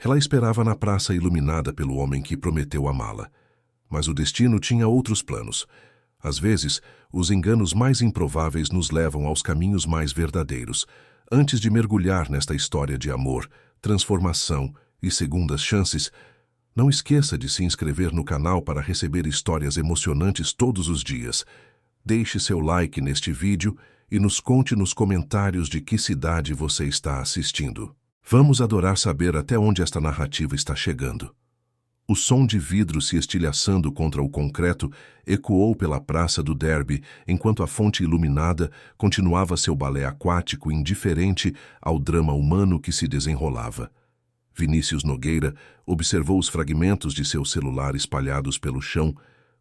Ela esperava na praça iluminada pelo homem que prometeu amá-la. Mas o destino tinha outros planos. Às vezes, os enganos mais improváveis nos levam aos caminhos mais verdadeiros. Antes de mergulhar nesta história de amor, transformação e segundas chances, não esqueça de se inscrever no canal para receber histórias emocionantes todos os dias. Deixe seu like neste vídeo e nos conte nos comentários de que cidade você está assistindo. Vamos adorar saber até onde esta narrativa está chegando. O som de vidro se estilhaçando contra o concreto ecoou pela praça do Derby, enquanto a fonte iluminada continuava seu balé aquático indiferente ao drama humano que se desenrolava. Vinícius Nogueira observou os fragmentos de seu celular espalhados pelo chão,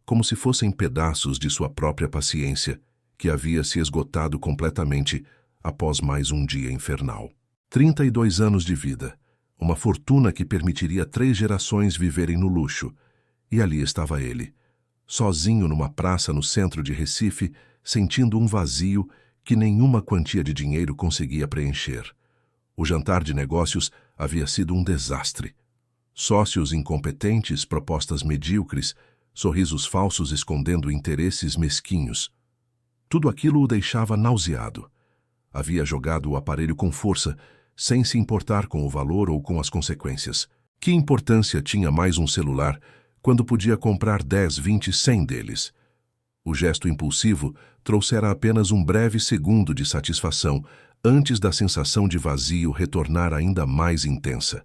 como se fossem pedaços de sua própria paciência, que havia se esgotado completamente após mais um dia infernal. 32 anos de vida, uma fortuna que permitiria 3 gerações viverem no luxo, e ali estava ele, sozinho numa praça no centro de Recife, sentindo um vazio que nenhuma quantia de dinheiro conseguia preencher. O jantar de negócios havia sido um desastre. Sócios incompetentes, propostas medíocres, sorrisos falsos escondendo interesses mesquinhos. Tudo aquilo o deixava nauseado. Havia jogado o aparelho com força, sem se importar com o valor ou com as consequências. Que importância tinha mais um celular quando podia comprar 10, 20, 100 deles? O gesto impulsivo trouxera apenas um breve segundo de satisfação, antes da sensação de vazio retornar ainda mais intensa.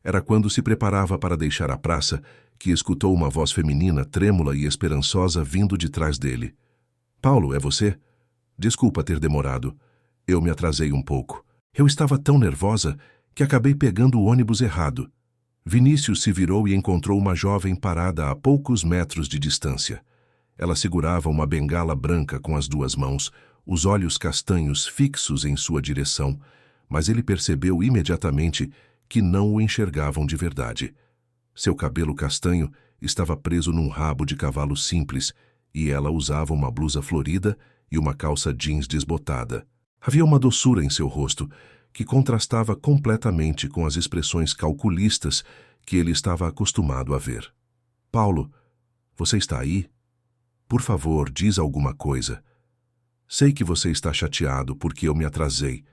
Era quando se preparava para deixar a praça que escutou uma voz feminina trêmula e esperançosa vindo de trás dele. "Paulo, é você? Desculpa ter demorado. Eu me atrasei um pouco. Eu estava tão nervosa que acabei pegando o ônibus errado." Vinícius se virou e encontrou uma jovem parada a poucos metros de distância. Ela segurava uma bengala branca com as 2 mãos, os olhos castanhos fixos em sua direção, mas ele percebeu imediatamente que não o enxergavam de verdade. Seu cabelo castanho estava preso num rabo de cavalo simples e ela usava uma blusa florida e uma calça jeans desbotada. Havia uma doçura em seu rosto que contrastava completamente com as expressões calculistas que ele estava acostumado a ver. "Paulo, você está aí? Por favor, diz alguma coisa. Sei que você está chateado porque eu me atrasei,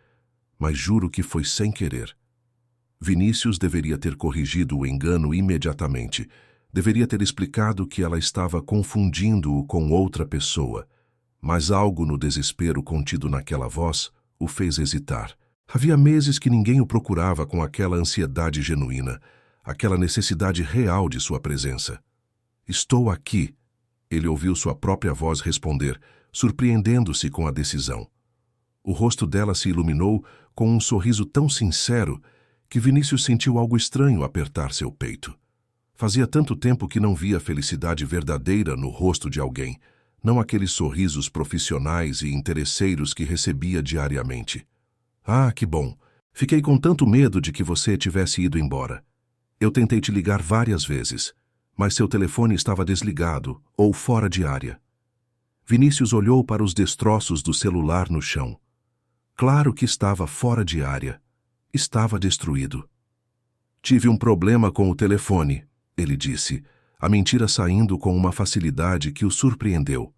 mas juro que foi sem querer." Vinícius deveria ter corrigido o engano imediatamente. Deveria ter explicado que ela estava confundindo-o com outra pessoa. Mas algo no desespero contido naquela voz o fez hesitar. Havia meses que ninguém o procurava com aquela ansiedade genuína, aquela necessidade real de sua presença. "Estou aqui", ele ouviu sua própria voz responder, surpreendendo-se com a decisão. O rosto dela se iluminou com um sorriso tão sincero que Vinícius sentiu algo estranho apertar seu peito. Fazia tanto tempo que não via felicidade verdadeira no rosto de alguém, não aqueles sorrisos profissionais e interesseiros que recebia diariamente. "Ah, que bom. Fiquei com tanto medo de que você tivesse ido embora. Eu tentei te ligar várias vezes, mas seu telefone estava desligado ou fora de área." Vinícius olhou para os destroços do celular no chão. Claro que estava fora de área. Estava destruído. "Tive um problema com o telefone", ele disse, a mentira saindo com uma facilidade que o surpreendeu.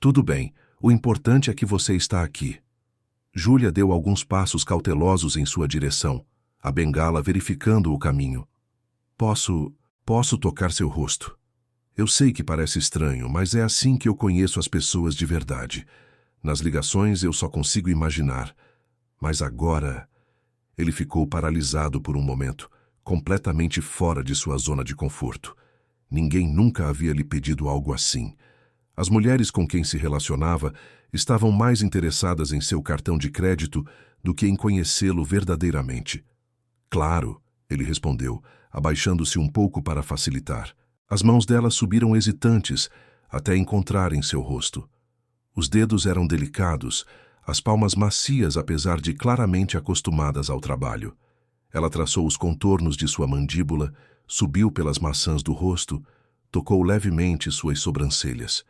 "Tudo bem, o importante é que você está aqui." Júlia deu alguns passos cautelosos em sua direção, a bengala verificando o caminho. Posso tocar seu rosto? Eu sei que parece estranho, mas é assim que eu conheço as pessoas de verdade. Nas ligações eu só consigo imaginar. Mas agora..." Ele ficou paralisado por um momento, completamente fora de sua zona de conforto. Ninguém nunca havia lhe pedido algo assim. As mulheres com quem se relacionava estavam mais interessadas em seu cartão de crédito do que em conhecê-lo verdadeiramente. "Claro", ele respondeu, abaixando-se um pouco para facilitar. As mãos dela subiram hesitantes até encontrarem seu rosto. Os dedos eram delicados, as palmas macias apesar de claramente acostumadas ao trabalho. Ela traçou os contornos de sua mandíbula, subiu pelas maçãs do rosto, tocou levemente suas sobrancelhas.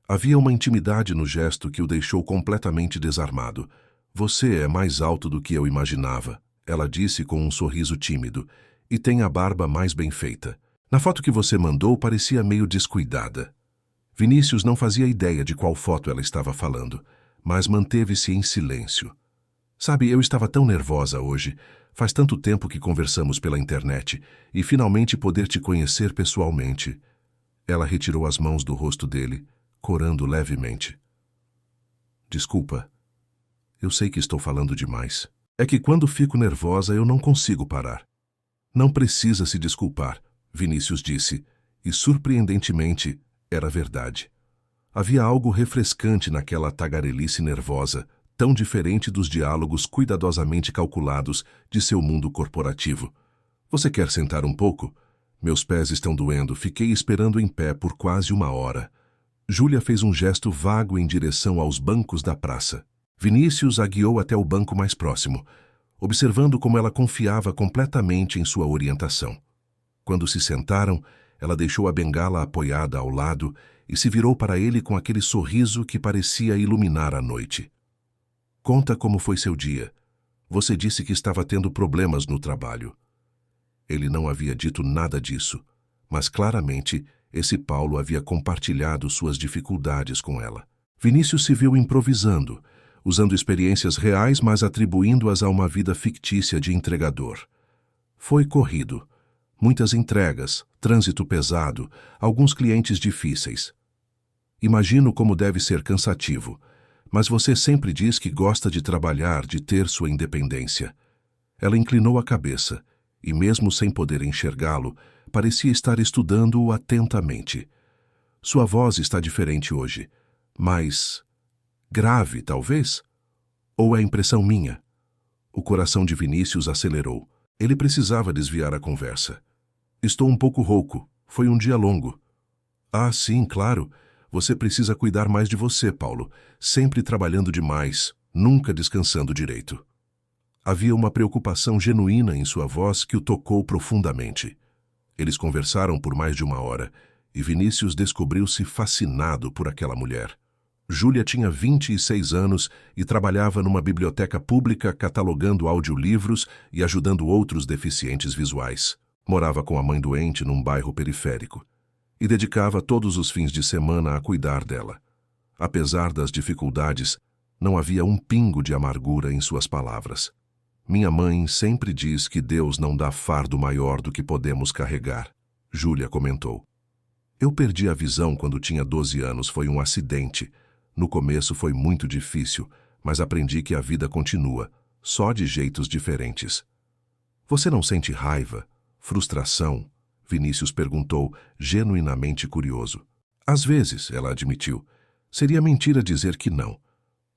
Havia uma intimidade no gesto que o deixou completamente desarmado. "Você é mais alto do que eu imaginava", ela disse com um sorriso tímido. E tem a barba mais bem feita. Na foto que você mandou, parecia meio descuidada. Vinícius não fazia ideia de qual foto ela estava falando, mas manteve-se em silêncio. Sabe, eu estava tão nervosa hoje. Faz tanto tempo que conversamos pela internet e finalmente poder te conhecer pessoalmente. Ela retirou as mãos do rosto dele, corando levemente. Desculpa. Eu sei que estou falando demais. É que quando fico nervosa eu não consigo parar. Não precisa se desculpar, Vinícius disse, e surpreendentemente era verdade. Havia algo refrescante naquela tagarelice nervosa, tão diferente dos diálogos cuidadosamente calculados de seu mundo corporativo. Você quer sentar um pouco? Meus pés estão doendo, fiquei esperando em pé por quase 1 hora. Júlia fez um gesto vago em direção aos bancos da praça. Vinícius a guiou até o banco mais próximo, observando como ela confiava completamente em sua orientação. Quando se sentaram, ela deixou a bengala apoiada ao lado e se virou para ele com aquele sorriso que parecia iluminar a noite. Conta como foi seu dia. Você disse que estava tendo problemas no trabalho. Ele não havia dito nada disso, mas claramente esse Paulo havia compartilhado suas dificuldades com ela. Vinícius se viu improvisando, usando experiências reais, mas atribuindo-as a uma vida fictícia de entregador. Foi corrido. Muitas entregas, trânsito pesado, alguns clientes difíceis. Imagino como deve ser cansativo, mas você sempre diz que gosta de trabalhar, de ter sua independência. Ela inclinou a cabeça, e mesmo sem poder enxergá-lo, parecia estar estudando-o atentamente. Sua voz está diferente hoje, mas grave, talvez? Ou é impressão minha? O coração de Vinícius acelerou. Ele precisava desviar a conversa. Estou um pouco rouco. Foi um dia longo. Ah, sim, claro. Você precisa cuidar mais de você, Paulo. Sempre trabalhando demais, nunca descansando direito. Havia uma preocupação genuína em sua voz que o tocou profundamente. Eles conversaram por mais de 1 hora, e Vinícius descobriu-se fascinado por aquela mulher. Júlia tinha 26 anos e trabalhava numa biblioteca pública catalogando audiolivros e ajudando outros deficientes visuais. Morava com a mãe doente num bairro periférico e dedicava todos os fins de semana a cuidar dela. Apesar das dificuldades, não havia um pingo de amargura em suas palavras. Minha mãe sempre diz que Deus não dá fardo maior do que podemos carregar, Júlia comentou. Eu perdi a visão quando tinha 12 anos, foi um acidente. No começo foi muito difícil, mas aprendi que a vida continua, só de jeitos diferentes. Você não sente raiva, frustração? Vinícius perguntou, genuinamente curioso. Às vezes, ela admitiu. Seria mentira dizer que não.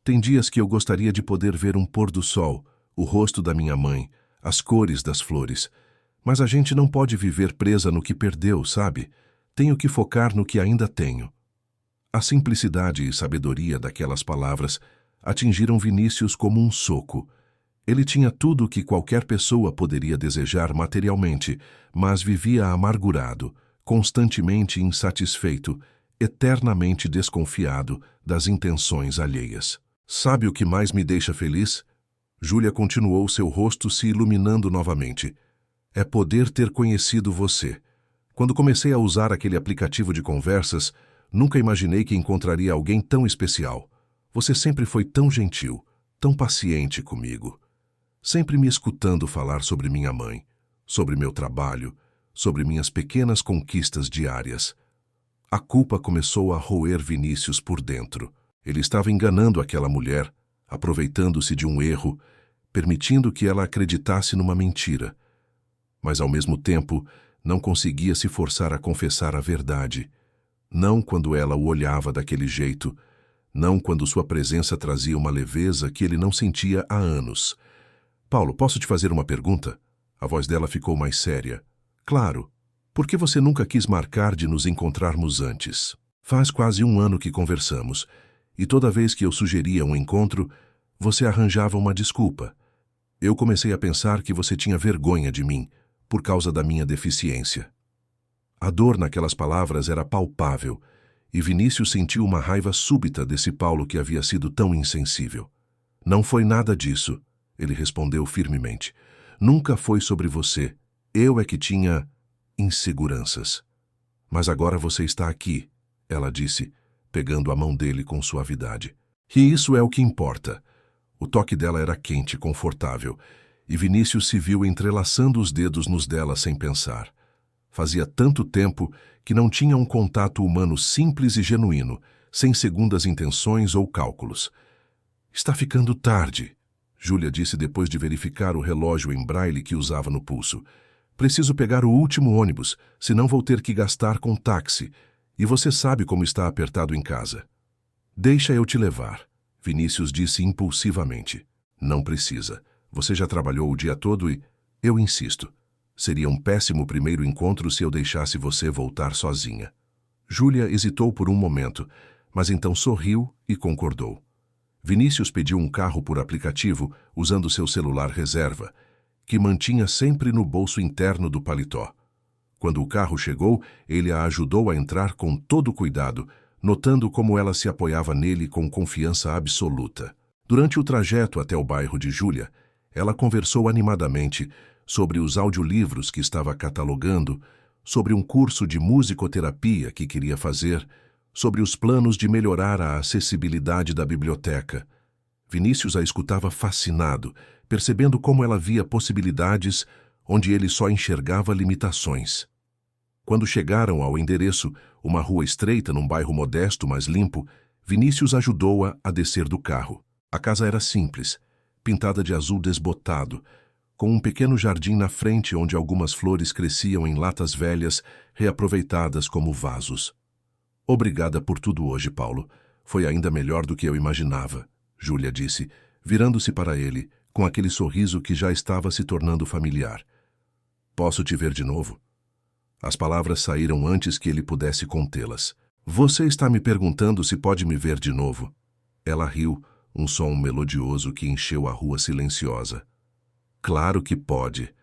Tem dias que eu gostaria de poder ver um pôr do sol, o rosto da minha mãe, as cores das flores. Mas a gente não pode viver presa no que perdeu, sabe? Tenho que focar no que ainda tenho. A simplicidade e sabedoria daquelas palavras atingiram Vinícius como um soco. Ele tinha tudo o que qualquer pessoa poderia desejar materialmente, mas vivia amargurado, constantemente insatisfeito, eternamente desconfiado das intenções alheias. Sabe o que mais me deixa feliz? Júlia continuou, seu rosto se iluminando novamente. É poder ter conhecido você. Quando comecei a usar aquele aplicativo de conversas, nunca imaginei que encontraria alguém tão especial. Você sempre foi tão gentil, tão paciente comigo. Sempre me escutando falar sobre minha mãe, sobre meu trabalho, sobre minhas pequenas conquistas diárias. A culpa começou a roer Vinícius por dentro. Ele estava enganando aquela mulher, aproveitando-se de um erro, permitindo que ela acreditasse numa mentira. Mas, ao mesmo tempo, não conseguia se forçar a confessar a verdade. Não quando ela o olhava daquele jeito, não quando sua presença trazia uma leveza que ele não sentia há anos. Paulo, posso te fazer uma pergunta? A voz dela ficou mais séria. Claro. Por que você nunca quis marcar de nos encontrarmos antes? Faz quase 1 ano que conversamos, e toda vez que eu sugeria um encontro, você arranjava uma desculpa. Eu comecei a pensar que você tinha vergonha de mim, por causa da minha deficiência. A dor naquelas palavras era palpável, e Vinícius sentiu uma raiva súbita desse Paulo que havia sido tão insensível. Não foi nada disso, ele respondeu firmemente. Nunca foi sobre você. Eu é que tinha inseguranças. Mas agora você está aqui, ela disse, pegando a mão dele com suavidade. E isso é o que importa. O toque dela era quente, confortável, e Vinícius se viu entrelaçando os dedos nos dela sem pensar. Fazia tanto tempo que não tinha um contato humano simples e genuíno, sem segundas intenções ou cálculos. Está ficando tarde, Júlia disse depois de verificar o relógio em braille que usava no pulso. Preciso pegar o último ônibus, senão vou ter que gastar com táxi, e você sabe como está apertado em casa. Deixa eu te levar, Vinícius disse impulsivamente. Não precisa. Você já trabalhou o dia todo e... Eu insisto. Seria um péssimo primeiro encontro se eu deixasse você voltar sozinha. Júlia hesitou por um momento, mas então sorriu e concordou. Vinícius pediu um carro por aplicativo usando seu celular reserva, que mantinha sempre no bolso interno do paletó. Quando o carro chegou, ele a ajudou a entrar com todo cuidado, notando como ela se apoiava nele com confiança absoluta. Durante o trajeto até o bairro de Júlia, ela conversou animadamente sobre os audiolivros que estava catalogando, sobre um curso de musicoterapia que queria fazer, sobre os planos de melhorar a acessibilidade da biblioteca. Vinícius a escutava fascinado, percebendo como ela via possibilidades onde ele só enxergava limitações. Quando chegaram ao endereço, uma rua estreita num bairro modesto, mas limpo, Vinícius ajudou-a a descer do carro. A casa era simples, pintada de azul desbotado, com um pequeno jardim na frente onde algumas flores cresciam em latas velhas, reaproveitadas como vasos. Obrigada por tudo hoje, Paulo. Foi ainda melhor do que eu imaginava, Júlia disse, virando-se para ele, com aquele sorriso que já estava se tornando familiar. Posso te ver de novo? As palavras saíram antes que ele pudesse contê-las. Você está me perguntando se pode me ver de novo? Ela riu, um som melodioso que encheu a rua silenciosa. Claro que pode.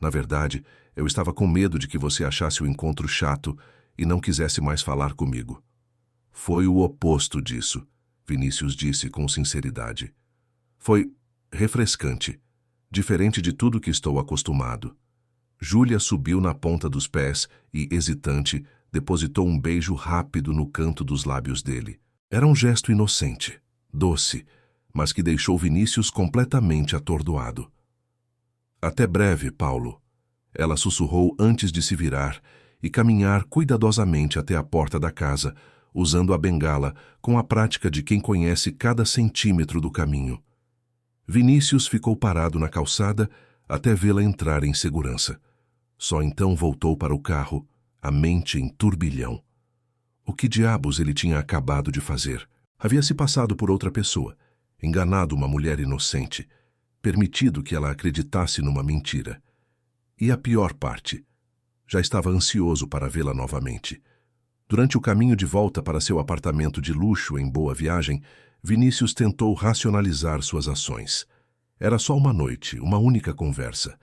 Na verdade, eu estava com medo de que você achasse o encontro chato e não quisesse mais falar comigo. Foi o oposto disso, Vinícius disse com sinceridade. Foi refrescante, diferente de tudo que estou acostumado. Júlia subiu na ponta dos pés e, hesitante, depositou um beijo rápido no canto dos lábios dele. Era um gesto inocente, doce, mas que deixou Vinícius completamente atordoado. Até breve, Paulo. Ela sussurrou antes de se virar e caminhar cuidadosamente até a porta da casa, usando a bengala com a prática de quem conhece cada centímetro do caminho. Vinícius ficou parado na calçada até vê-la entrar em segurança. Só então voltou para o carro, a mente em turbilhão. O que diabos ele tinha acabado de fazer? Havia se passado por outra pessoa, enganado uma mulher inocente, permitido que ela acreditasse numa mentira. E a pior parte, já estava ansioso para vê-la novamente. Durante o caminho de volta para seu apartamento de luxo em Boa Viagem, Vinícius tentou racionalizar suas ações. Era só uma noite, uma única conversa.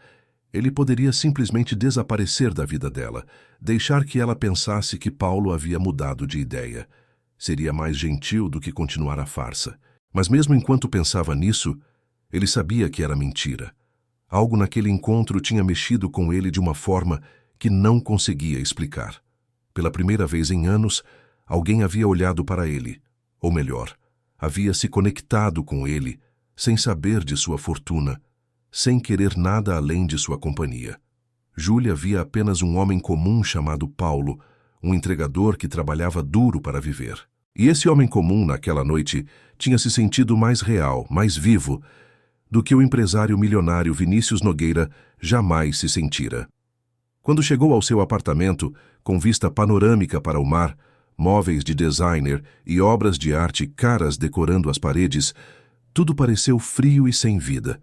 Ele poderia simplesmente desaparecer da vida dela, deixar que ela pensasse que Paulo havia mudado de ideia. Seria mais gentil do que continuar a farsa. Mas mesmo enquanto pensava nisso, ele sabia que era mentira. Algo naquele encontro tinha mexido com ele de uma forma que não conseguia explicar. Pela primeira vez em anos, alguém havia olhado para ele, ou melhor, havia se conectado com ele, sem saber de sua fortuna, sem querer nada além de sua companhia. Júlia via apenas um homem comum chamado Paulo, um entregador que trabalhava duro para viver. E esse homem comum, naquela noite, tinha se sentido mais real, mais vivo, do que o empresário milionário Vinícius Nogueira jamais se sentira. Quando chegou ao seu apartamento, com vista panorâmica para o mar, móveis de designer e obras de arte caras decorando as paredes, tudo pareceu frio e sem vida.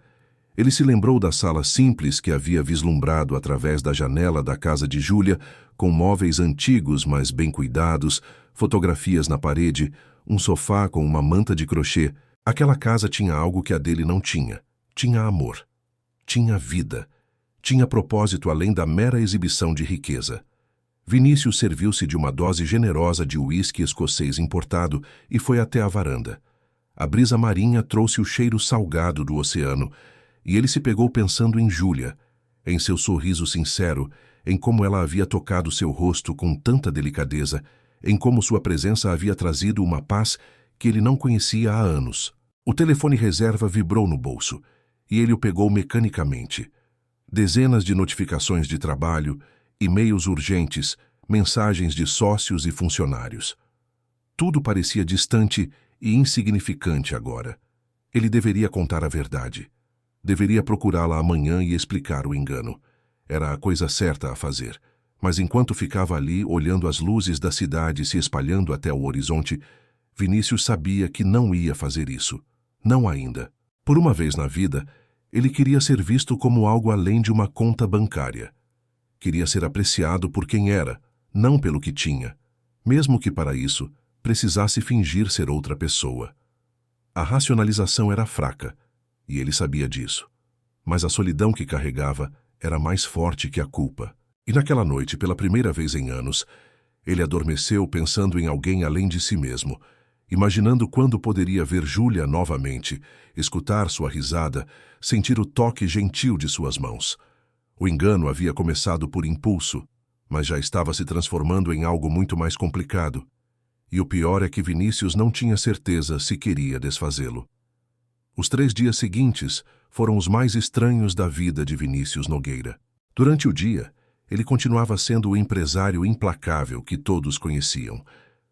Ele se lembrou da sala simples que havia vislumbrado através da janela da casa de Júlia, com móveis antigos, mas bem cuidados, fotografias na parede, um sofá com uma manta de crochê. Aquela casa tinha algo que a dele não tinha. Tinha amor. Tinha vida. Tinha propósito além da mera exibição de riqueza. Vinícius serviu-se de uma dose generosa de uísque escocês importado e foi até a varanda. A brisa marinha trouxe o cheiro salgado do oceano, e ele se pegou pensando em Júlia. em seu sorriso sincero, em como ela havia tocado seu rosto com tanta delicadeza, em como sua presença havia trazido uma paz que ele não conhecia há anos. O telefone reserva vibrou no bolso, e ele o pegou mecanicamente. Dezenas de notificações de trabalho, e-mails urgentes, mensagens de sócios e funcionários. Tudo parecia distante e insignificante agora. Ele deveria contar a verdade. Deveria procurá-la amanhã e explicar o engano. Era a coisa certa a fazer. Mas enquanto ficava ali, olhando as luzes da cidade se espalhando até o horizonte, Vinícius sabia que não ia fazer isso. Não ainda. Por uma vez na vida, ele queria ser visto como algo além de uma conta bancária. Queria ser apreciado por quem era, não pelo que tinha, mesmo que para isso precisasse fingir ser outra pessoa. A racionalização era fraca, e ele sabia disso. Mas a solidão que carregava era mais forte que a culpa. E naquela noite, pela primeira vez em anos, ele adormeceu pensando em alguém além de si mesmo, imaginando quando poderia ver Júlia novamente, escutar sua risada, sentir o toque gentil de suas mãos. O engano havia começado por impulso, mas já estava se transformando em algo muito mais complicado. E o pior é que Vinícius não tinha certeza se queria desfazê-lo. Os 3 dias seguintes foram os mais estranhos da vida de Vinícius Nogueira. Durante o dia, ele continuava sendo o empresário implacável que todos conheciam,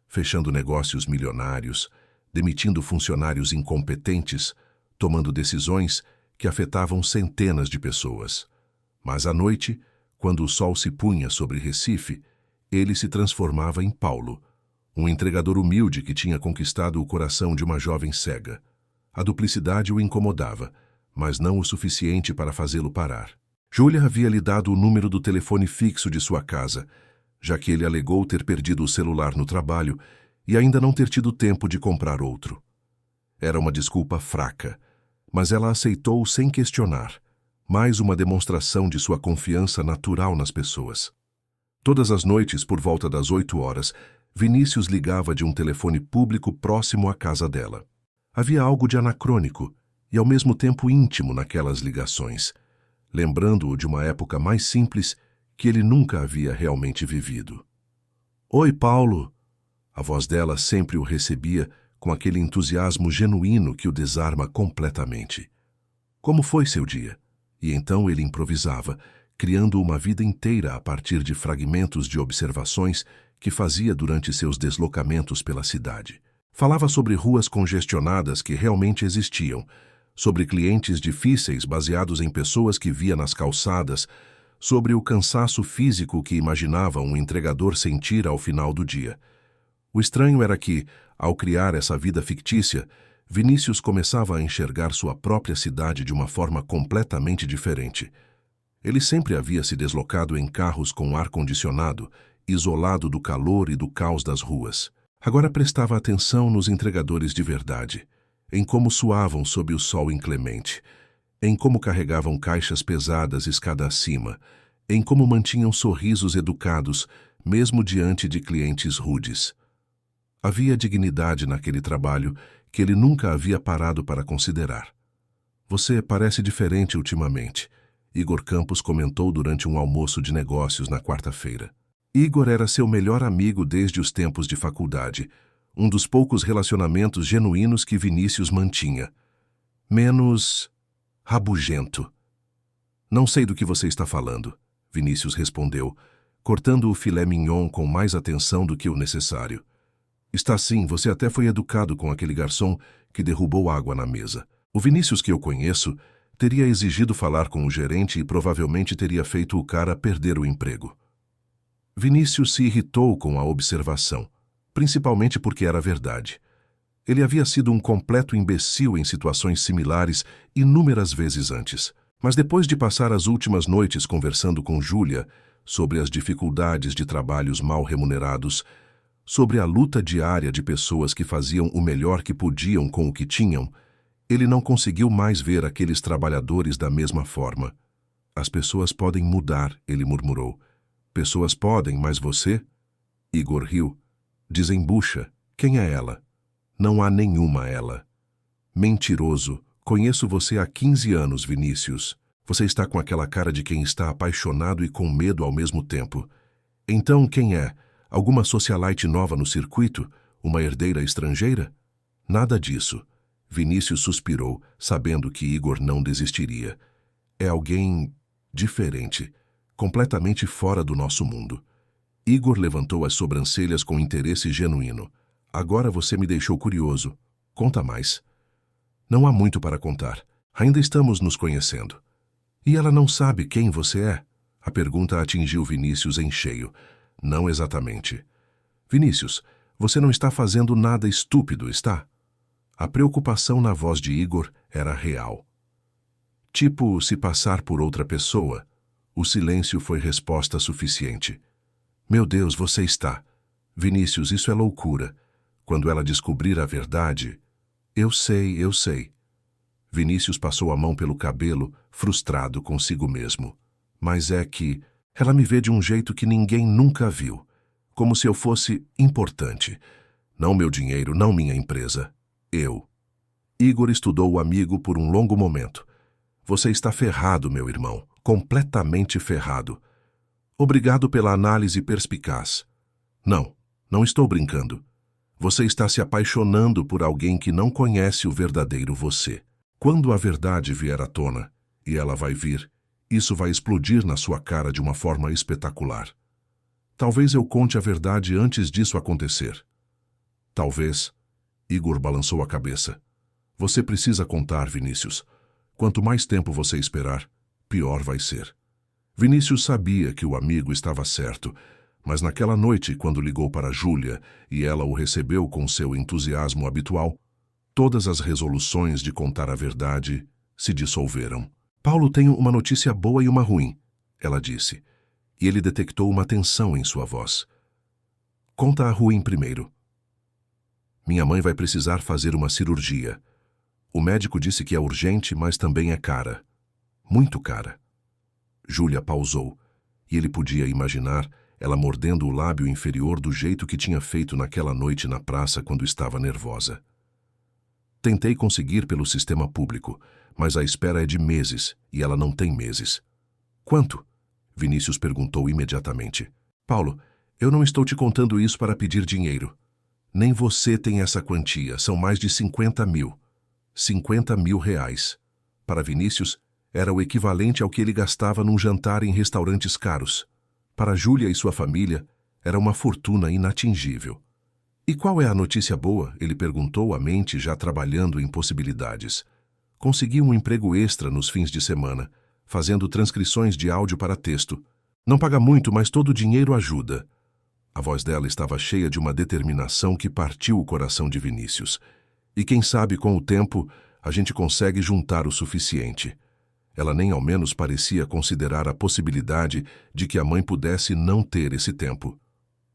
fechando negócios milionários, demitindo funcionários incompetentes, tomando decisões que afetavam centenas de pessoas. Mas à noite, quando o sol se punha sobre Recife, ele se transformava em Paulo, um entregador humilde que tinha conquistado o coração de uma jovem cega. A duplicidade o incomodava, mas não o suficiente para fazê-lo parar. Júlia havia lhe dado o número do telefone fixo de sua casa, já que ele alegou ter perdido o celular no trabalho e ainda não ter tido tempo de comprar outro. Era uma desculpa fraca, mas ela aceitou sem questionar, mais uma demonstração de sua confiança natural nas pessoas. Todas as noites, por volta das 8 horas, Vinícius ligava de um telefone público próximo à casa dela. Havia algo de anacrônico e ao mesmo tempo íntimo naquelas ligações, lembrando-o de uma época mais simples que ele nunca havia realmente vivido. "Oi, Paulo!" A voz dela sempre o recebia com aquele entusiasmo genuíno que o desarma completamente. Como foi seu dia? E então ele improvisava, criando uma vida inteira a partir de fragmentos de observações que fazia durante seus deslocamentos pela cidade. Falava sobre ruas congestionadas que realmente existiam, sobre clientes difíceis baseados em pessoas que via nas calçadas, sobre o cansaço físico que imaginava um entregador sentir ao final do dia. O estranho era que, ao criar essa vida fictícia, Vinícius começava a enxergar sua própria cidade de uma forma completamente diferente. Ele sempre havia se deslocado em carros com ar-condicionado, isolado do calor e do caos das ruas. Agora prestava atenção nos entregadores de verdade, em como suavam sob o sol inclemente, em como carregavam caixas pesadas escada acima, em como mantinham sorrisos educados, mesmo diante de clientes rudes. Havia dignidade naquele trabalho que ele nunca havia parado para considerar. "Você parece diferente ultimamente", Igor Campos comentou durante um almoço de negócios na quarta-feira. Igor era seu melhor amigo desde os tempos de faculdade, um dos poucos relacionamentos genuínos que Vinícius mantinha. Menos rabugento. "Não sei do que você está falando", Vinícius respondeu, cortando o filé mignon com mais atenção do que o necessário. "Está sim, você até foi educado com aquele garçom que derrubou água na mesa. O Vinícius que eu conheço teria exigido falar com o gerente e provavelmente teria feito o cara perder o emprego." Vinícius se irritou com a observação, principalmente porque era verdade. Ele havia sido um completo imbecil em situações similares inúmeras vezes antes. Mas depois de passar as últimas noites conversando com Júlia sobre as dificuldades de trabalhos mal remunerados, sobre a luta diária de pessoas que faziam o melhor que podiam com o que tinham, ele não conseguiu mais ver aqueles trabalhadores da mesma forma. "As pessoas podem mudar", ele murmurou. "Pessoas podem, mas você?" Igor riu. "Desembucha. Quem é ela?" "Não há nenhuma ela." "Mentiroso. Conheço você há 15 anos, Vinícius." Você está com aquela cara de quem está apaixonado e com medo ao mesmo tempo. Então, quem é? Alguma socialite nova no circuito? Uma herdeira estrangeira? Nada disso. Vinícius suspirou, sabendo que Igor não desistiria. É alguém diferente, completamente fora do nosso mundo. Igor levantou as sobrancelhas com interesse genuíno. Agora você me deixou curioso. Conta mais. Não há muito para contar. Ainda estamos nos conhecendo. E ela não sabe quem você é? A pergunta atingiu Vinícius em cheio. Não exatamente. Vinícius, você não está fazendo nada estúpido, está? A preocupação na voz de Igor era real. Tipo, se passar por outra pessoa. O silêncio foi resposta suficiente. Meu Deus, você está. Vinícius, isso é loucura. Quando ela descobrir a verdade... Eu sei. Vinícius passou a mão pelo cabelo, frustrado consigo mesmo. Mas é que ela me vê de um jeito que ninguém nunca viu. Como se eu fosse importante. Não meu dinheiro, não minha empresa. Eu. Igor estudou o amigo por um longo momento. Você está ferrado, meu irmão. Completamente ferrado. Obrigado pela análise perspicaz. Não estou brincando. Você está se apaixonando por alguém que não conhece o verdadeiro você. Quando a verdade vier à tona, e ela vai vir, isso vai explodir na sua cara de uma forma espetacular. Talvez eu conte a verdade antes disso acontecer. Talvez. Igor balançou a cabeça. Você precisa contar, Vinícius. Quanto mais tempo você esperar, pior vai ser. Vinícius sabia que o amigo estava certo, mas naquela noite, quando ligou para Júlia e ela o recebeu com seu entusiasmo habitual, todas as resoluções de contar a verdade se dissolveram. Paulo, tenho uma notícia boa e uma ruim, ela disse, e ele detectou uma tensão em sua voz. Conta a ruim primeiro. Minha mãe vai precisar fazer uma cirurgia. O médico disse que é urgente, mas também é cara. Muito cara. Júlia pausou, e ele podia imaginar ela mordendo o lábio inferior do jeito que tinha feito naquela noite na praça quando estava nervosa. Tentei conseguir pelo sistema público, mas a espera é de meses, e ela não tem meses. Quanto? Vinícius perguntou imediatamente. Paulo, eu não estou te contando isso para pedir dinheiro. Nem você tem essa quantia, são mais de 50 mil. 50 mil reais. Para Vinícius, era o equivalente ao que ele gastava num jantar em restaurantes caros. Para Júlia e sua família, era uma fortuna inatingível. E qual é a notícia boa? Ele perguntou, a mente já trabalhando em possibilidades. Consegui um emprego extra nos fins de semana, fazendo transcrições de áudio para texto. Não paga muito, mas todo o dinheiro ajuda. A voz dela estava cheia de uma determinação que partiu o coração de Vinícius. E quem sabe, com o tempo, a gente consegue juntar o suficiente. Ela nem ao menos parecia considerar a possibilidade de que a mãe pudesse não ter esse tempo.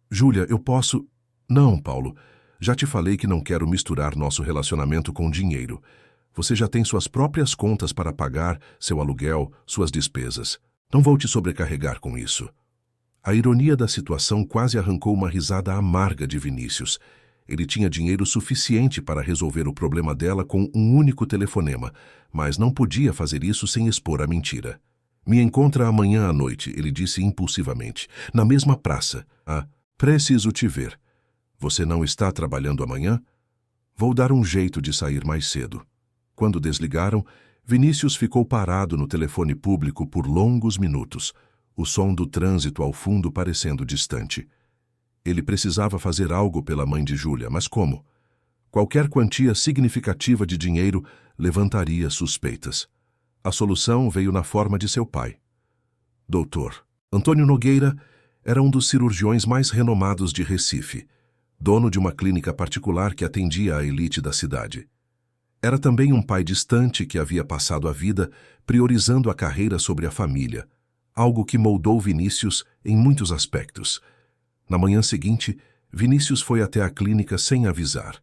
Júlia, eu posso... Não, Paulo. Já te falei que não quero misturar nosso relacionamento com dinheiro. Você já tem suas próprias contas para pagar, seu aluguel, suas despesas. Não vou te sobrecarregar com isso. A ironia da situação quase arrancou uma risada amarga de Vinícius. Ele tinha dinheiro suficiente para resolver o problema dela com um único telefonema, mas não podia fazer isso sem expor a mentira. Me encontra amanhã à noite, ele disse impulsivamente, na mesma praça. Ah, preciso te ver. Você não está trabalhando amanhã? Vou dar um jeito de sair mais cedo. Quando desligaram, Vinícius ficou parado no telefone público por longos minutos, o som do trânsito ao fundo parecendo distante. Ele precisava fazer algo pela mãe de Júlia, mas como? Qualquer quantia significativa de dinheiro levantaria suspeitas. A solução veio na forma de seu pai. Doutor Antônio Nogueira era um dos cirurgiões mais renomados de Recife, dono de uma clínica particular que atendia a elite da cidade. Era também um pai distante que havia passado a vida priorizando a carreira sobre a família, algo que moldou Vinícius em muitos aspectos. Na manhã seguinte, Vinícius foi até a clínica sem avisar.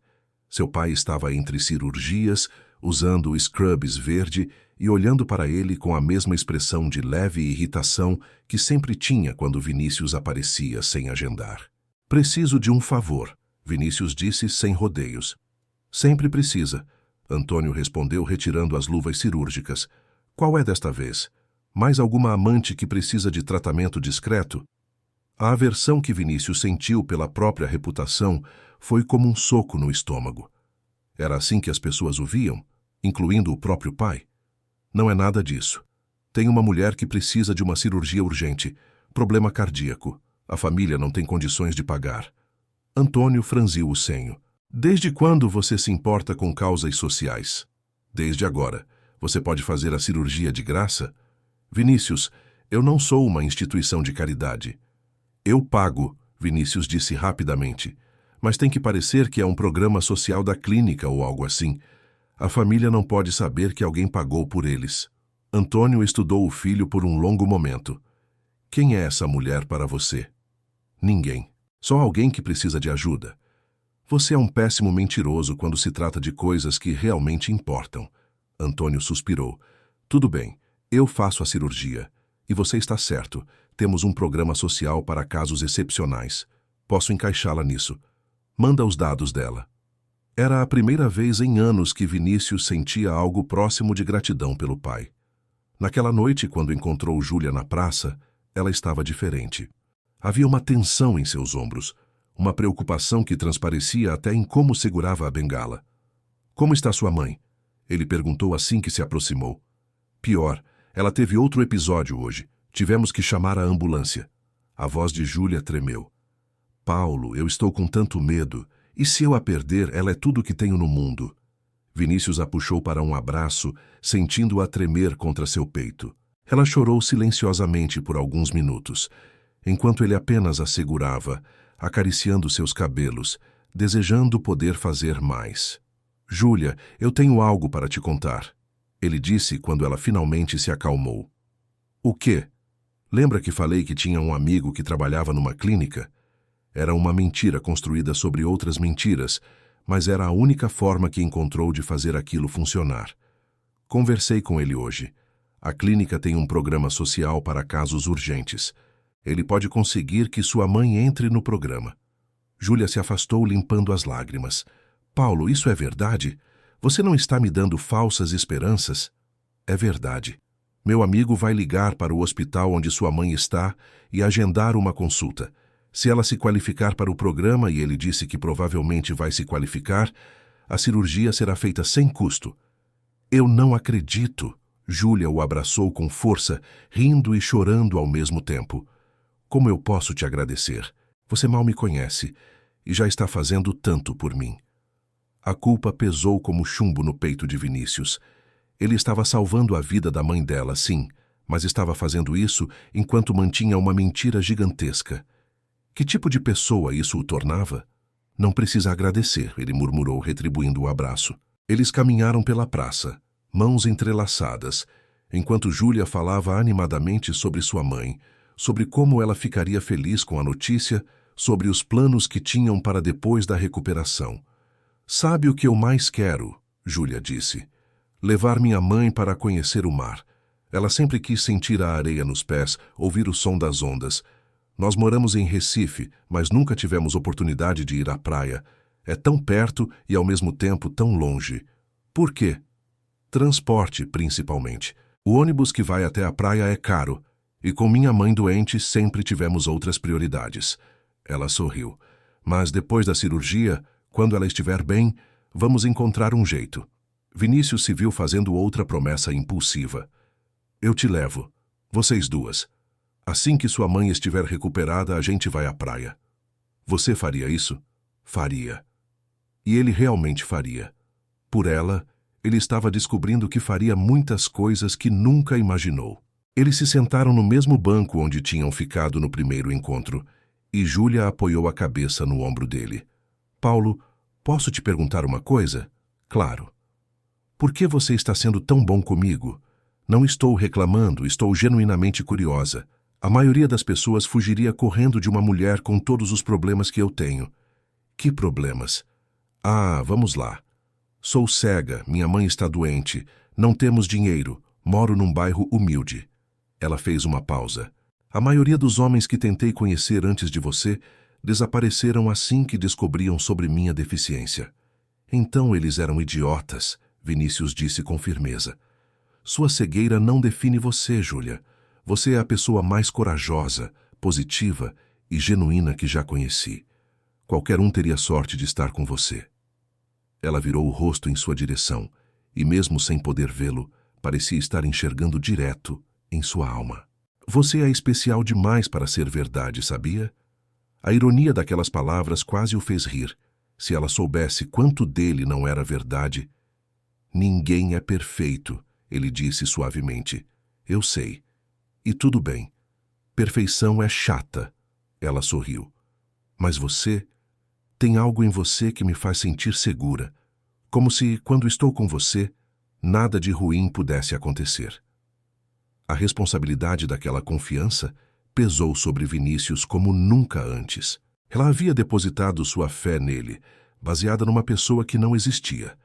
Seu pai estava entre cirurgias, usando o scrubs verde e olhando para ele com a mesma expressão de leve irritação que sempre tinha quando Vinícius aparecia sem agendar. Preciso de um favor, Vinícius disse sem rodeios. Sempre precisa, Antônio respondeu retirando as luvas cirúrgicas. Qual é desta vez? Mais alguma amante que precisa de tratamento discreto? A aversão que Vinícius sentiu pela própria reputação foi como um soco no estômago. Era assim que as pessoas o viam, incluindo o próprio pai? Não é nada disso. Tem uma mulher que precisa de uma cirurgia urgente, problema cardíaco. A família não tem condições de pagar. Antônio franziu o senho. Desde quando você se importa com causas sociais? Desde agora. Você pode fazer a cirurgia de graça? Vinícius, eu não sou uma instituição de caridade. Eu pago, Vinícius disse rapidamente. Mas tem que parecer que é um programa social da clínica ou algo assim. A família não pode saber que alguém pagou por eles. Antônio estudou o filho por um longo momento. Quem é essa mulher para você? Ninguém. Só alguém que precisa de ajuda. Você é um péssimo mentiroso quando se trata de coisas que realmente importam. Antônio suspirou. Tudo bem, eu faço a cirurgia. E você está certo, temos um programa social para casos excepcionais. Posso encaixá-la nisso. Manda os dados dela. Era a primeira vez em anos que Vinícius sentia algo próximo de gratidão pelo pai. Naquela noite, quando encontrou Júlia na praça, ela estava diferente. Havia uma tensão em seus ombros, uma preocupação que transparecia até em como segurava a bengala. Como está sua mãe? Ele perguntou assim que se aproximou. Pior, ela teve outro episódio hoje. Tivemos que chamar a ambulância. A voz de Júlia tremeu. Paulo, eu estou com tanto medo. E se eu a perder, ela é tudo que tenho no mundo. Vinícius a puxou para um abraço, sentindo-a tremer contra seu peito. Ela chorou silenciosamente por alguns minutos, enquanto ele apenas a segurava, acariciando seus cabelos, desejando poder fazer mais. Júlia, eu tenho algo para te contar. Ele disse quando ela finalmente se acalmou. O quê? Lembra que falei que tinha um amigo que trabalhava numa clínica? Era uma mentira construída sobre outras mentiras, mas era a única forma que encontrou de fazer aquilo funcionar. Conversei com ele hoje. A clínica tem um programa social para casos urgentes. Ele pode conseguir que sua mãe entre no programa. Júlia se afastou limpando as lágrimas. Paulo, isso é verdade? Você não está me dando falsas esperanças? É verdade. Meu amigo vai ligar para o hospital onde sua mãe está e agendar uma consulta. Se ela se qualificar para o programa, e ele disse que provavelmente vai se qualificar, a cirurgia será feita sem custo. Eu não acredito. Júlia o abraçou com força, rindo e chorando ao mesmo tempo. Como eu posso te agradecer? Você mal me conhece e já está fazendo tanto por mim. A culpa pesou como chumbo no peito de Vinícius. Ele estava salvando a vida da mãe dela, sim, mas estava fazendo isso enquanto mantinha uma mentira gigantesca. Que tipo de pessoa isso o tornava? Não precisa agradecer, ele murmurou, retribuindo o abraço. Eles caminharam pela praça, mãos entrelaçadas, enquanto Júlia falava animadamente sobre sua mãe, sobre como ela ficaria feliz com a notícia, sobre os planos que tinham para depois da recuperação. Sabe o que eu mais quero? Júlia disse. Levar minha mãe para conhecer o mar. Ela sempre quis sentir a areia nos pés, ouvir o som das ondas. Nós moramos em Recife, mas nunca tivemos oportunidade de ir à praia. É tão perto e ao mesmo tempo tão longe. Por quê? Transporte, principalmente. O ônibus que vai até a praia é caro, e com minha mãe doente sempre tivemos outras prioridades. Ela sorriu. Mas depois da cirurgia, quando ela estiver bem, vamos encontrar um jeito. Vinícius se viu fazendo outra promessa impulsiva. Eu te levo. Vocês duas. Assim que sua mãe estiver recuperada, a gente vai à praia. Você faria isso? Faria. E ele realmente faria. Por ela, ele estava descobrindo que faria muitas coisas que nunca imaginou. Eles se sentaram no mesmo banco onde tinham ficado no primeiro encontro, e Júlia apoiou a cabeça no ombro dele. Paulo, posso te perguntar uma coisa? Claro. Por que você está sendo tão bom comigo? Não estou reclamando, estou genuinamente curiosa. A maioria das pessoas fugiria correndo de uma mulher com todos os problemas que eu tenho. Que problemas? Ah, vamos lá. Sou cega, minha mãe está doente, não temos dinheiro, moro num bairro humilde. Ela fez uma pausa. A maioria dos homens que tentei conhecer antes de você desapareceram assim que descobriam sobre minha deficiência. Então eles eram idiotas, Vinícius disse com firmeza. Sua cegueira não define você, Júlia. Você é a pessoa mais corajosa, positiva e genuína que já conheci. Qualquer um teria sorte de estar com você. Ela virou o rosto em sua direção e, mesmo sem poder vê-lo, parecia estar enxergando direto em sua alma. Você é especial demais para ser verdade, sabia? A ironia daquelas palavras quase o fez rir. Se ela soubesse quanto dele não era verdade. Ninguém é perfeito, ele disse suavemente. Eu sei. E tudo bem. Perfeição é chata. Ela sorriu. Mas você tem algo em você que me faz sentir segura. Como se, quando estou com você, nada de ruim pudesse acontecer. A responsabilidade daquela confiança pesou sobre Vinícius como nunca antes. Ela havia depositado sua fé nele, baseada numa pessoa que não existia.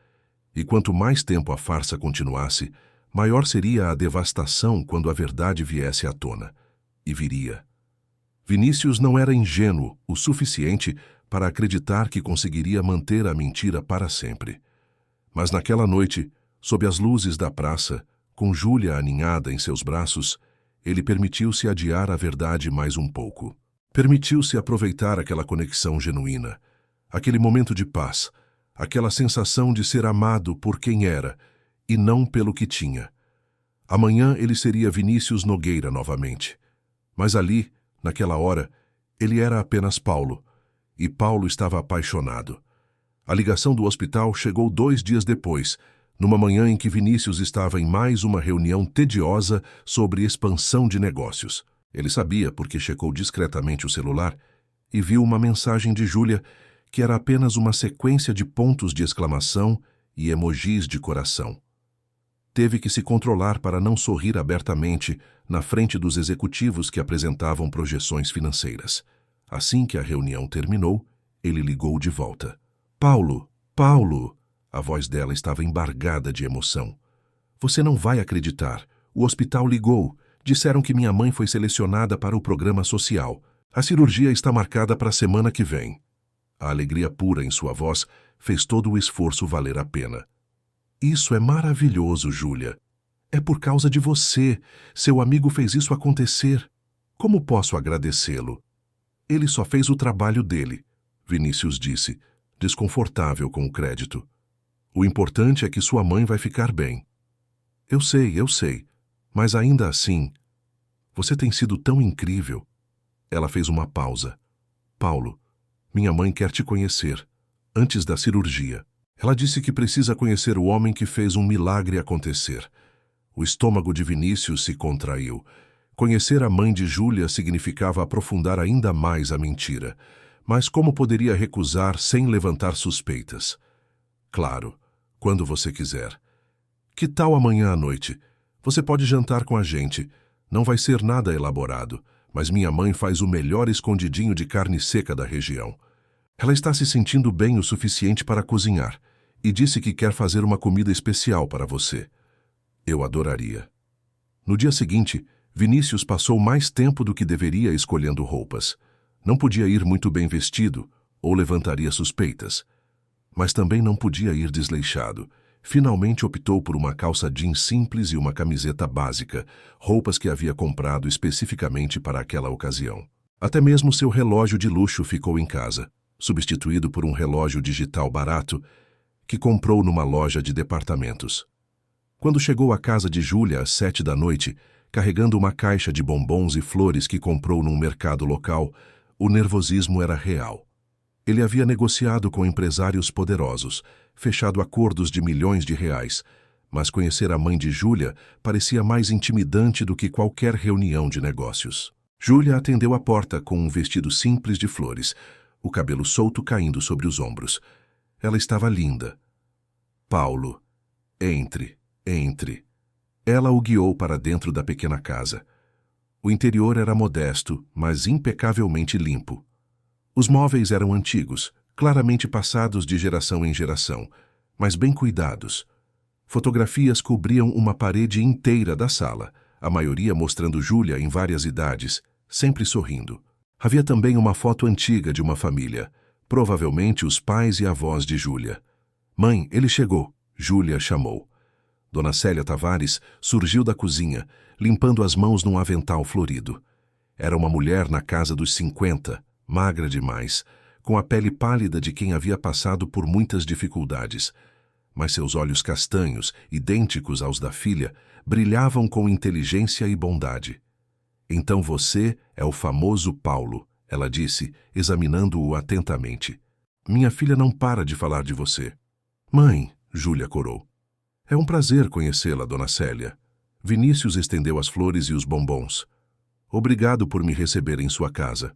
E quanto mais tempo a farsa continuasse, maior seria a devastação quando a verdade viesse à tona. E viria. Vinícius não era ingênuo o suficiente para acreditar que conseguiria manter a mentira para sempre. Mas naquela noite, sob as luzes da praça, com Júlia aninhada em seus braços, ele permitiu-se adiar a verdade mais um pouco. Permitiu-se aproveitar aquela conexão genuína, aquele momento de paz, aquela sensação de ser amado por quem era e não pelo que tinha. Amanhã ele seria Vinícius Nogueira novamente. Mas ali, naquela hora, ele era apenas Paulo, e Paulo estava apaixonado. A ligação do hospital chegou 2 dias depois, numa manhã em que Vinícius estava em mais uma reunião tediosa sobre expansão de negócios. Ele sabia porque checou discretamente o celular e viu uma mensagem de Júlia que era apenas uma sequência de pontos de exclamação e emojis de coração. Teve que se controlar para não sorrir abertamente na frente dos executivos que apresentavam projeções financeiras. Assim que a reunião terminou, ele ligou de volta. Paulo, Paulo! A voz dela estava embargada de emoção. Você não vai acreditar. O hospital ligou. Disseram que minha mãe foi selecionada para o programa social. A cirurgia está marcada para a semana que vem. A alegria pura em sua voz fez todo o esforço valer a pena. Isso é maravilhoso, Júlia. É por causa de você. Seu amigo fez isso acontecer. Como posso agradecê-lo? Ele só fez o trabalho dele, Vinícius disse, desconfortável com o crédito. O importante é que sua mãe vai ficar bem. Eu sei, mas ainda assim, você tem sido tão incrível. Ela fez uma pausa. Paulo, minha mãe quer te conhecer, antes da cirurgia. Ela disse que precisa conhecer o homem que fez um milagre acontecer. O estômago de Vinícius se contraiu. Conhecer a mãe de Júlia significava aprofundar ainda mais a mentira. Mas como poderia recusar sem levantar suspeitas? Claro, quando você quiser. Que tal amanhã à noite? Você pode jantar com a gente. Não vai ser nada elaborado, mas minha mãe faz o melhor escondidinho de carne seca da região. Ela está se sentindo bem o suficiente para cozinhar e disse que quer fazer uma comida especial para você. Eu adoraria. No dia seguinte, Vinícius passou mais tempo do que deveria escolhendo roupas. Não podia ir muito bem vestido, ou levantaria suspeitas. Mas também não podia ir desleixado. Finalmente optou por uma calça jeans simples e uma camiseta básica, roupas que havia comprado especificamente para aquela ocasião. Até mesmo seu relógio de luxo ficou em casa, substituído por um relógio digital barato que comprou numa loja de departamentos. Quando chegou à casa de Júlia às 7 da noite, carregando uma caixa de bombons e flores que comprou num mercado local, o nervosismo era real. Ele havia negociado com empresários poderosos, fechado acordos de milhões de reais, mas conhecer a mãe de Júlia parecia mais intimidante do que qualquer reunião de negócios. Júlia atendeu a porta com um vestido simples de flores, o cabelo solto caindo sobre os ombros. Ela estava linda. Paulo, entre. Ela o guiou para dentro da pequena casa. O interior era modesto, mas impecavelmente limpo. Os móveis eram antigos, claramente passados de geração em geração, mas bem cuidados. Fotografias cobriam uma parede inteira da sala, a maioria mostrando Júlia em várias idades, sempre sorrindo. Havia também uma foto antiga de uma família, provavelmente os pais e avós de Júlia. Mãe, ele chegou, Júlia chamou. Dona Célia Tavares surgiu da cozinha, limpando as mãos num avental florido. Era uma mulher na casa dos 50, magra demais, com a pele pálida de quem havia passado por muitas dificuldades. Mas seus olhos castanhos, idênticos aos da filha, brilhavam com inteligência e bondade. Então você é o famoso Paulo, ela disse, examinando-o atentamente. Minha filha não para de falar de você. Mãe, Júlia corou. É um prazer conhecê-la, Dona Célia. Vinícius estendeu as flores e os bombons. Obrigado por me receber em sua casa.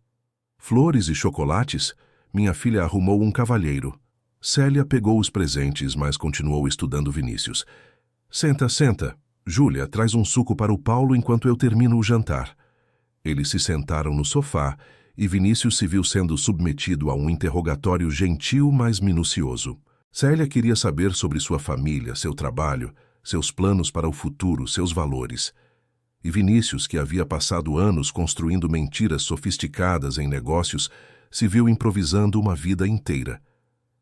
Flores e chocolates? Minha filha arrumou um cavalheiro. Célia pegou os presentes, mas continuou estudando Vinícius. Senta, senta. Júlia, traz um suco para o Paulo enquanto eu termino o jantar. Eles se sentaram no sofá e Vinícius se viu sendo submetido a um interrogatório gentil, mas minucioso. Célia queria saber sobre sua família, seu trabalho, seus planos para o futuro, seus valores. E Vinícius, que havia passado anos construindo mentiras sofisticadas em negócios, se viu improvisando uma vida inteira.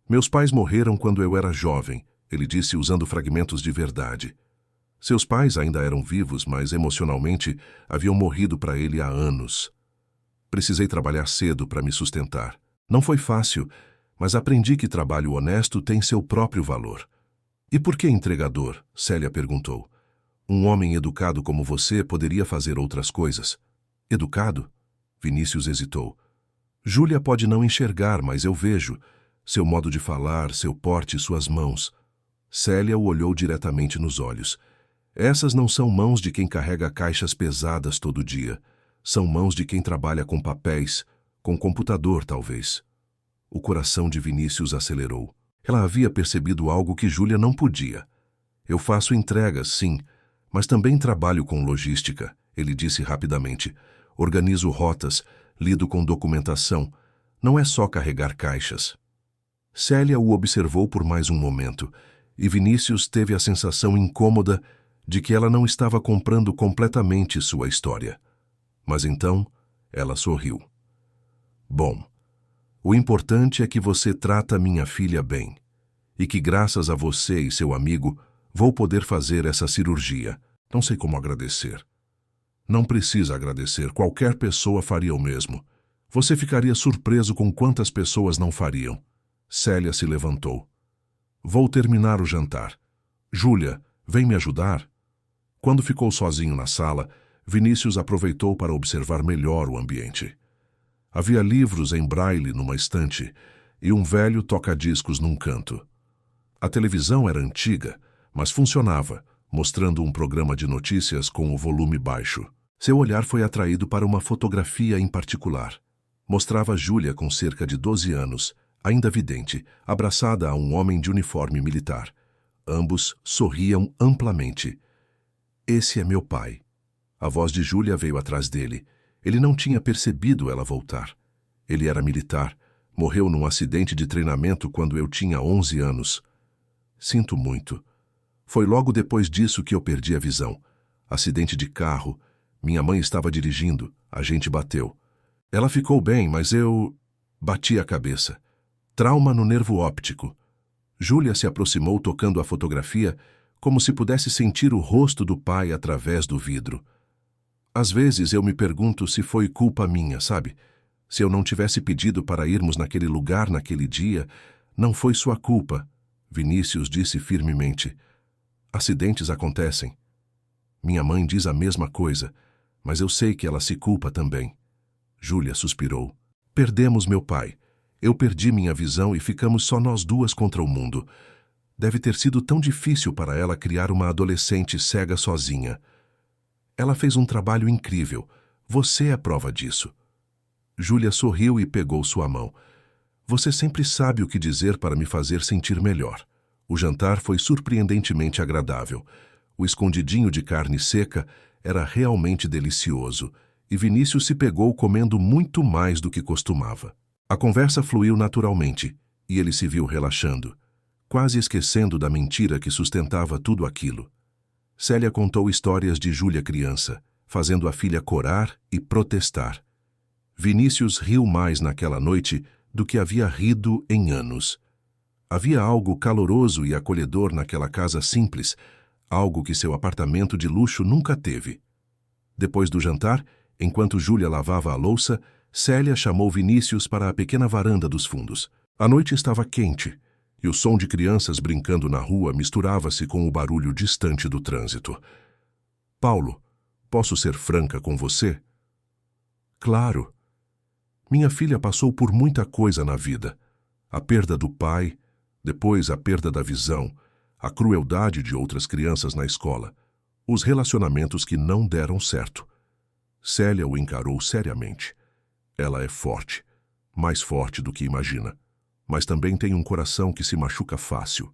Meus pais morreram quando eu era jovem, ele disse usando fragmentos de verdade. Seus pais ainda eram vivos, mas emocionalmente haviam morrido para ele há anos. Precisei trabalhar cedo para me sustentar. Não foi fácil, mas aprendi que trabalho honesto tem seu próprio valor. E por que entregador? Célia perguntou. Um homem educado como você poderia fazer outras coisas. Educado? Vinícius hesitou. Júlia pode não enxergar, mas eu vejo. Seu modo de falar, seu porte, suas mãos. Célia o olhou diretamente nos olhos. Essas não são mãos de quem carrega caixas pesadas todo dia. São mãos de quem trabalha com papéis, com computador, talvez. O coração de Vinícius acelerou. Ela havia percebido algo que Júlia não podia. Eu faço entregas, sim, mas também trabalho com logística, ele disse rapidamente. Organizo rotas, lido com documentação. Não é só carregar caixas. Célia o observou por mais um momento, e Vinícius teve a sensação incômoda de que ela não estava comprando completamente sua história. Mas então, ela sorriu. Bom, o importante é que você trata minha filha bem, e que graças a você e seu amigo vou poder fazer essa cirurgia. Não sei como agradecer. Não precisa agradecer, qualquer pessoa faria o mesmo. Você ficaria surpreso com quantas pessoas não fariam. Célia se levantou. Vou terminar o jantar. Júlia, vem me ajudar? Quando ficou sozinho na sala, Vinícius aproveitou para observar melhor o ambiente. Havia livros em braille numa estante e um velho toca-discos num canto. A televisão era antiga, mas funcionava, mostrando um programa de notícias com o volume baixo. Seu olhar foi atraído para uma fotografia em particular. Mostrava Júlia com cerca de 12 anos, ainda vidente, abraçada a um homem de uniforme militar. Ambos sorriam amplamente. Esse é meu pai. A voz de Júlia veio atrás dele. Ele não tinha percebido ela voltar. Ele era militar. Morreu num acidente de treinamento quando eu tinha 11 anos. Sinto muito. Foi logo depois disso que eu perdi a visão. Acidente de carro. Minha mãe estava dirigindo. A gente bateu. Ela ficou bem, mas eu... bati a cabeça. Trauma no nervo óptico. Júlia se aproximou tocando a fotografia como se pudesse sentir o rosto do pai através do vidro. Às vezes eu me pergunto se foi culpa minha, sabe? Se eu não tivesse pedido para irmos naquele lugar naquele dia, não foi sua culpa, Vinícius disse firmemente. Acidentes acontecem. Minha mãe diz a mesma coisa, mas eu sei que ela se culpa também. Júlia suspirou. Perdemos meu pai. Eu perdi minha visão e ficamos só nós duas contra o mundo. Deve ter sido tão difícil para ela criar uma adolescente cega sozinha. Ela fez um trabalho incrível. Você é prova disso. Júlia sorriu e pegou sua mão. Você sempre sabe o que dizer para me fazer sentir melhor. O jantar foi surpreendentemente agradável. O escondidinho de carne seca era realmente delicioso, e Vinícius se pegou comendo muito mais do que costumava. A conversa fluiu naturalmente, e ele se viu relaxando, quase esquecendo da mentira que sustentava tudo aquilo. Célia contou histórias de Júlia criança, fazendo a filha corar e protestar. Vinícius riu mais naquela noite do que havia rido em anos. Havia algo caloroso e acolhedor naquela casa simples, algo que seu apartamento de luxo nunca teve. Depois do jantar, enquanto Júlia lavava a louça, Célia chamou Vinícius para a pequena varanda dos fundos. A noite estava quente, e o som de crianças brincando na rua misturava-se com o barulho distante do trânsito. Paulo, posso ser franca com você? Claro. Minha filha passou por muita coisa na vida. A perda do pai, depois a perda da visão, a crueldade de outras crianças na escola, os relacionamentos que não deram certo. Célia o encarou seriamente. Ela é forte, mais forte do que imagina, mas também tem um coração que se machuca fácil.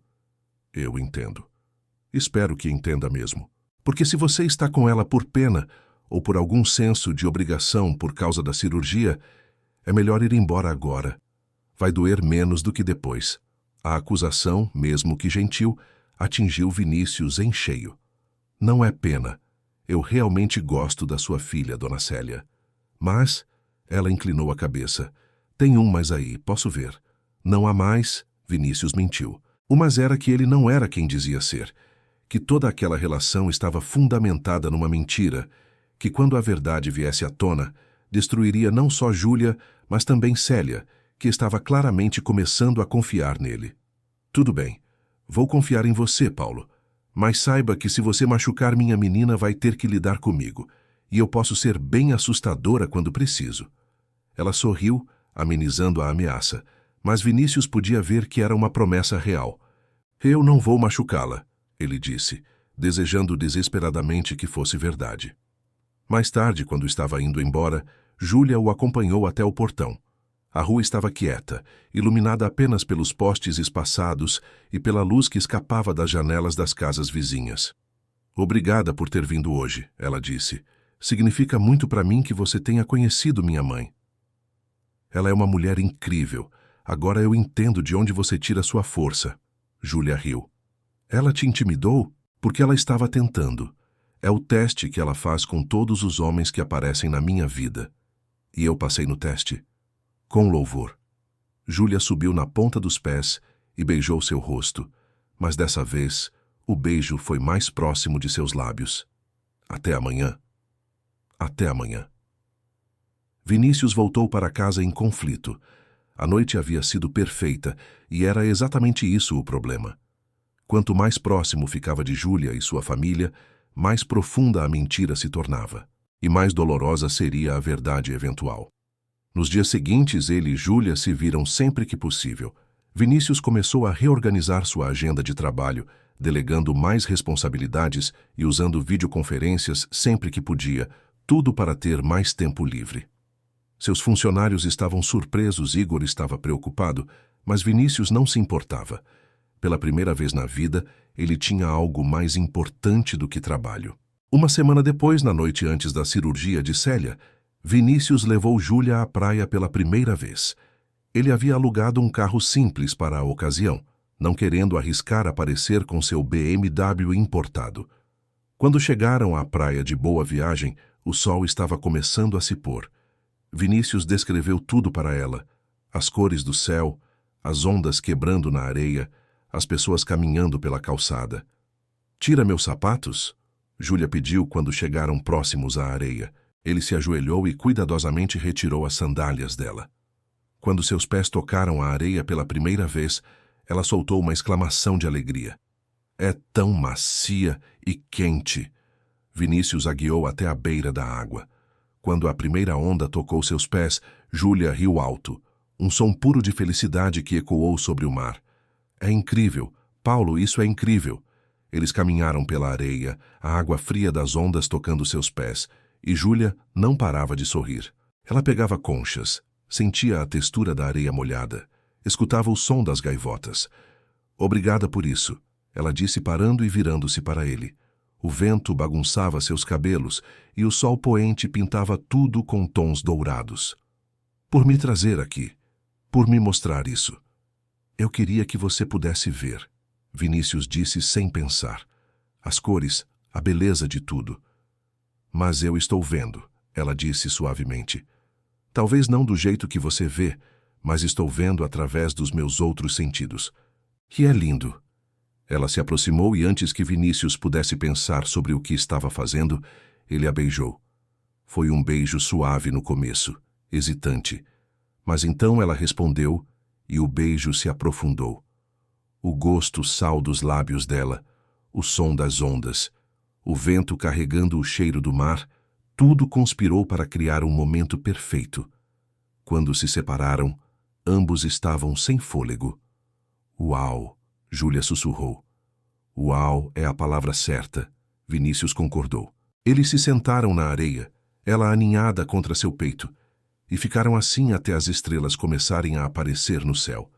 Eu entendo. Espero que entenda mesmo. Porque se você está com ela por pena ou por algum senso de obrigação por causa da cirurgia, é melhor ir embora agora. Vai doer menos do que depois. A acusação, mesmo que gentil, atingiu Vinícius em cheio. Não é pena. Eu realmente gosto da sua filha, dona Célia. Mas, ela inclinou a cabeça. Tem um mais aí, posso ver. Não há mais, Vinícius mentiu. O mas era que ele não era quem dizia ser. Que toda aquela relação estava fundamentada numa mentira, que quando a verdade viesse à tona, destruiria não só Júlia, mas também Célia, que estava claramente começando a confiar nele. Tudo bem, vou confiar em você, Paulo, mas saiba que se você machucar minha menina vai ter que lidar comigo, e eu posso ser bem assustadora quando preciso. Ela sorriu, amenizando a ameaça, mas Vinícius podia ver que era uma promessa real. Eu não vou machucá-la, ele disse, desejando desesperadamente que fosse verdade. Mais tarde, quando estava indo embora, Júlia o acompanhou até o portão. A rua estava quieta, iluminada apenas pelos postes espaçados e pela luz que escapava das janelas das casas vizinhas. Obrigada por ter vindo hoje, ela disse. Significa muito para mim que você tenha conhecido minha mãe. Ela é uma mulher incrível. Agora eu entendo de onde você tira sua força. Júlia riu. Ela te intimidou? Porque ela estava tentando. É o teste que ela faz com todos os homens que aparecem na minha vida. E eu passei no teste. Com louvor. Júlia subiu na ponta dos pés e beijou seu rosto, mas dessa vez o beijo foi mais próximo de seus lábios. Até amanhã. Até amanhã. Vinícius voltou para casa em conflito. A noite havia sido perfeita e era exatamente isso o problema. Quanto mais próximo ficava de Júlia e sua família, mais profunda a mentira se tornava, e mais dolorosa seria a verdade eventual. Nos dias seguintes, ele e Júlia se viram sempre que possível. Vinícius começou a reorganizar sua agenda de trabalho, delegando mais responsabilidades e usando videoconferências sempre que podia, tudo para ter mais tempo livre. Seus funcionários estavam surpresos, Igor estava preocupado, mas Vinícius não se importava. Pela primeira vez na vida, ele tinha algo mais importante do que trabalho. Uma semana depois, na noite antes da cirurgia de Célia, Vinícius levou Júlia à praia pela primeira vez. Ele havia alugado um carro simples para a ocasião, não querendo arriscar aparecer com seu BMW importado. Quando chegaram à praia de Boa Viagem, o sol estava começando a se pôr. Vinícius descreveu tudo para ela: as cores do céu, as ondas quebrando na areia, as pessoas caminhando pela calçada. Tira meus sapatos? Júlia pediu quando chegaram próximos à areia. Ele se ajoelhou e cuidadosamente retirou as sandálias dela. Quando seus pés tocaram a areia pela primeira vez, ela soltou uma exclamação de alegria. É tão macia e quente. Vinícius a guiou até a beira da água. Quando a primeira onda tocou seus pés, Júlia riu alto, um som puro de felicidade que ecoou sobre o mar. É incrível, Paulo, isso é incrível. Eles caminharam pela areia, a água fria das ondas tocando seus pés, e Júlia não parava de sorrir. Ela pegava conchas, sentia a textura da areia molhada, escutava o som das gaivotas. Obrigada por isso, ela disse parando e virando-se para ele. O vento bagunçava seus cabelos e o sol poente pintava tudo com tons dourados. Por me trazer aqui, por me mostrar isso. Eu queria que você pudesse ver, Vinícius disse sem pensar. As cores, a beleza de tudo. Mas eu estou vendo, ela disse suavemente. Talvez não do jeito que você vê, mas estou vendo através dos meus outros sentidos. Que é lindo. Ela se aproximou e antes que Vinícius pudesse pensar sobre o que estava fazendo, ele a beijou. Foi um beijo suave no começo, hesitante. Mas então ela respondeu e o beijo se aprofundou. O gosto sal dos lábios dela, o som das ondas, o vento carregando o cheiro do mar, tudo conspirou para criar um momento perfeito. Quando se separaram, ambos estavam sem fôlego. Uau! Júlia sussurrou. Uau é a palavra certa, Vinícius concordou. Eles se sentaram na areia, ela aninhada contra seu peito, e ficaram assim até as estrelas começarem a aparecer no céu.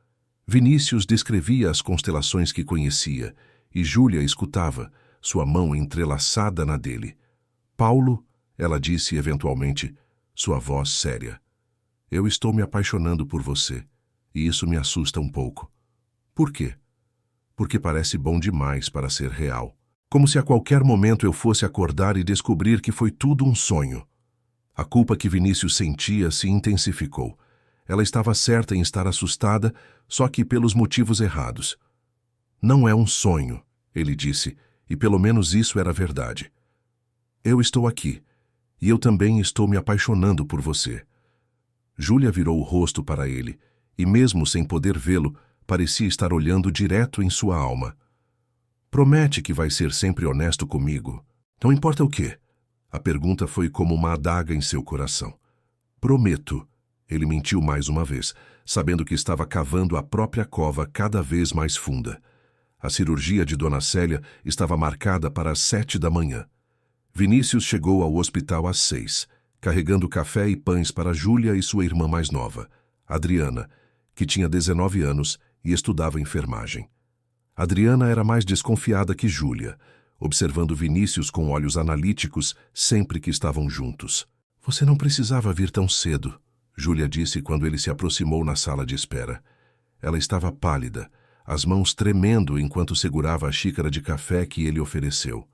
Vinícius descrevia as constelações que conhecia, e Júlia escutava, sua mão entrelaçada na dele. Paulo, ela disse eventualmente, sua voz séria. Eu estou me apaixonando por você, e isso me assusta um pouco. Por quê? Porque parece bom demais para ser real. Como se a qualquer momento eu fosse acordar e descobrir que foi tudo um sonho. A culpa que Vinícius sentia se intensificou. Ela estava certa em estar assustada, só que pelos motivos errados. Não é um sonho, ele disse, e pelo menos isso era verdade. Eu estou aqui, e eu também estou me apaixonando por você. Júlia virou o rosto para ele, e mesmo sem poder vê-lo, parecia estar olhando direto em sua alma. Promete que vai ser sempre honesto comigo. Não importa o quê. A pergunta foi como uma adaga em seu coração. Prometo. Ele mentiu mais uma vez, sabendo que estava cavando a própria cova cada vez mais funda. A cirurgia de Dona Célia estava marcada para as 7 da manhã. Vinícius chegou ao hospital às 6, carregando café e pães para Júlia e sua irmã mais nova, Adriana, que tinha 19 anos e estudava enfermagem. Adriana era mais desconfiada que Júlia, observando Vinícius com olhos analíticos sempre que estavam juntos. Você não precisava vir tão cedo, Júlia disse quando ele se aproximou na sala de espera. Ela estava pálida, as mãos tremendo enquanto segurava a xícara de café que ele ofereceu.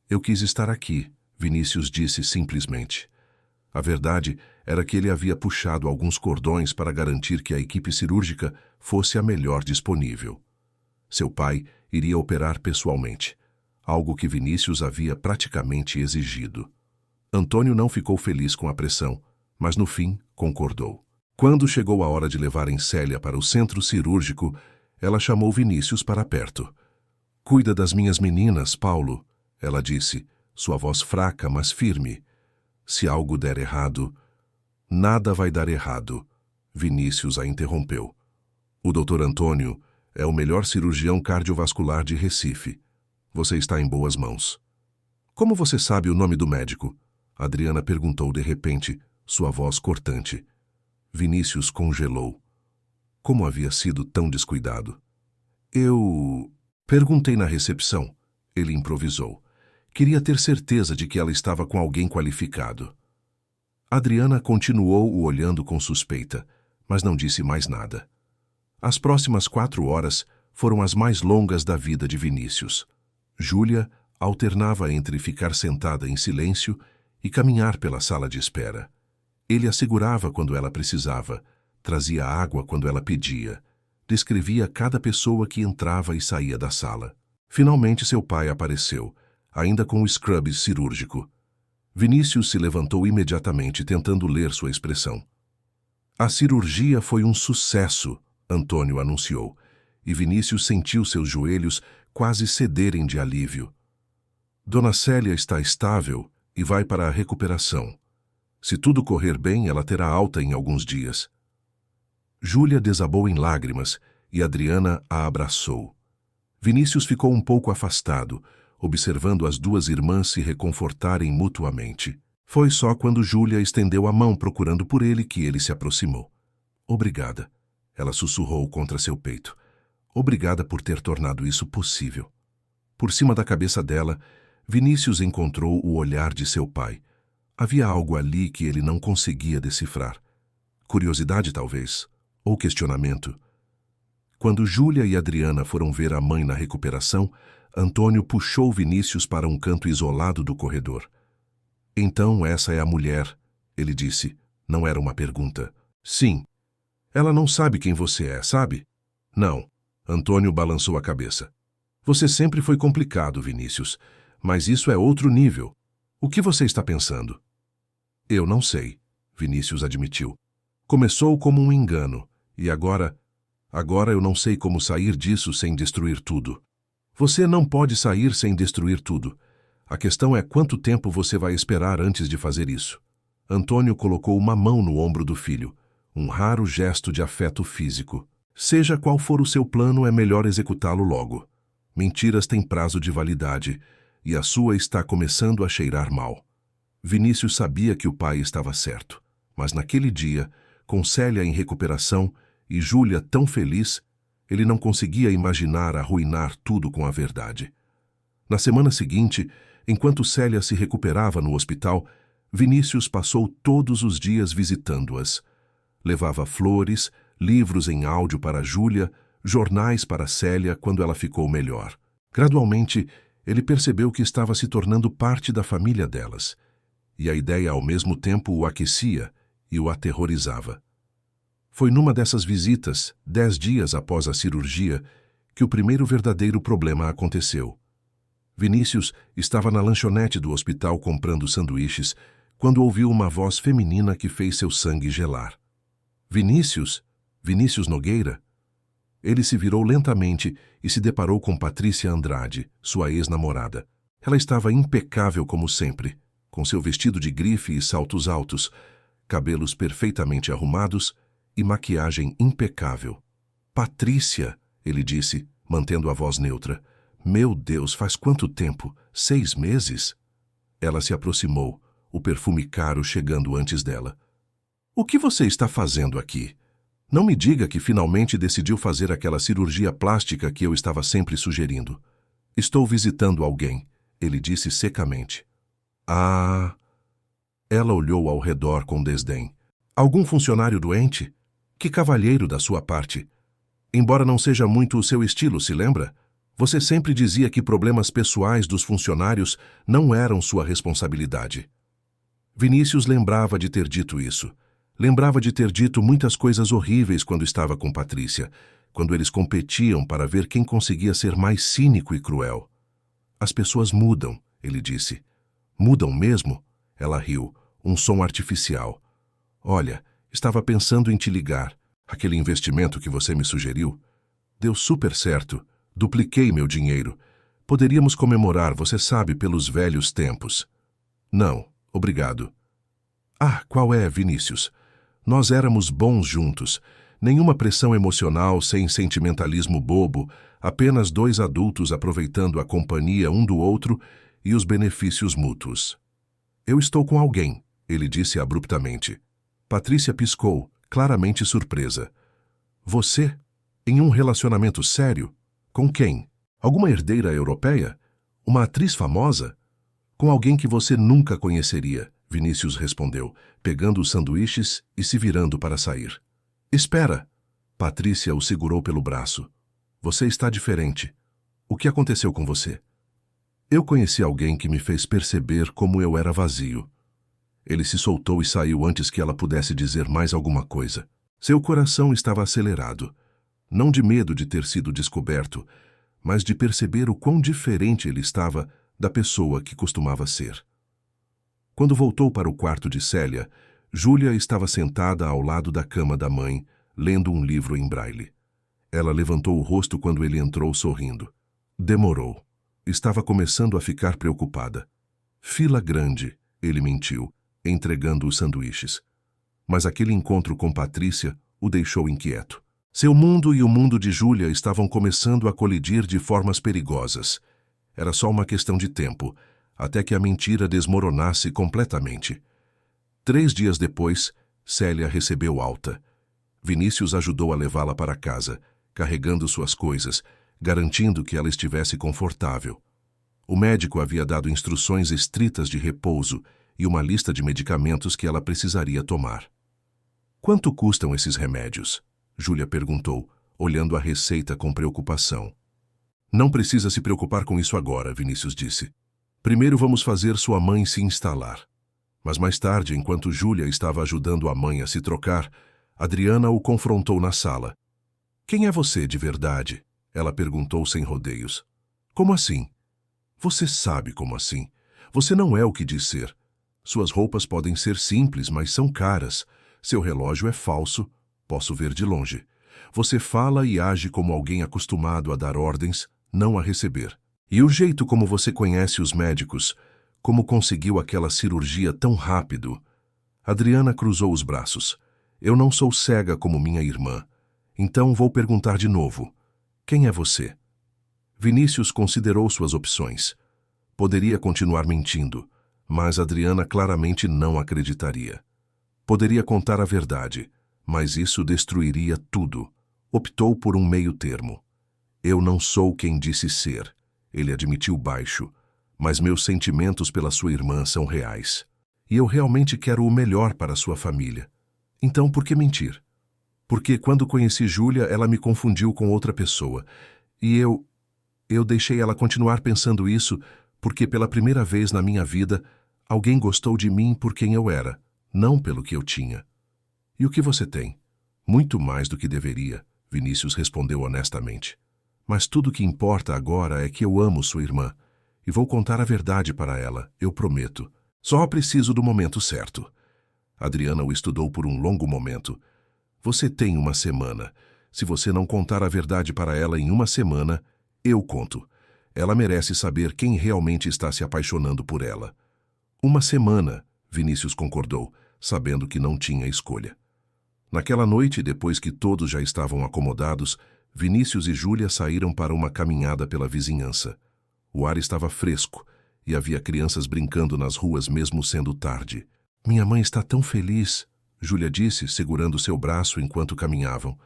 Eu quis estar aqui, Vinícius disse simplesmente. A verdade era que ele havia puxado alguns cordões para garantir que a equipe cirúrgica fosse a melhor disponível. Seu pai iria operar pessoalmente, algo que Vinícius havia praticamente exigido. Antônio não ficou feliz com a pressão, mas no fim concordou. Quando chegou a hora de levarem Célia para o centro cirúrgico, ela chamou Vinícius para perto. Cuida das minhas meninas, Paulo, ela disse, sua voz fraca, mas firme. Se algo der errado... Nada vai dar errado, Vinícius a interrompeu. O Dr. Antônio é o melhor cirurgião cardiovascular de Recife. Você está em boas mãos. Como você sabe o nome do médico? Adriana perguntou de repente, sua voz cortante. Vinícius congelou. Como havia sido tão descuidado? Eu... Perguntei na recepção. Ele improvisou. Queria ter certeza de que ela estava com alguém qualificado. Adriana continuou o olhando com suspeita, mas não disse mais nada. As próximas 4 horas foram as mais longas da vida de Vinícius. Júlia alternava entre ficar sentada em silêncio e caminhar pela sala de espera. Ele a segurava quando ela precisava, trazia água quando ela pedia, descrevia cada pessoa que entrava e saía da sala. Finalmente seu pai apareceu, ainda com o scrub cirúrgico. Vinícius se levantou imediatamente, tentando ler sua expressão. A cirurgia foi um sucesso, Antônio anunciou, e Vinícius sentiu seus joelhos quase cederem de alívio. Dona Célia está estável e vai para a recuperação. Se tudo correr bem, ela terá alta em alguns dias. Júlia desabou em lágrimas e Adriana a abraçou. Vinícius ficou um pouco afastado, observando as 2 irmãs se reconfortarem mutuamente. Foi só quando Júlia estendeu a mão procurando por ele que ele se aproximou. Obrigada, ela sussurrou contra seu peito. Obrigada por ter tornado isso possível. Por cima da cabeça dela, Vinícius encontrou o olhar de seu pai. Havia algo ali que ele não conseguia decifrar. Curiosidade, talvez, ou questionamento. Quando Júlia e Adriana foram ver a mãe na recuperação, Antônio puxou Vinícius para um canto isolado do corredor. Então essa é a mulher, ele disse. Não era uma pergunta. Sim. Ela não sabe quem você é, sabe? Não. Antônio balançou a cabeça. Você sempre foi complicado, Vinícius, mas isso é outro nível. O que você está pensando? Eu não sei, Vinícius admitiu. Começou como um engano, e agora eu não sei como sair disso sem destruir tudo. Você não pode sair sem destruir tudo. A questão é quanto tempo você vai esperar antes de fazer isso. Antônio colocou uma mão no ombro do filho, um raro gesto de afeto físico. Seja qual for o seu plano, é melhor executá-lo logo. Mentiras têm prazo de validade, e a sua está começando a cheirar mal. Vinícius sabia que o pai estava certo, mas naquele dia, com Célia em recuperação e Júlia tão feliz, ele não conseguia imaginar arruinar tudo com a verdade. Na semana seguinte, enquanto Célia se recuperava no hospital, Vinícius passou todos os dias visitando-as. Levava flores, livros em áudio para Júlia, jornais para Célia quando ela ficou melhor. Gradualmente, ele percebeu que estava se tornando parte da família delas, e a ideia ao mesmo tempo o aquecia e o aterrorizava. Foi numa dessas visitas, 10 dias após a cirurgia, que o primeiro verdadeiro problema aconteceu. Vinícius estava na lanchonete do hospital comprando sanduíches quando ouviu uma voz feminina que fez seu sangue gelar. Vinícius? Vinícius Nogueira? Ele se virou lentamente e se deparou com Patrícia Andrade, sua ex-namorada. Ela estava impecável como sempre, com seu vestido de grife e saltos altos, cabelos perfeitamente arrumados e maquiagem impecável. Patrícia, ele disse, mantendo a voz neutra. Meu Deus, faz quanto tempo? 6 meses? Ela se aproximou, o perfume caro chegando antes dela. O que você está fazendo aqui? Não me diga que finalmente decidiu fazer aquela cirurgia plástica que eu estava sempre sugerindo. Estou visitando alguém, ele disse secamente. Ah... Ela olhou ao redor com desdém. Algum funcionário doente? Que cavalheiro da sua parte. Embora não seja muito o seu estilo, se lembra? Você sempre dizia que problemas pessoais dos funcionários não eram sua responsabilidade. Vinícius lembrava de ter dito isso. Lembrava de ter dito muitas coisas horríveis quando estava com Patrícia, quando eles competiam para ver quem conseguia ser mais cínico e cruel. As pessoas mudam, ele disse. Mudam mesmo? Ela riu, um som artificial. Olha, estava pensando em te ligar. Aquele investimento que você me sugeriu deu super certo. Dupliquei meu dinheiro. Poderíamos comemorar, você sabe, pelos velhos tempos. Não, obrigado. Ah, qual é, Vinícius? Nós éramos bons juntos. Nenhuma pressão emocional, sem sentimentalismo bobo, apenas 2 adultos aproveitando a companhia um do outro e os benefícios mútuos. Eu estou com alguém, ele disse abruptamente. Patrícia piscou, claramente surpresa. Você? Em um relacionamento sério? Com quem? Alguma herdeira europeia? Uma atriz famosa? Com alguém que você nunca conheceria, Vinícius respondeu, pegando os sanduíches e se virando para sair. Espera! Patrícia o segurou pelo braço. Você está diferente. O que aconteceu com você? Eu conheci alguém que me fez perceber como eu era vazio. Ele se soltou e saiu antes que ela pudesse dizer mais alguma coisa. Seu coração estava acelerado, não de medo de ter sido descoberto, mas de perceber o quão diferente ele estava da pessoa que costumava ser. Quando voltou para o quarto de Célia, Júlia estava sentada ao lado da cama da mãe, lendo um livro em braille. Ela levantou o rosto quando ele entrou sorrindo. Demorou. Estava começando a ficar preocupada. Fila grande, ele mentiu, entregando os sanduíches. Mas aquele encontro com Patrícia o deixou inquieto. Seu mundo e o mundo de Júlia estavam começando a colidir de formas perigosas. Era só uma questão de tempo, até que a mentira desmoronasse completamente. 3 dias depois, Célia recebeu alta. Vinícius ajudou a levá-la para casa, carregando suas coisas, garantindo que ela estivesse confortável. O médico havia dado instruções estritas de repouso e uma lista de medicamentos que ela precisaria tomar. Quanto custam esses remédios? Júlia perguntou, olhando a receita com preocupação. Não precisa se preocupar com isso agora, Vinícius disse. Primeiro vamos fazer sua mãe se instalar. Mas mais tarde, enquanto Júlia estava ajudando a mãe a se trocar, Adriana o confrontou na sala. Quem é você de verdade? Ela perguntou sem rodeios. Como assim? Você sabe como assim. Você não é o que diz ser. Suas roupas podem ser simples, mas são caras. Seu relógio é falso, posso ver de longe. Você fala e age como alguém acostumado a dar ordens, não a receber. E o jeito como você conhece os médicos, como conseguiu aquela cirurgia tão rápido. Adriana cruzou os braços. Eu não sou cega como minha irmã. Então vou perguntar de novo. Quem é você? Vinícius considerou suas opções. Poderia continuar mentindo, mas Adriana claramente não acreditaria. Poderia contar a verdade, mas isso destruiria tudo. Optou por um meio termo. Eu não sou quem disse ser, ele admitiu baixo, mas meus sentimentos pela sua irmã são reais. E eu realmente quero o melhor para sua família. Então por que mentir? Porque quando conheci Júlia, ela me confundiu com outra pessoa. E eu deixei ela continuar pensando isso porque pela primeira vez na minha vida, alguém gostou de mim por quem eu era, não pelo que eu tinha. E o que você tem? Muito mais do que deveria, Vinícius respondeu honestamente. Mas tudo que importa agora é que eu amo sua irmã. E vou contar a verdade para ela, eu prometo. Só preciso do momento certo. Adriana o estudou por um longo momento. Você tem uma semana. Se você não contar a verdade para ela em uma semana, eu conto. Ela merece saber quem realmente está se apaixonando por ela. Uma semana, Vinícius concordou, sabendo que não tinha escolha. Naquela noite, depois que todos já estavam acomodados, Vinícius e Júlia saíram para uma caminhada pela vizinhança. O ar estava fresco e havia crianças brincando nas ruas mesmo sendo tarde. Minha mãe está tão feliz, Júlia disse, segurando seu braço enquanto caminhavam.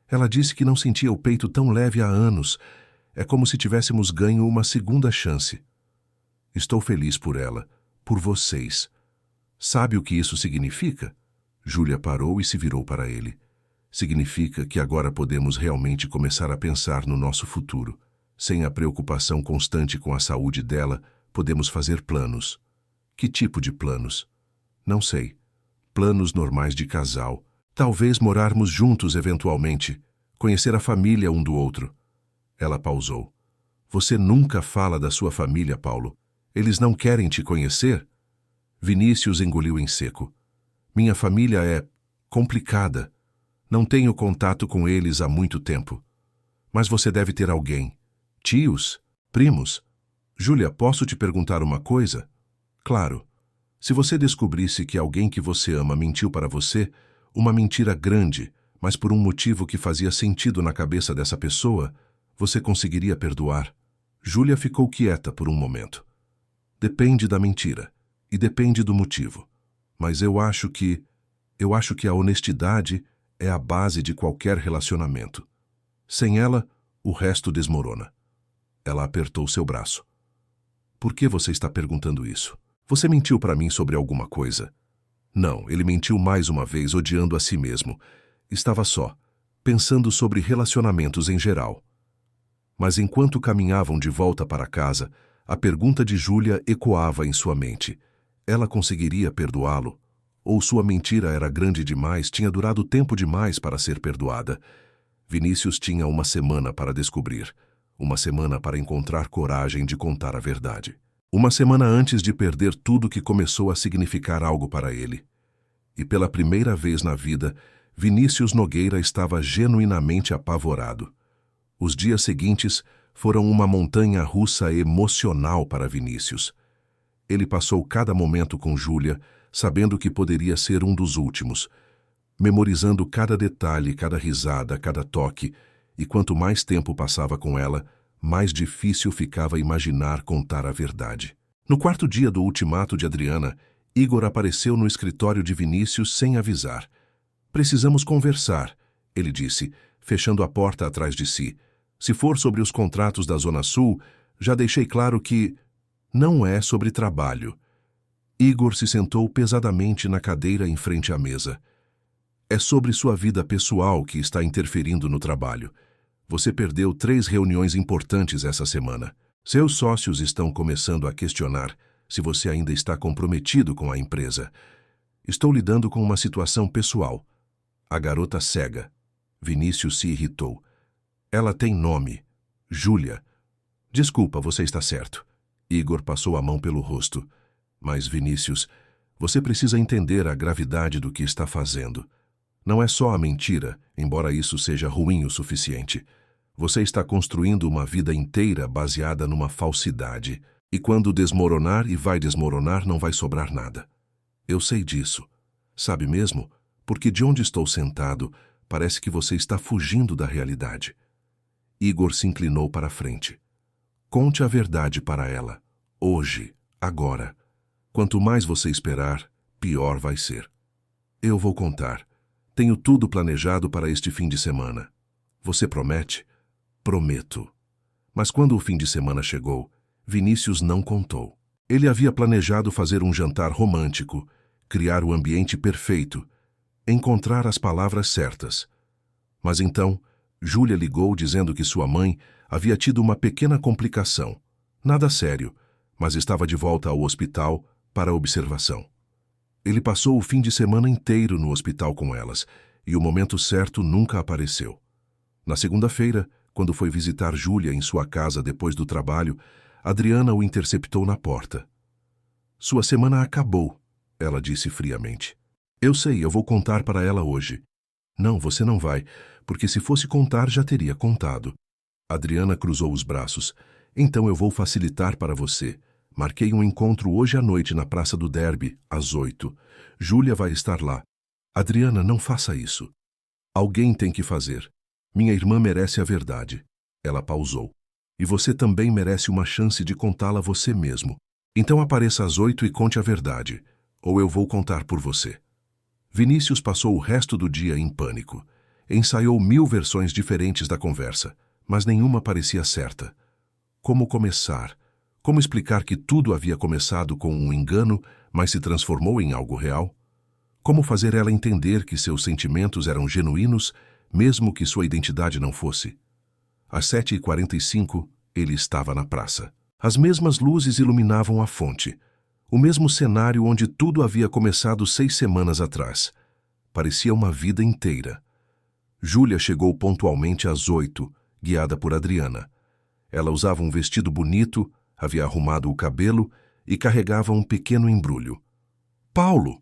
Ela disse que não sentia o peito tão leve há anos. É como se tivéssemos ganho uma segunda chance. Estou feliz por ela, por vocês. Sabe o que isso significa? Júlia parou e se virou para ele. Significa que agora podemos realmente começar a pensar no nosso futuro. Sem a preocupação constante com a saúde dela, podemos fazer planos. Que tipo de planos? Não sei. Planos normais de casal. Talvez morarmos juntos eventualmente. Conhecer a família um do outro. Ela pausou. Você nunca fala da sua família, Paulo. Eles não querem te conhecer? Vinícius engoliu em seco. Minha família é complicada. Não tenho contato com eles há muito tempo. Mas você deve ter alguém. Tios? Primos? Júlia, posso te perguntar uma coisa? Claro. Se você descobrisse que alguém que você ama mentiu para você, uma mentira grande, mas por um motivo que fazia sentido na cabeça dessa pessoa, você conseguiria perdoar? Júlia ficou quieta por um momento. Depende da mentira, e depende do motivo. Mas eu acho que a honestidade é a base de qualquer relacionamento. Sem ela, o resto desmorona. Ela apertou seu braço. Por que você está perguntando isso? Você mentiu para mim sobre alguma coisa? Não, ele mentiu mais uma vez, odiando a si mesmo. Estava só, pensando sobre relacionamentos em geral. Mas enquanto caminhavam de volta para casa, a pergunta de Júlia ecoava em sua mente. Ela conseguiria perdoá-lo? Ou sua mentira era grande demais, tinha durado tempo demais para ser perdoada? Vinícius tinha uma semana para descobrir. Uma semana para encontrar coragem de contar a verdade. Uma semana antes de perder tudo que começou a significar algo para ele. E pela primeira vez na vida, Vinícius Nogueira estava genuinamente apavorado. Os dias seguintes foram uma montanha-russa emocional para Vinícius. Ele passou cada momento com Júlia, sabendo que poderia ser um dos últimos, memorizando cada detalhe, cada risada, cada toque, e quanto mais tempo passava com ela, mais difícil ficava imaginar contar a verdade. No quarto dia do ultimato de Adriana, Igor apareceu no escritório de Vinícius sem avisar. Precisamos conversar, ele disse, fechando a porta atrás de si. Se for sobre os contratos da Zona Sul, já deixei claro que não é sobre trabalho. Igor se sentou pesadamente na cadeira em frente à mesa. É sobre sua vida pessoal que está interferindo no trabalho. Você perdeu 3 reuniões importantes essa semana. Seus sócios estão começando a questionar se você ainda está comprometido com a empresa. Estou lidando com uma situação pessoal. A garota cega. Vinícius se irritou. Ela tem nome. Júlia. Desculpa, você está certo. Igor passou a mão pelo rosto. Mas, Vinícius, você precisa entender a gravidade do que está fazendo. Não é só a mentira, embora isso seja ruim o suficiente. Você está construindo uma vida inteira baseada numa falsidade. E quando desmoronar, e vai desmoronar, não vai sobrar nada. Eu sei disso. Sabe mesmo? Porque de onde estou sentado, parece que você está fugindo da realidade. Igor se inclinou para a frente. Conte a verdade para ela. Hoje, agora. Quanto mais você esperar, pior vai ser. Eu vou contar. Tenho tudo planejado para este fim de semana. Você promete? Prometo. Mas quando o fim de semana chegou, Vinícius não contou. Ele havia planejado fazer um jantar romântico, criar o ambiente perfeito, encontrar as palavras certas. Mas então, Júlia ligou dizendo que sua mãe havia tido uma pequena complicação. Nada sério, mas estava de volta ao hospital para observação. Ele passou o fim de semana inteiro no hospital com elas, e o momento certo nunca apareceu. Na segunda-feira, quando foi visitar Júlia em sua casa depois do trabalho, Adriana o interceptou na porta. Sua semana acabou, ela disse friamente. Eu sei, eu vou contar para ela hoje. Não, você não vai, porque se fosse contar já teria contado. Adriana cruzou os braços. Então eu vou facilitar para você. Marquei um encontro hoje à noite na Praça do Derby, às 8. Júlia vai estar lá. Adriana, não faça isso. Alguém tem que fazer. Minha irmã merece a verdade. Ela pausou. E você também merece uma chance de contá-la você mesmo. Então apareça às 8 e conte a verdade, ou eu vou contar por você. Vinícius passou o resto do dia em pânico. Ensaiou 1000 versões diferentes da conversa, mas nenhuma parecia certa. Como começar? Como explicar que tudo havia começado com um engano, mas se transformou em algo real? Como fazer ela entender que seus sentimentos eram genuínos, mesmo que sua identidade não fosse? Às 7h45, ele estava na praça. As mesmas luzes iluminavam a fonte. O mesmo cenário onde tudo havia começado 6 semanas atrás. Parecia uma vida inteira. Júlia chegou pontualmente às 8, guiada por Adriana. Ela usava um vestido bonito, havia arrumado o cabelo e carregava um pequeno embrulho. Paulo!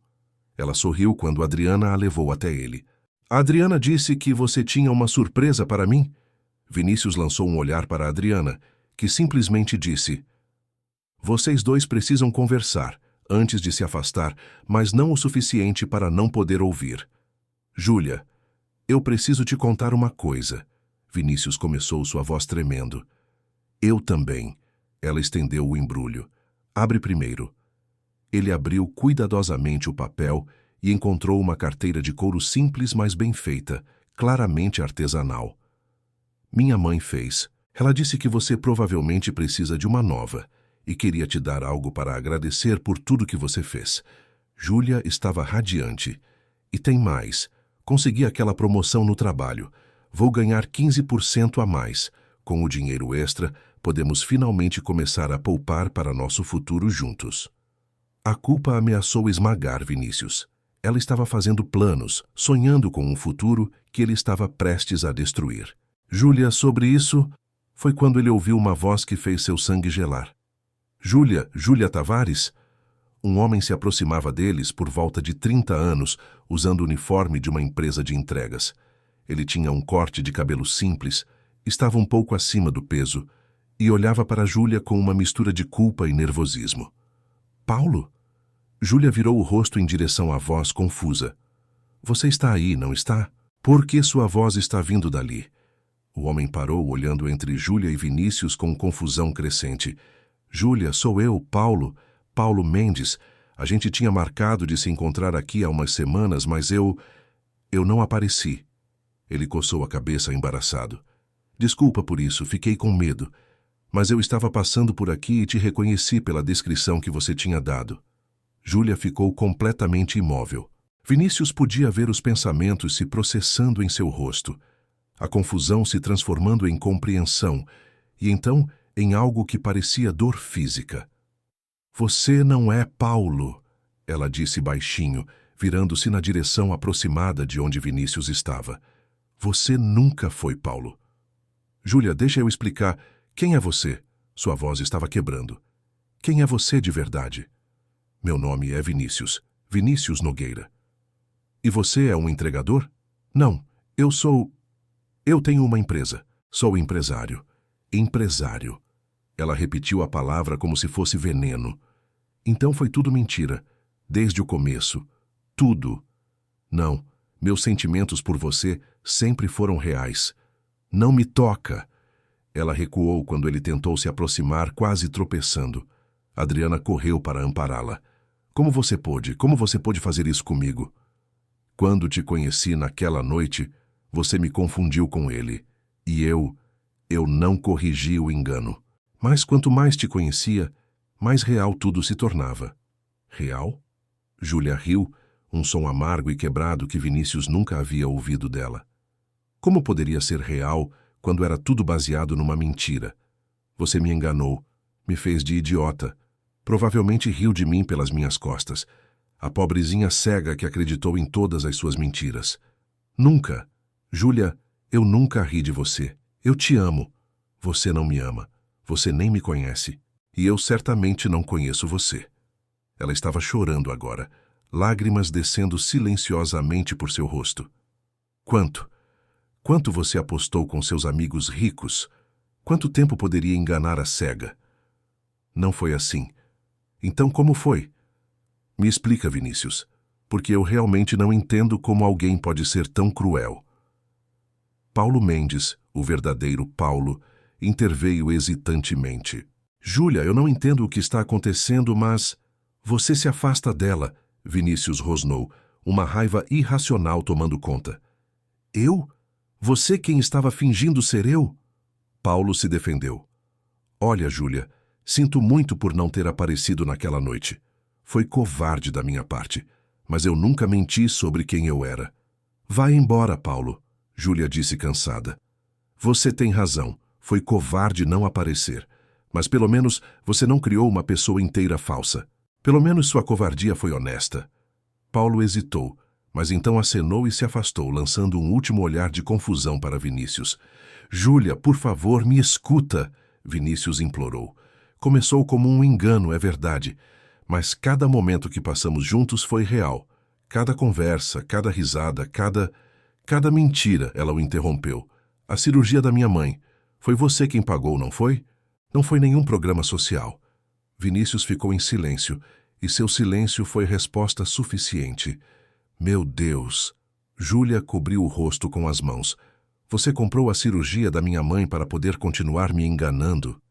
Ela sorriu quando Adriana a levou até ele. A Adriana disse que você tinha uma surpresa para mim? Vinícius lançou um olhar para Adriana, que simplesmente disse: Vocês dois precisam conversar, antes de se afastar, mas não o suficiente para não poder ouvir. Júlia, eu preciso te contar uma coisa. Vinícius começou, sua voz tremendo. Eu também. Ela estendeu o embrulho. Abre primeiro. Ele abriu cuidadosamente o papel e encontrou uma carteira de couro simples, mas bem feita, claramente artesanal. Minha mãe fez. Ela disse que você provavelmente precisa de uma nova e queria te dar algo para agradecer por tudo que você fez. Júlia estava radiante. E tem mais. Consegui aquela promoção no trabalho. Vou ganhar 15% a mais. Com o dinheiro extra, podemos finalmente começar a poupar para nosso futuro juntos. A culpa ameaçou esmagar Vinícius. Ela estava fazendo planos, sonhando com um futuro que ele estava prestes a destruir. Júlia, sobre isso, foi quando ele ouviu uma voz que fez seu sangue gelar. Júlia Tavares? Um homem se aproximava deles por volta de 30 anos, usando o uniforme de uma empresa de entregas. Ele tinha um corte de cabelo simples, estava um pouco acima do peso, e olhava para Júlia com uma mistura de culpa e nervosismo. Paulo? Júlia virou o rosto em direção à voz confusa. Você está aí, não está? Por que sua voz está vindo dali? O homem parou, olhando entre Júlia e Vinícius com confusão crescente. Júlia, sou eu, Paulo Mendes. A gente tinha marcado de se encontrar aqui há umas semanas, mas eu não apareci. Ele coçou a cabeça embaraçado. Desculpa por isso, fiquei com medo. Mas eu estava passando por aqui e te reconheci pela descrição que você tinha dado. Júlia ficou completamente imóvel. Vinícius podia ver os pensamentos se processando em seu rosto, a confusão se transformando em compreensão, e então em algo que parecia dor física. Você não é Paulo, ela disse baixinho, virando-se na direção aproximada de onde Vinícius estava. Você nunca foi Paulo. Júlia, deixa eu explicar. Quem é você? Sua voz estava quebrando. Quem é você de verdade? Meu nome é Vinícius. Vinícius Nogueira. E você é um entregador? Não, eu tenho uma empresa. Sou empresário. Empresário. Ela repetiu a palavra como se fosse veneno. Então foi tudo mentira. Desde o começo. Tudo. Não, meus sentimentos por você sempre foram reais. Não me toca. Ela recuou quando ele tentou se aproximar, quase tropeçando. Adriana correu para ampará-la. Como você pôde? Como você pôde fazer isso comigo? Quando te conheci naquela noite, você me confundiu com ele. E eu não corrigi o engano. Mas quanto mais te conhecia, mais real tudo se tornava. Real? Júlia riu, um som amargo e quebrado que Vinícius nunca havia ouvido dela. Como poderia ser real quando era tudo baseado numa mentira? Você me enganou, me fez de idiota. Provavelmente riu de mim pelas minhas costas. A pobrezinha cega que acreditou em todas as suas mentiras. Nunca. Júlia, eu nunca ri de você. Eu te amo. Você não me ama. Você nem me conhece. E eu certamente não conheço você. Ela estava chorando agora, lágrimas descendo silenciosamente por seu rosto. Quanto? Quanto você apostou com seus amigos ricos? Quanto tempo poderia enganar a cega? Não foi assim. Então como foi? Me explica, Vinícius, porque eu realmente não entendo como alguém pode ser tão cruel. Paulo Mendes, o verdadeiro Paulo, interveio hesitantemente. Júlia, eu não entendo o que está acontecendo, mas... Você se afasta dela, Vinícius rosnou, uma raiva irracional tomando conta. Eu? Você quem estava fingindo ser eu? Paulo se defendeu. Olha, Júlia, sinto muito por não ter aparecido naquela noite. Foi covarde da minha parte, mas eu nunca menti sobre quem eu era. Vá embora, Paulo, Júlia disse cansada. Você tem razão, foi covarde não aparecer, mas pelo menos você não criou uma pessoa inteira falsa. Pelo menos sua covardia foi honesta. Paulo hesitou, mas então acenou e se afastou, lançando um último olhar de confusão para Vinícius. Júlia, por favor, me escuta, Vinícius implorou. Começou como um engano, é verdade, mas cada momento que passamos juntos foi real. Cada conversa, cada risada, cada mentira, ela o interrompeu. A cirurgia da minha mãe. Foi você quem pagou, não foi? Não foi nenhum programa social. Vinícius ficou em silêncio, e seu silêncio foi resposta suficiente. Meu Deus! Júlia cobriu o rosto com as mãos. Você comprou a cirurgia da minha mãe para poder continuar me enganando?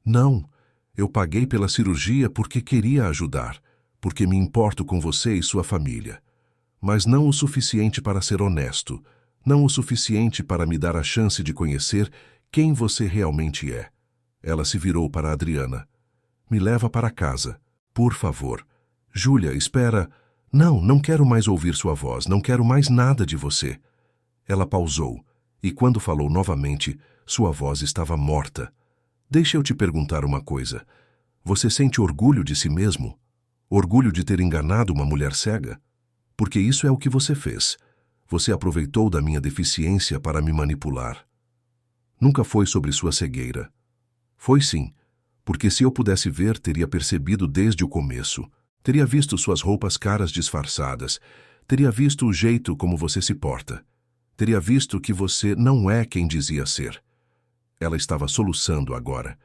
Não, eu paguei pela cirurgia porque queria ajudar, porque me importo com você e sua família. Mas não o suficiente para ser honesto, não o suficiente para me dar a chance de conhecer quem você realmente é. Ela se virou para Adriana. Me leva para casa, por favor. Júlia, espera. Não quero mais ouvir sua voz, não quero mais nada de você. Ela pausou, e quando falou novamente, sua voz estava morta. Deixa eu te perguntar uma coisa. Você sente orgulho de si mesmo? Orgulho de ter enganado uma mulher cega? Porque isso é o que você fez. Você aproveitou da minha deficiência para me manipular. Nunca foi sobre sua cegueira. Foi sim, porque se eu pudesse ver, teria percebido desde o começo. Teria visto suas roupas caras disfarçadas. Teria visto o jeito como você se porta. Teria visto que você não é quem dizia ser. Ela estava soluçando agora.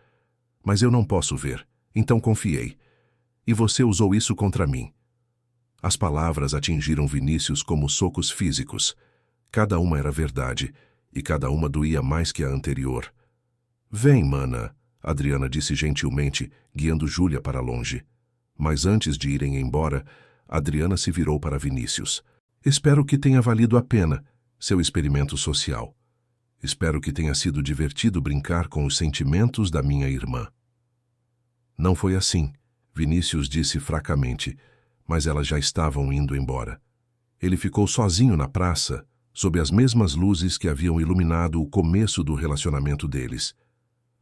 Mas eu não posso ver, então confiei. E você usou isso contra mim. As palavras atingiram Vinícius como socos físicos. Cada uma era verdade, e cada uma doía mais que a anterior. Vem, mana, Adriana disse gentilmente, guiando Júlia para longe. Mas antes de irem embora, Adriana se virou para Vinícius. Espero que tenha valido a pena, seu experimento social. Espero que tenha sido divertido brincar com os sentimentos da minha irmã. Não foi assim, Vinícius disse fracamente, mas elas já estavam indo embora. Ele ficou sozinho na praça, sob as mesmas luzes que haviam iluminado o começo do relacionamento deles.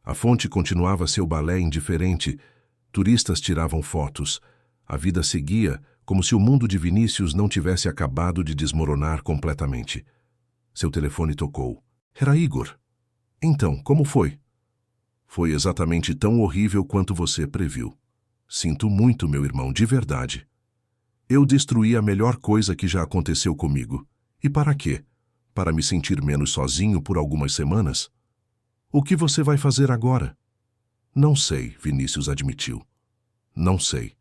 A fonte continuava seu balé indiferente, turistas tiravam fotos. A vida seguia como se o mundo de Vinícius não tivesse acabado de desmoronar completamente. Seu telefone tocou. Era Igor. Então, como foi? Foi exatamente tão horrível quanto você previu. Sinto muito, meu irmão, de verdade. Eu destruí a melhor coisa que já aconteceu comigo. E para quê? Para me sentir menos sozinho por algumas semanas? O que você vai fazer agora? Não sei, Vinícius admitiu. Não sei.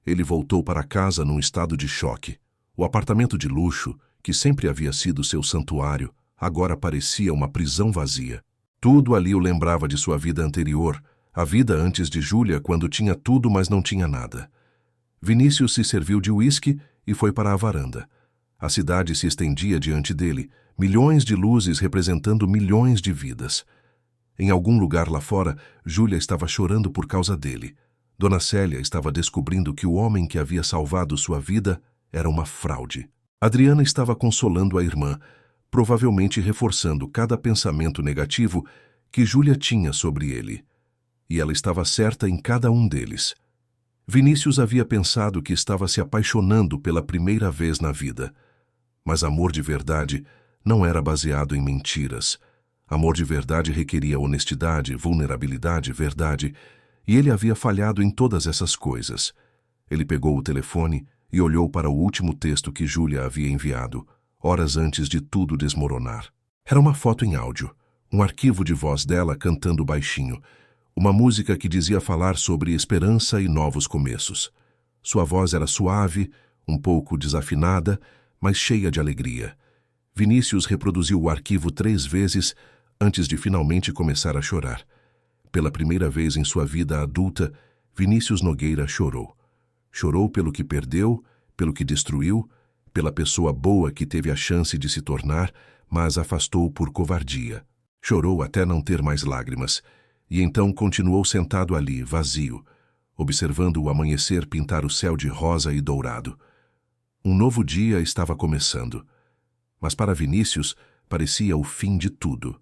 Ele voltou para casa num estado de choque. O apartamento de luxo, que sempre havia sido seu santuário, agora parecia uma prisão vazia. Tudo ali o lembrava de sua vida anterior, a vida antes de Júlia, quando tinha tudo, mas não tinha nada. Vinícius se serviu de uísque e foi para a varanda. A cidade se estendia diante dele, milhões de luzes representando milhões de vidas. Em algum lugar lá fora, Júlia estava chorando por causa dele. Dona Célia estava descobrindo que o homem que havia salvado sua vida era uma fraude. Adriana estava consolando a irmã, provavelmente reforçando cada pensamento negativo que Júlia tinha sobre ele. E ela estava certa em cada um deles. Vinícius havia pensado que estava se apaixonando pela primeira vez na vida. Mas amor de verdade não era baseado em mentiras. Amor de verdade requeria honestidade, vulnerabilidade, verdade, e ele havia falhado em todas essas coisas. Ele pegou o telefone e olhou para o último texto que Júlia havia enviado, horas antes de tudo desmoronar. Era uma foto em áudio, um arquivo de voz dela cantando baixinho, uma música que dizia falar sobre esperança e novos começos. Sua voz era suave, um pouco desafinada, mas cheia de alegria. Vinícius reproduziu o arquivo 3 vezes antes de finalmente começar a chorar. Pela primeira vez em sua vida adulta, Vinícius Nogueira chorou. Chorou pelo que perdeu, pelo que destruiu, pela pessoa boa que teve a chance de se tornar, mas afastou por covardia. Chorou até não ter mais lágrimas, e então continuou sentado ali, vazio, observando o amanhecer pintar o céu de rosa e dourado. Um novo dia estava começando, mas para Vinícius parecia o fim de tudo.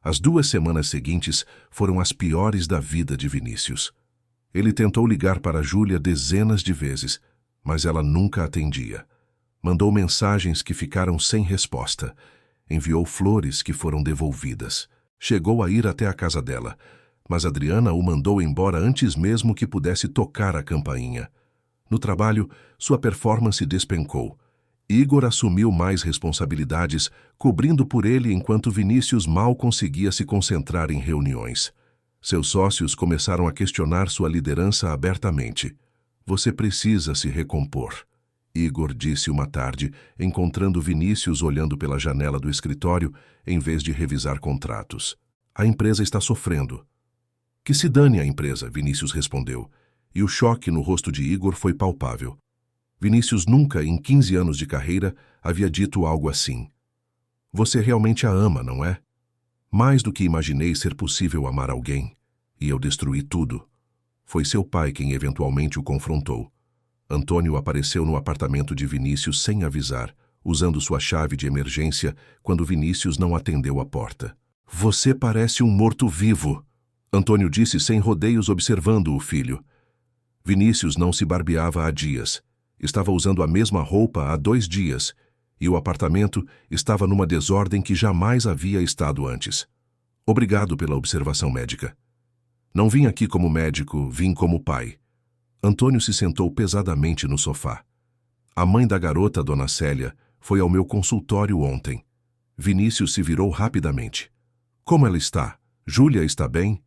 As 2 semanas seguintes foram as piores da vida de Vinícius. Ele tentou ligar para Júlia dezenas de vezes, mas ela nunca atendia. Mandou mensagens que ficaram sem resposta. Enviou flores que foram devolvidas. Chegou a ir até a casa dela, mas Adriana o mandou embora antes mesmo que pudesse tocar a campainha. No trabalho, sua performance despencou. Igor assumiu mais responsabilidades, cobrindo por ele enquanto Vinícius mal conseguia se concentrar em reuniões. Seus sócios começaram a questionar sua liderança abertamente. Você precisa se recompor, Igor disse uma tarde, encontrando Vinícius olhando pela janela do escritório em vez de revisar contratos. A empresa está sofrendo. Que se dane a empresa, Vinícius respondeu, e o choque no rosto de Igor foi palpável. Vinícius nunca, em 15 anos de carreira, havia dito algo assim. Você realmente a ama, não é? Mais do que imaginei ser possível amar alguém, e eu destruí tudo. Foi seu pai quem eventualmente o confrontou. Antônio apareceu no apartamento de Vinícius sem avisar, usando sua chave de emergência quando Vinícius não atendeu a porta. Você parece um morto-vivo, Antônio disse sem rodeios observando o filho. Vinícius não se barbeava há dias. Estava usando a mesma roupa há 2 dias, e o apartamento estava numa desordem que jamais havia estado antes. Obrigado pela observação médica. Não vim aqui como médico, vim como pai. Antônio se sentou pesadamente no sofá. A mãe da garota, Dona Célia, foi ao meu consultório ontem. Vinícius se virou rapidamente. Como ela está? Júlia está bem?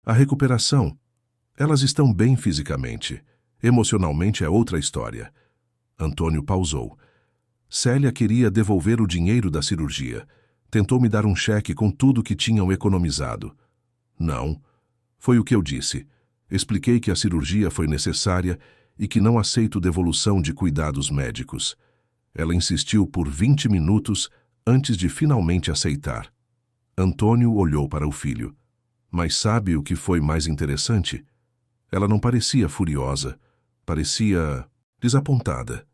A recuperação. Elas estão bem fisicamente. Emocionalmente é outra história. Antônio pausou. Célia queria devolver o dinheiro da cirurgia. Tentou me dar um cheque com tudo que tinham economizado. Não. Foi o que eu disse. Expliquei que a cirurgia foi necessária e que não aceito devolução de cuidados médicos. Ela insistiu por 20 minutos antes de finalmente aceitar. Antônio olhou para o filho. Mas sabe o que foi mais interessante? Ela não parecia furiosa. Parecia desapontada.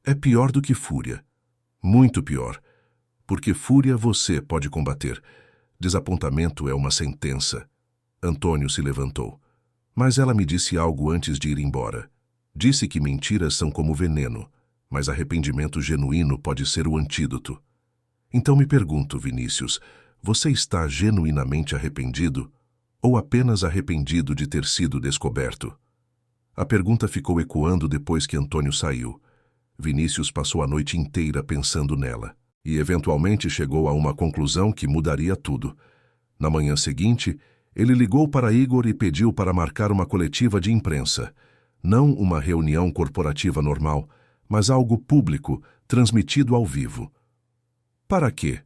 É pior do que fúria. Muito pior. Porque fúria você pode combater. Desapontamento é uma sentença. Antônio se levantou. Mas ela me disse algo antes de ir embora. Disse que mentiras são como veneno, mas arrependimento genuíno pode ser o antídoto. Então me pergunto, Vinícius, você está genuinamente arrependido? ou apenas arrependido de ter sido descoberto? A pergunta ficou ecoando depois que Antônio saiu. Vinícius passou a noite inteira pensando nela e eventualmente chegou a uma conclusão que mudaria tudo. Na manhã seguinte, ele ligou para Igor e pediu para marcar uma coletiva de imprensa. Não uma reunião corporativa normal, mas algo público, transmitido ao vivo. Para quê?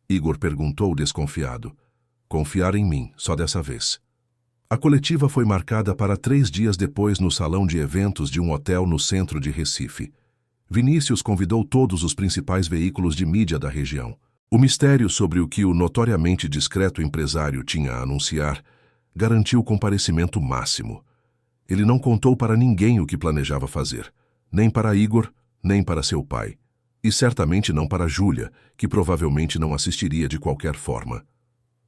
Igor perguntou desconfiado. Confiar em mim, só dessa vez. A coletiva foi marcada para 3 dias depois no salão de eventos de um hotel no centro de Recife. Vinícius convidou todos os principais veículos de mídia da região. O mistério sobre o que o notoriamente discreto empresário tinha a anunciar garantiu comparecimento máximo. Ele não contou para ninguém o que planejava fazer, nem para Igor, nem para seu pai. E certamente não para Júlia, que provavelmente não assistiria de qualquer forma.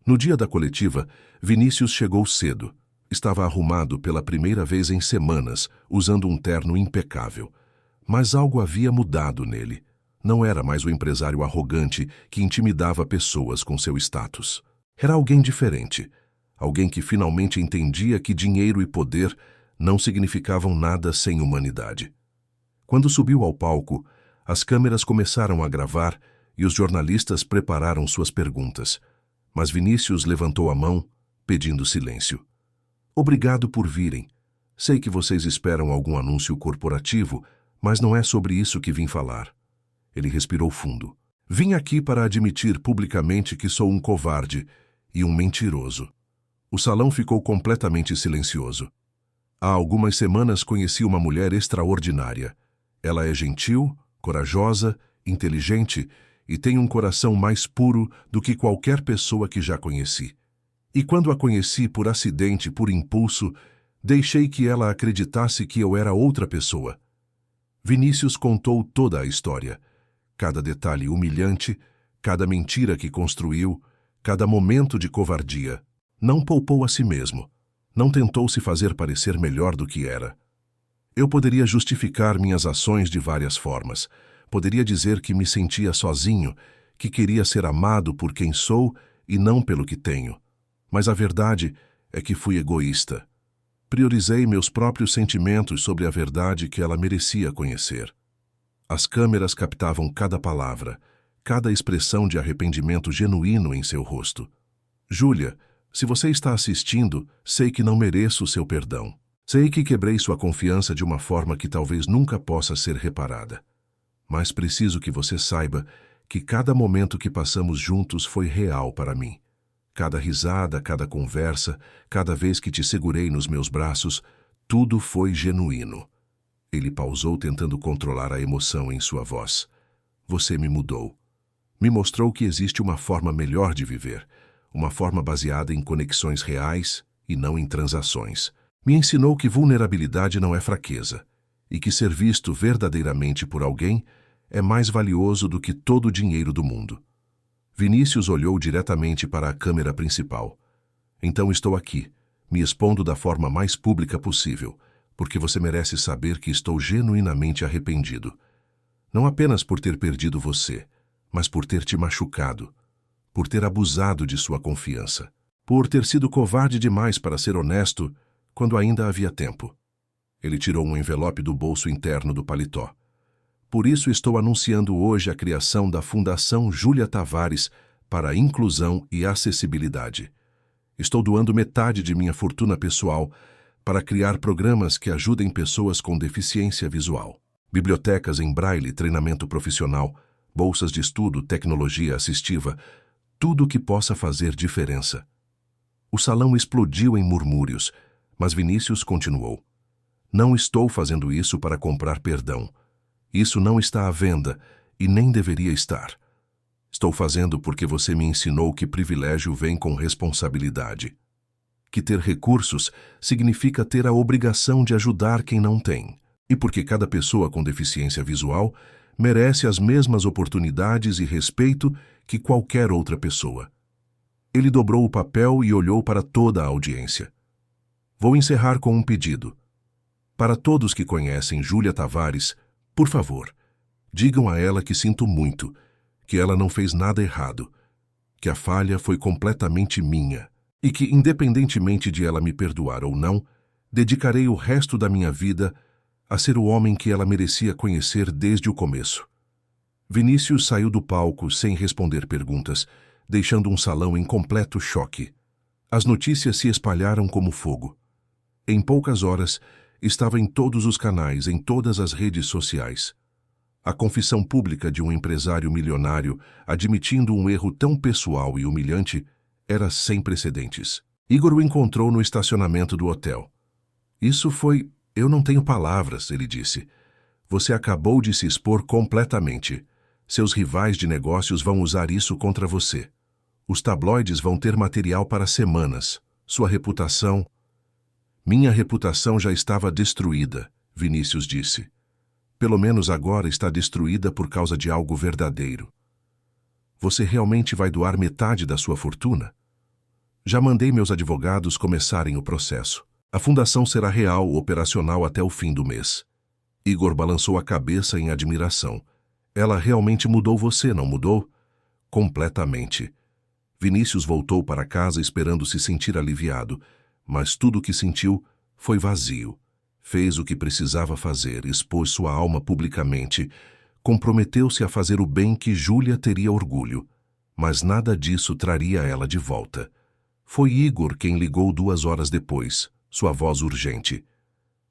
No dia da coletiva, Vinícius chegou cedo. Estava arrumado pela primeira vez em semanas, usando um terno impecável. Mas algo havia mudado nele. Não era mais o empresário arrogante que intimidava pessoas com seu status. Era alguém diferente. Alguém que finalmente entendia que dinheiro e poder não significavam nada sem humanidade. Quando subiu ao palco, as câmeras começaram a gravar e os jornalistas prepararam suas perguntas. Mas Vinícius levantou a mão, pedindo silêncio. Obrigado por virem. Sei que vocês esperam algum anúncio corporativo, mas não é sobre isso que vim falar. Ele respirou fundo. Vim aqui para admitir publicamente que sou um covarde e um mentiroso. O salão ficou completamente silencioso. Há algumas semanas conheci uma mulher extraordinária. Ela é gentil, corajosa, inteligente e tem um coração mais puro do que qualquer pessoa que já conheci. E quando a conheci por acidente, por impulso, deixei que ela acreditasse que eu era outra pessoa. Vinícius contou toda a história. Cada detalhe humilhante, cada mentira que construiu, cada momento de covardia. Não poupou a si mesmo. Não tentou se fazer parecer melhor do que era. Eu poderia justificar minhas ações de várias formas. Poderia dizer que me sentia sozinho, que queria ser amado por quem sou e não pelo que tenho. Mas a verdade é que fui egoísta. Priorizei meus próprios sentimentos sobre a verdade que ela merecia conhecer. As câmeras captavam cada palavra, cada expressão de arrependimento genuíno em seu rosto. Júlia, se você está assistindo, sei que não mereço o seu perdão. Sei que quebrei sua confiança de uma forma que talvez nunca possa ser reparada. Mas preciso que você saiba que cada momento que passamos juntos foi real para mim. Cada risada, cada conversa, cada vez que te segurei nos meus braços, tudo foi genuíno. Ele pausou tentando controlar a emoção em sua voz. Você me mudou. Me mostrou que existe uma forma melhor de viver, uma forma baseada em conexões reais e não em transações. Me ensinou que vulnerabilidade não é fraqueza e que ser visto verdadeiramente por alguém é mais valioso do que todo o dinheiro do mundo. Vinícius olhou diretamente para a câmera principal. Então estou aqui, me expondo da forma mais pública possível, porque você merece saber que estou genuinamente arrependido. Não apenas por ter perdido você, mas por ter te machucado, por ter abusado de sua confiança, por ter sido covarde demais para ser honesto quando ainda havia tempo. Ele tirou um envelope do bolso interno do paletó. Por isso estou anunciando hoje a criação da Fundação Júlia Tavares para a Inclusão e Acessibilidade. Estou doando metade de minha fortuna pessoal para criar programas que ajudem pessoas com deficiência visual. Bibliotecas em braille, treinamento profissional, bolsas de estudo, tecnologia assistiva, tudo o que possa fazer diferença. O salão explodiu em murmúrios, mas Vinícius continuou. Não estou fazendo isso para comprar perdão. Isso não está à venda e nem deveria estar. Estou fazendo porque você me ensinou que privilégio vem com responsabilidade. Que ter recursos significa ter a obrigação de ajudar quem não tem. E porque cada pessoa com deficiência visual merece as mesmas oportunidades e respeito que qualquer outra pessoa. Ele dobrou o papel e olhou para toda a audiência. Vou encerrar com um pedido. Para todos que conhecem Júlia Tavares, por favor, digam a ela que sinto muito, que ela não fez nada errado, que a falha foi completamente minha. e que, independentemente de ela me perdoar ou não, dedicarei o resto da minha vida a ser o homem que ela merecia conhecer desde o começo. Vinícius saiu do palco sem responder perguntas, deixando um salão em completo choque. As notícias se espalharam como fogo. Em poucas horas, estava em todos os canais, em todas as redes sociais. A confissão pública de um empresário milionário admitindo um erro tão pessoal e humilhante era sem precedentes. Igor o encontrou no estacionamento do hotel. Isso foi... Eu não tenho palavras, ele disse. Você acabou de se expor completamente. Seus rivais de negócios vão usar isso contra você. Os tabloides vão ter material para semanas. Sua reputação... Minha reputação já estava destruída, Vinícius disse. Pelo menos agora está destruída por causa de algo verdadeiro. Você realmente vai doar metade da sua fortuna? Já mandei meus advogados começarem o processo. A fundação será real, operacional até o fim do mês. Igor balançou a cabeça em admiração. Ela realmente mudou você, não mudou? Completamente. Vinícius voltou para casa esperando se sentir aliviado, mas tudo o que sentiu foi vazio. Fez o que precisava fazer, expôs sua alma publicamente, comprometeu-se a fazer o bem que Júlia teria orgulho, mas nada disso traria ela de volta. Foi Igor quem ligou 2 horas depois, sua voz urgente.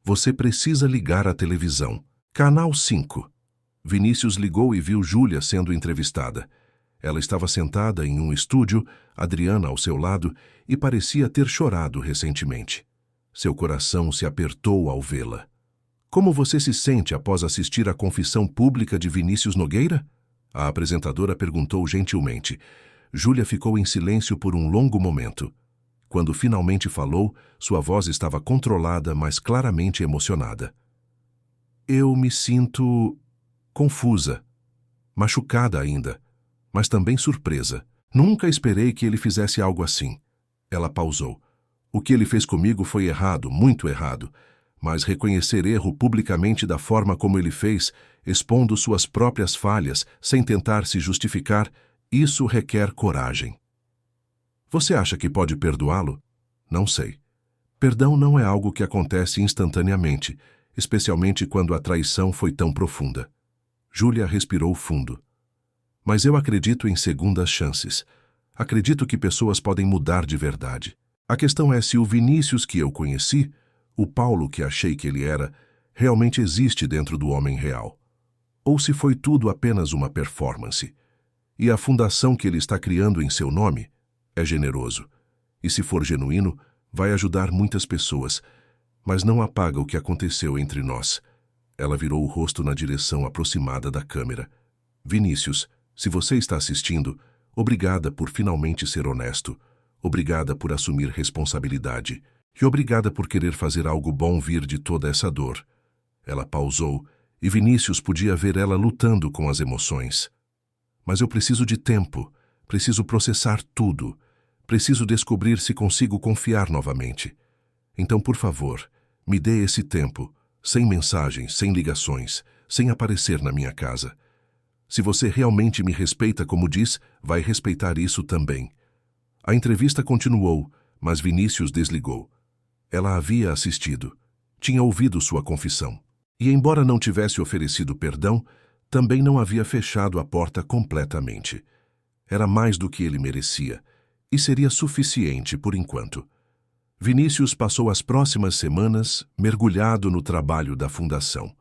Você precisa ligar a televisão. Canal 5. Vinícius ligou e viu Júlia sendo entrevistada. Ela estava sentada em um estúdio, Adriana ao seu lado, e parecia ter chorado recentemente. Seu coração se apertou ao vê-la. Como você se sente após assistir à confissão pública de Vinícius Nogueira? A apresentadora perguntou gentilmente. Júlia ficou em silêncio por um longo momento. Quando finalmente falou, sua voz estava controlada, mas claramente emocionada. Eu me sinto... confusa, machucada ainda, mas também surpresa. Nunca esperei que ele fizesse algo assim. Ela pausou. O que ele fez comigo foi errado, muito errado, mas reconhecer erro publicamente da forma como ele fez, expondo suas próprias falhas, sem tentar se justificar, isso requer coragem. Você acha que pode perdoá-lo? Não sei. Perdão não é algo que acontece instantaneamente, especialmente quando a traição foi tão profunda. Júlia respirou fundo. Mas eu acredito em segundas chances. Acredito que pessoas podem mudar de verdade. A questão é se o Vinícius que eu conheci, o Paulo que achei que ele era, realmente existe dentro do homem real. Ou se foi tudo apenas uma performance. E a fundação que ele está criando em seu nome é generoso. E se for genuíno, vai ajudar muitas pessoas, mas não apaga o que aconteceu entre nós. Ela virou o rosto na direção aproximada da câmera. Vinícius, se você está assistindo, obrigada por finalmente ser honesto. Obrigada por assumir responsabilidade. E obrigada por querer fazer algo bom vir de toda essa dor. Ela pausou, e Vinícius podia ver ela lutando com as emoções. Mas eu preciso de tempo. Preciso processar tudo. Preciso descobrir se consigo confiar novamente. Então, por favor, me dê esse tempo, sem mensagens, sem ligações, sem aparecer na minha casa. Se você realmente me respeita como diz, vai respeitar isso também. A entrevista continuou, mas Vinícius desligou. Ela havia assistido. Tinha ouvido sua confissão. E embora não tivesse oferecido perdão, também não havia fechado a porta completamente. Era mais do que ele merecia, e seria suficiente por enquanto. Vinícius passou as próximas semanas mergulhado no trabalho da fundação.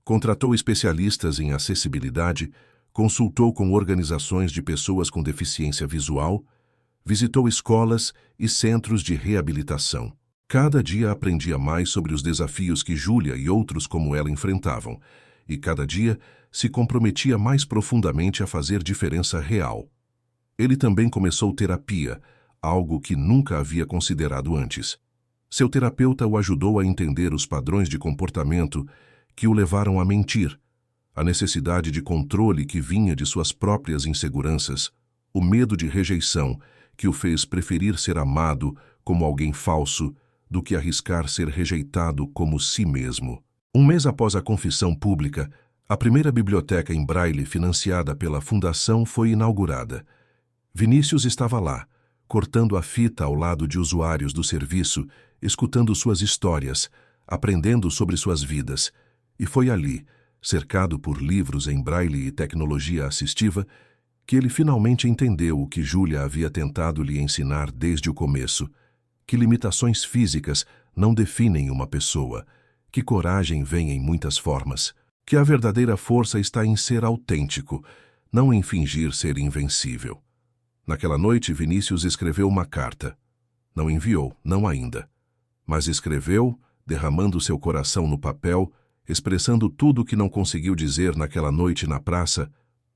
Contratou especialistas em acessibilidade, consultou com organizações de pessoas com deficiência visual, visitou escolas e centros de reabilitação. Cada dia aprendia mais sobre os desafios que Júlia e outros como ela enfrentavam, e cada dia se comprometia mais profundamente a fazer diferença real. Ele também começou terapia, algo que nunca havia considerado antes. Seu terapeuta o ajudou a entender os padrões de comportamento que o levaram a mentir, a necessidade de controle que vinha de suas próprias inseguranças, o medo de rejeição que o fez preferir ser amado como alguém falso do que arriscar ser rejeitado como si mesmo. Um mês após a confissão pública, a primeira biblioteca em braille financiada pela Fundação foi inaugurada. Vinícius estava lá, cortando a fita ao lado de usuários do serviço, escutando suas histórias, aprendendo sobre suas vidas. E foi ali, cercado por livros em braille e tecnologia assistiva, que ele finalmente entendeu o que Júlia havia tentado lhe ensinar desde o começo, que limitações físicas não definem uma pessoa, que coragem vem em muitas formas, que a verdadeira força está em ser autêntico, não em fingir ser invencível. Naquela noite, Vinícius escreveu uma carta. Não enviou, não ainda. Mas escreveu, derramando seu coração no papel, expressando tudo o que não conseguiu dizer naquela noite na praça,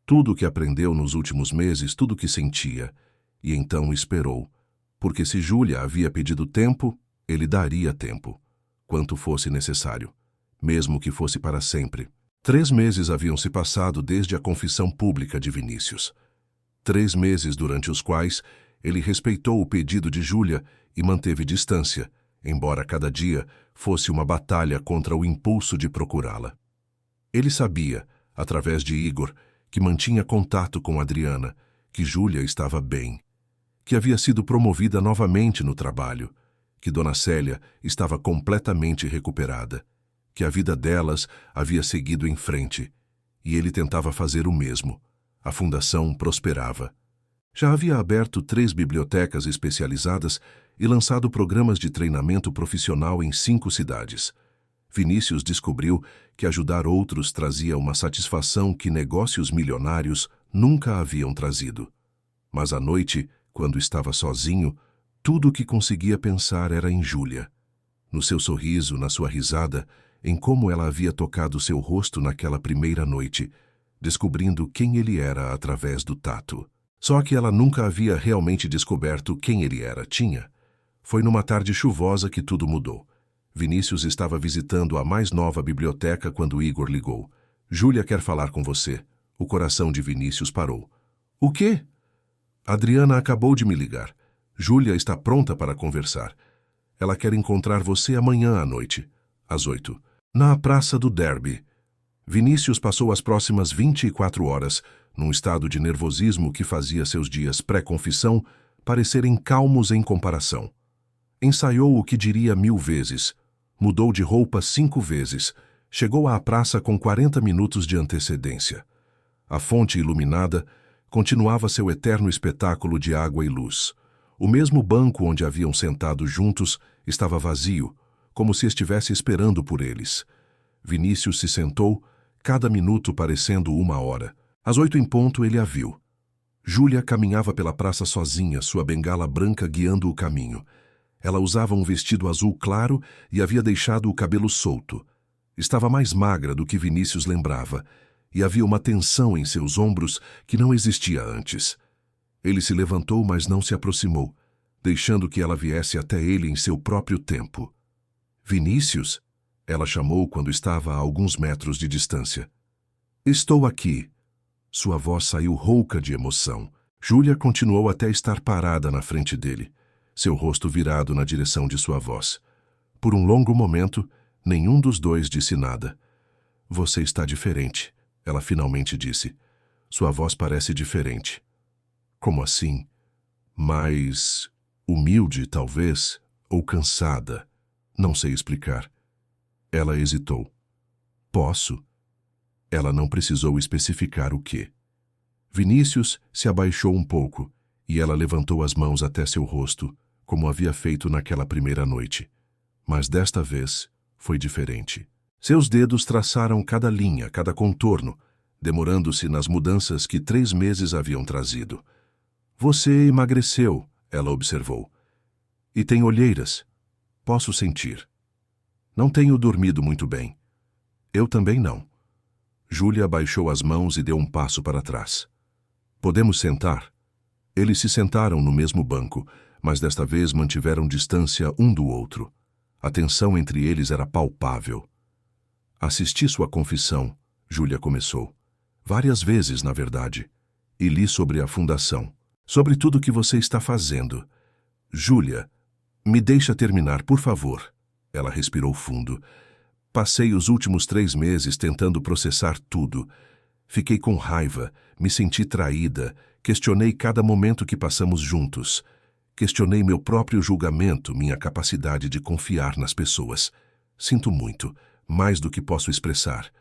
tudo o que aprendeu nos últimos meses, tudo o que sentia. E então esperou, porque se Júlia havia pedido tempo, ele daria tempo, quanto fosse necessário, mesmo que fosse para sempre. 3 meses haviam se passado desde a confissão pública de Vinícius. 3 meses durante os quais ele respeitou o pedido de Júlia e manteve distância, embora cada dia fosse uma batalha contra o impulso de procurá-la. Ele sabia, através de Igor, que mantinha contato com Adriana, que Júlia estava bem, que havia sido promovida novamente no trabalho, que Dona Célia estava completamente recuperada, que a vida delas havia seguido em frente, e ele tentava fazer o mesmo. A fundação prosperava. Já havia aberto 3 bibliotecas especializadas e lançado programas de treinamento profissional em 5 cidades. Vinícius descobriu que ajudar outros trazia uma satisfação que negócios milionários nunca haviam trazido. Mas à noite, quando estava sozinho, tudo o que conseguia pensar era em Júlia. No seu sorriso, na sua risada, em como ela havia tocado seu rosto naquela primeira noite, descobrindo quem ele era através do tato. Só que ela nunca havia realmente descoberto quem ele era, tinha. Foi numa tarde chuvosa que tudo mudou. Vinícius estava visitando a mais nova biblioteca quando Igor ligou. Júlia quer falar com você. O coração de Vinícius parou. O quê? Adriana acabou de me ligar. Júlia está pronta para conversar. Ela quer encontrar você amanhã à noite, às 8, na Praça do Derby. Vinícius passou as próximas 24 horas num estado de nervosismo que fazia seus dias pré-confissão parecerem calmos em comparação. Ensaiou o que diria 1000 vezes. Mudou de roupa 5 vezes. Chegou à praça com 40 minutos de antecedência. A fonte iluminada continuava seu eterno espetáculo de água e luz. O mesmo banco onde haviam sentado juntos estava vazio, como se estivesse esperando por eles. Vinícius se sentou, cada minuto parecendo 1 hora. Às 8 em ponto ele a viu. Júlia caminhava pela praça sozinha, sua bengala branca guiando o caminho. Ela usava um vestido azul claro e havia deixado o cabelo solto. Estava mais magra do que Vinícius lembrava, e havia uma tensão em seus ombros que não existia antes. Ele se levantou, mas não se aproximou, deixando que ela viesse até ele em seu próprio tempo. Vinícius? Ela chamou quando estava a alguns metros de distância. Estou aqui. Sua voz saiu rouca de emoção. Júlia continuou até estar parada na frente dele, seu rosto virado na direção de sua voz. Por um longo momento, nenhum dos dois disse nada. Você está diferente, ela finalmente disse. Sua voz parece diferente. Como assim? Mais humilde, talvez, ou cansada. Não sei explicar. Ela hesitou. Posso? Ela não precisou especificar o quê. Vinícius se abaixou um pouco, e ela levantou as mãos até seu rosto, como havia feito naquela primeira noite. Mas desta vez foi diferente. Seus dedos traçaram cada linha, cada contorno, demorando-se nas mudanças que 3 meses haviam trazido. Você emagreceu, ela observou. E tem olheiras. Posso sentir. Não tenho dormido muito bem. Eu também não. Júlia abaixou as mãos e deu um passo para trás. Podemos sentar? Eles se sentaram no mesmo banco, mas desta vez mantiveram distância um do outro. A tensão entre eles era palpável. Assisti sua confissão, Júlia começou. Várias vezes, na verdade. E li sobre a fundação. Sobre tudo que você está fazendo. Júlia, me deixa terminar, por favor. Ela respirou fundo. Passei os últimos 3 meses tentando processar tudo. Fiquei com raiva, me senti traída, questionei cada momento que passamos juntos. Questionei meu próprio julgamento, minha capacidade de confiar nas pessoas. Sinto muito, mais do que posso expressar.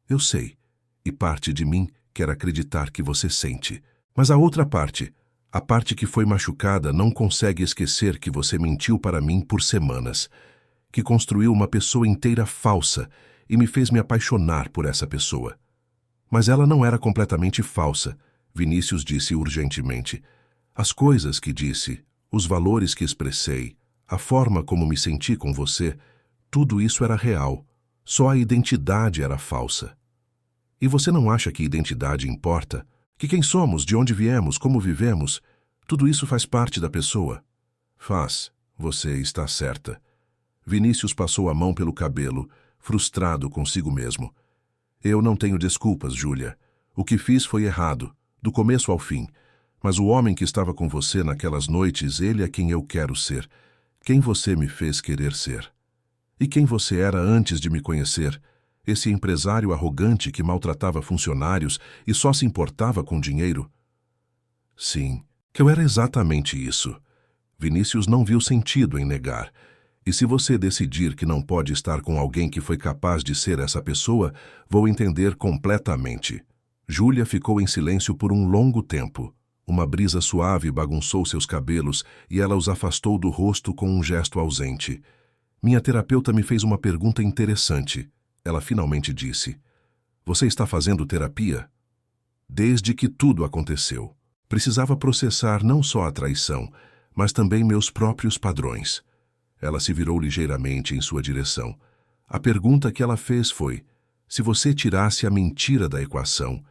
Eu sei, e parte de mim quer acreditar que você sente. Mas a outra parte, a parte que foi machucada, não consegue esquecer que você mentiu para mim por semanas, que construiu uma pessoa inteira falsa e me fez me apaixonar por essa pessoa. Mas ela não era completamente falsa, Vinícius disse urgentemente. As coisas que disse, os valores que expressei, a forma como me senti com você, tudo isso era real. Só a identidade era falsa. E você não acha que identidade importa? Que quem somos, de onde viemos, como vivemos, tudo isso faz parte da pessoa? Faz. Você está certa. Vinícius passou a mão pelo cabelo, frustrado consigo mesmo. Eu não tenho desculpas, Júlia. O que fiz foi errado, do começo ao fim. Mas o homem que estava com você naquelas noites, ele é quem eu quero ser. Quem você me fez querer ser. E quem você era antes de me conhecer? Esse empresário arrogante que maltratava funcionários e só se importava com dinheiro? Sim, que eu era exatamente isso. Vinícius não viu sentido em negar. E se você decidir que não pode estar com alguém que foi capaz de ser essa pessoa, vou entender completamente. Júlia ficou em silêncio por um longo tempo. Uma brisa suave bagunçou seus cabelos e ela os afastou do rosto com um gesto ausente. Minha terapeuta me fez uma pergunta interessante. Ela finalmente disse: Você está fazendo terapia? Desde que tudo aconteceu. Precisava processar não só a traição, mas também meus próprios padrões. Ela se virou ligeiramente em sua direção. A pergunta que ela fez foi: se você tirasse a mentira da equação,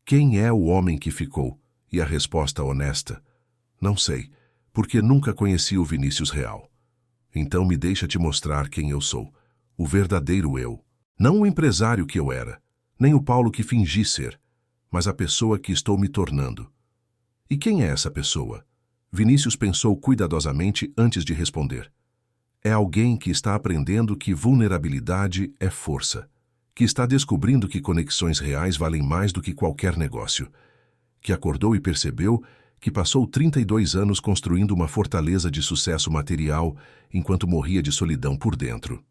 quem é o homem que ficou? E a resposta honesta: não sei, porque nunca conheci o Vinícius real. Então me deixa te mostrar quem eu sou, o verdadeiro eu. Não o empresário que eu era, nem o Paulo que fingi ser, mas a pessoa que estou me tornando. E quem é essa pessoa? Vinícius pensou cuidadosamente antes de responder. É alguém que está aprendendo que vulnerabilidade é força, que está descobrindo que conexões reais valem mais do que qualquer negócio, que acordou e percebeu que passou 32 anos construindo uma fortaleza de sucesso material enquanto morria de solidão por dentro.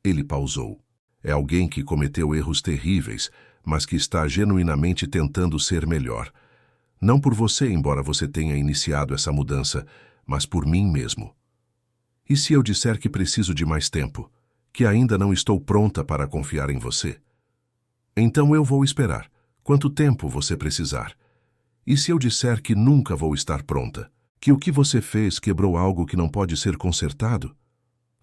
Ele pausou. É alguém que cometeu erros terríveis, mas que está genuinamente tentando ser melhor. Não por você, embora você tenha iniciado essa mudança, mas por mim mesmo. E se eu disser que preciso de mais tempo, que ainda não estou pronta para confiar em você? Então eu vou esperar. Quanto tempo você precisar? E se eu disser que nunca vou estar pronta? Que o que você fez quebrou algo que não pode ser consertado?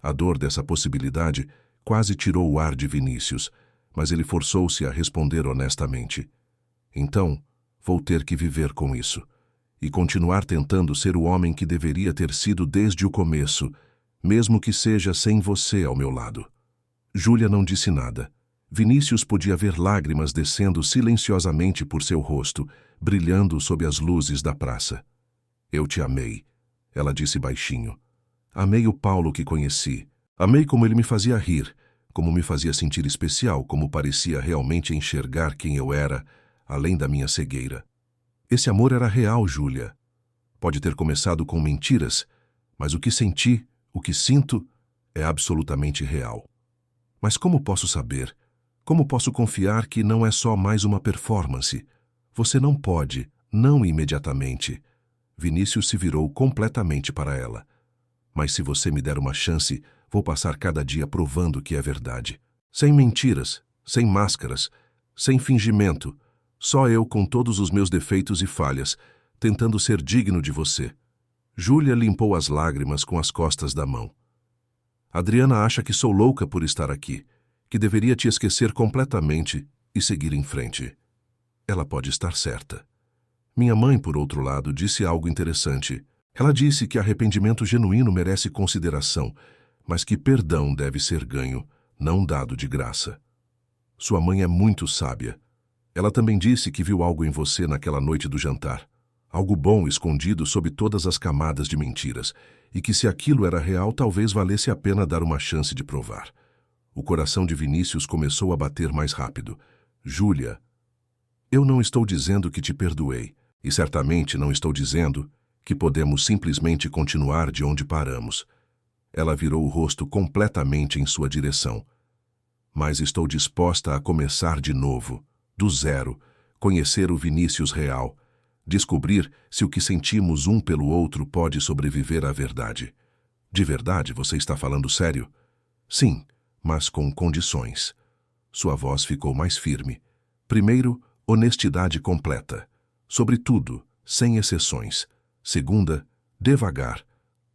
A dor dessa possibilidade quase tirou o ar de Vinícius, mas ele forçou-se a responder honestamente. Então, vou ter que viver com isso. E continuar tentando ser o homem que deveria ter sido desde o começo, mesmo que seja sem você ao meu lado. Júlia não disse nada. Vinícius podia ver lágrimas descendo silenciosamente por seu rosto, brilhando sob as luzes da praça. Eu te amei, ela disse baixinho. Amei o Paulo que conheci. Amei como ele me fazia rir, como me fazia sentir especial, como parecia realmente enxergar quem eu era, além da minha cegueira. Esse amor era real, Júlia. Pode ter começado com mentiras, mas o que senti, o que sinto, é absolutamente real. Mas como posso saber? Como posso confiar que não é só mais uma performance? Você não pode, não imediatamente. Vinícius se virou completamente para ela. Mas se você me der uma chance, vou passar cada dia provando que é verdade. Sem mentiras, sem máscaras, sem fingimento. Só eu com todos os meus defeitos e falhas, tentando ser digno de você. Júlia limpou as lágrimas com as costas da mão. Adriana acha que sou louca por estar aqui, que deveria te esquecer completamente e seguir em frente. Ela pode estar certa. Minha mãe, por outro lado, disse algo interessante. Ela disse que arrependimento genuíno merece consideração, mas que perdão deve ser ganho, não dado de graça. Sua mãe é muito sábia. Ela também disse que viu algo em você naquela noite do jantar. Algo bom escondido sob todas as camadas de mentiras, e que se aquilo era real, talvez valesse a pena dar uma chance de provar. O coração de Vinícius começou a bater mais rápido. Júlia, eu não estou dizendo que te perdoei, e certamente não estou dizendo que podemos simplesmente continuar de onde paramos. Ela virou o rosto completamente em sua direção. Mas estou disposta a começar de novo, do zero, conhecer o Vinícius real, descobrir se o que sentimos um pelo outro pode sobreviver à verdade. De verdade, você está falando sério? Sim, mas com condições. Sua voz ficou mais firme. Primeiro, honestidade completa. Sobre tudo, sem exceções. Segunda, devagar.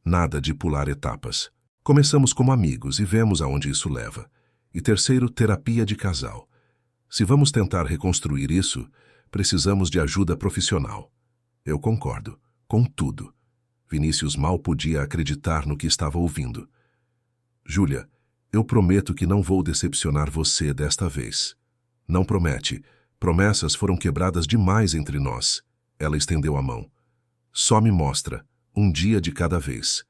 Nada de pular etapas. Começamos como amigos e vemos aonde isso leva. E terceiro, terapia de casal. Se vamos tentar reconstruir isso, precisamos de ajuda profissional. Eu concordo. Com tudo. Vinícius mal podia acreditar no que estava ouvindo. Júlia, eu prometo que não vou decepcionar você desta vez. Não promete. Promessas foram quebradas demais entre nós. Ela estendeu a mão. Só me mostra, um dia de cada vez.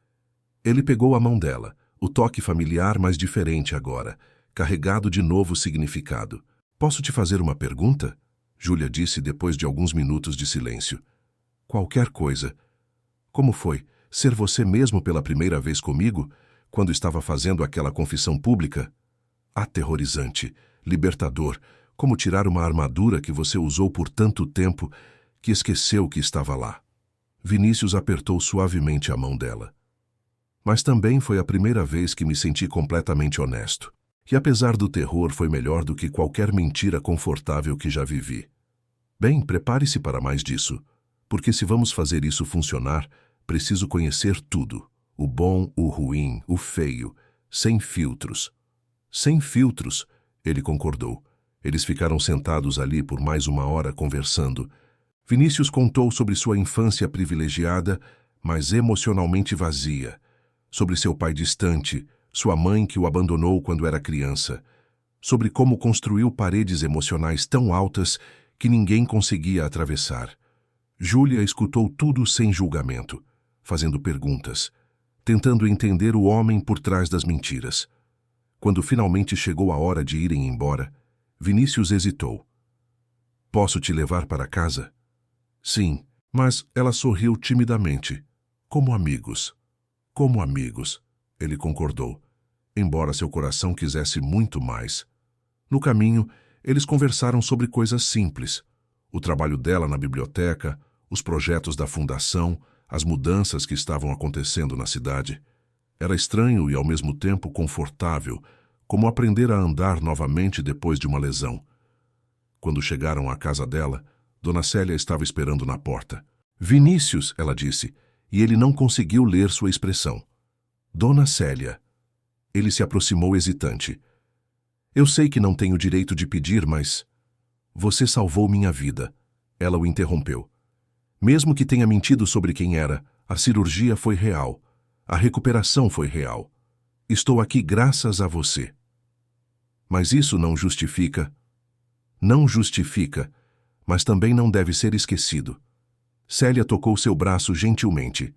Ele pegou a mão dela, o toque familiar mas diferente agora, carregado de novo significado. Posso te fazer uma pergunta? Júlia disse depois de alguns minutos de silêncio. Qualquer coisa. Como foi ser você mesmo pela primeira vez comigo, quando estava fazendo aquela confissão pública? Aterrorizante, libertador, como tirar uma armadura que você usou por tanto tempo que esqueceu que estava lá. Vinícius apertou suavemente a mão dela. Mas também foi a primeira vez que me senti completamente honesto. E apesar do terror, foi melhor do que qualquer mentira confortável que já vivi. Bem, prepare-se para mais disso, porque se vamos fazer isso funcionar, preciso conhecer tudo. O bom, o ruim, o feio, sem filtros. Sem filtros, ele concordou. Eles ficaram sentados ali por mais 1 hora conversando. Vinícius contou sobre sua infância privilegiada, mas emocionalmente vazia, sobre seu pai distante, sua mãe que o abandonou quando era criança, sobre como construiu paredes emocionais tão altas que ninguém conseguia atravessar. Júlia escutou tudo sem julgamento, fazendo perguntas, tentando entender o homem por trás das mentiras. Quando finalmente chegou a hora de irem embora, Vinícius hesitou. Posso te levar para casa? Sim, mas ela sorriu timidamente. Como amigos. Como amigos, ele concordou, embora seu coração quisesse muito mais. No caminho, eles conversaram sobre coisas simples. O trabalho dela na biblioteca, os projetos da fundação, as mudanças que estavam acontecendo na cidade. Era estranho e ao mesmo tempo confortável, como aprender a andar novamente depois de uma lesão. Quando chegaram à casa dela, Dona Célia estava esperando na porta. Vinícius, ela disse, e ele não conseguiu ler sua expressão. Dona Célia. Ele se aproximou hesitante. Eu sei que não tenho direito de pedir, mas... Você salvou minha vida. Ela o interrompeu. Mesmo que tenha mentido sobre quem era, a cirurgia foi real. A recuperação foi real. Estou aqui graças a você. Mas isso não justifica. Não justifica, mas também não deve ser esquecido. Célia tocou seu braço gentilmente.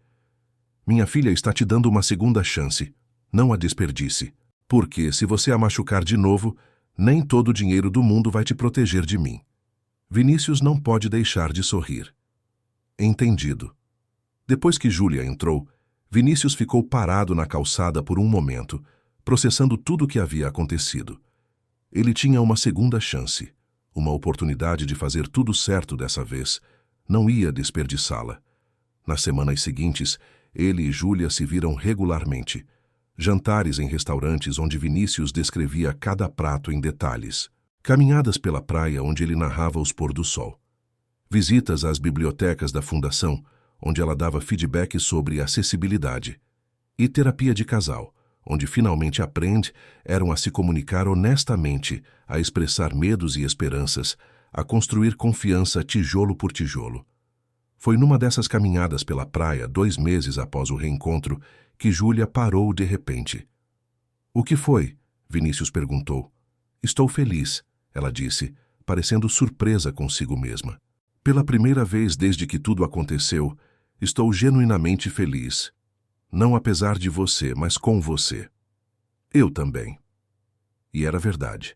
Minha filha está te dando uma segunda chance. Não a desperdice. Porque, se você a machucar de novo, nem todo o dinheiro do mundo vai te proteger de mim. Vinícius não pode deixar de sorrir. Entendido. Depois que Júlia entrou, Vinícius ficou parado na calçada por um momento, processando tudo o que havia acontecido. Ele tinha uma segunda chance, uma oportunidade de fazer tudo certo dessa vez. Não ia desperdiçá-la. Nas semanas seguintes, ele e Júlia se viram regularmente. Jantares em restaurantes onde Vinícius descrevia cada prato em detalhes. Caminhadas pela praia onde ele narrava os pôr do sol. Visitas às bibliotecas da fundação, onde ela dava feedback sobre acessibilidade. E terapia de casal, onde finalmente aprende eram a se comunicar honestamente, a expressar medos e esperanças, a construir confiança tijolo por tijolo. Foi numa dessas caminhadas pela praia, 2 meses após o reencontro, que Júlia parou de repente. O que foi? Vinícius perguntou. Estou feliz, ela disse, parecendo surpresa consigo mesma. Pela primeira vez desde que tudo aconteceu, estou genuinamente feliz. Não apesar de você, mas com você. Eu também. E era verdade.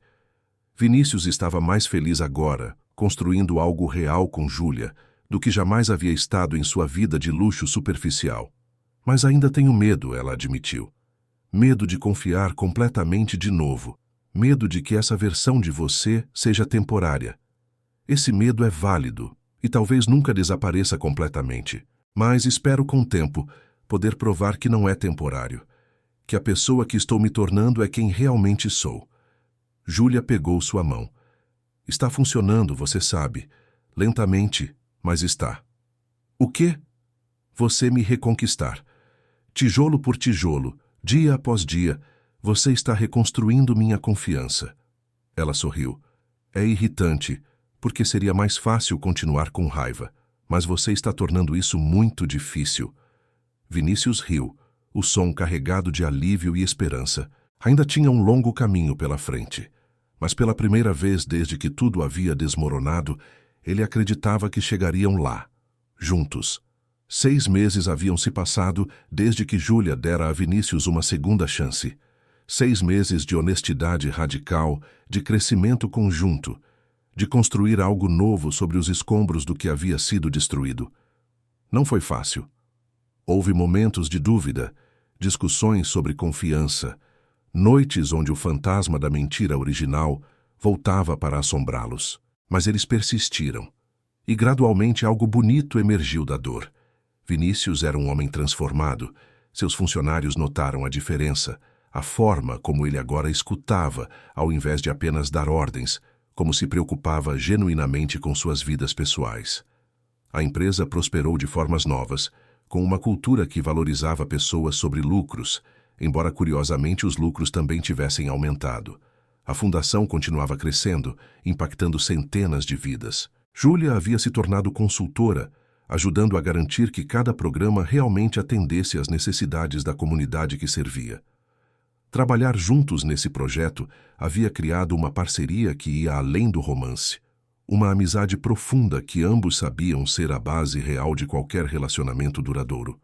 Vinícius estava mais feliz agora, construindo algo real com Júlia, do que jamais havia estado em sua vida de luxo superficial. Mas ainda tenho medo, ela admitiu. Medo de confiar completamente de novo. Medo de que essa versão de você seja temporária. Esse medo é válido e talvez nunca desapareça completamente. Mas espero com o tempo poder provar que não é temporário. Que a pessoa que estou me tornando é quem realmente sou. Júlia pegou sua mão. Está funcionando, você sabe. Lentamente, mas está. O quê? Você me reconquistar. Tijolo por tijolo, dia após dia, você está reconstruindo minha confiança. Ela sorriu. É irritante, porque seria mais fácil continuar com raiva, mas você está tornando isso muito difícil. Vinícius riu, o som carregado de alívio e esperança. Ainda tinha um longo caminho pela frente, mas pela primeira vez desde que tudo havia desmoronado, ele acreditava que chegariam lá, juntos. 6 meses haviam se passado desde que Júlia dera a Vinícius uma segunda chance. 6 meses de honestidade radical, de crescimento conjunto, de construir algo novo sobre os escombros do que havia sido destruído. Não foi fácil. Houve momentos de dúvida, discussões sobre confiança, noites onde o fantasma da mentira original voltava para assombrá-los. Mas eles persistiram, e gradualmente algo bonito emergiu da dor. Vinícius era um homem transformado. Seus funcionários notaram a diferença, a forma como ele agora escutava, ao invés de apenas dar ordens, como se preocupava genuinamente com suas vidas pessoais. A empresa prosperou de formas novas, com uma cultura que valorizava pessoas sobre lucros, embora curiosamente os lucros também tivessem aumentado. A fundação continuava crescendo, impactando centenas de vidas. Júlia havia se tornado consultora, ajudando a garantir que cada programa realmente atendesse às necessidades da comunidade que servia. Trabalhar juntos nesse projeto havia criado uma parceria que ia além do romance. Uma amizade profunda que ambos sabiam ser a base real de qualquer relacionamento duradouro.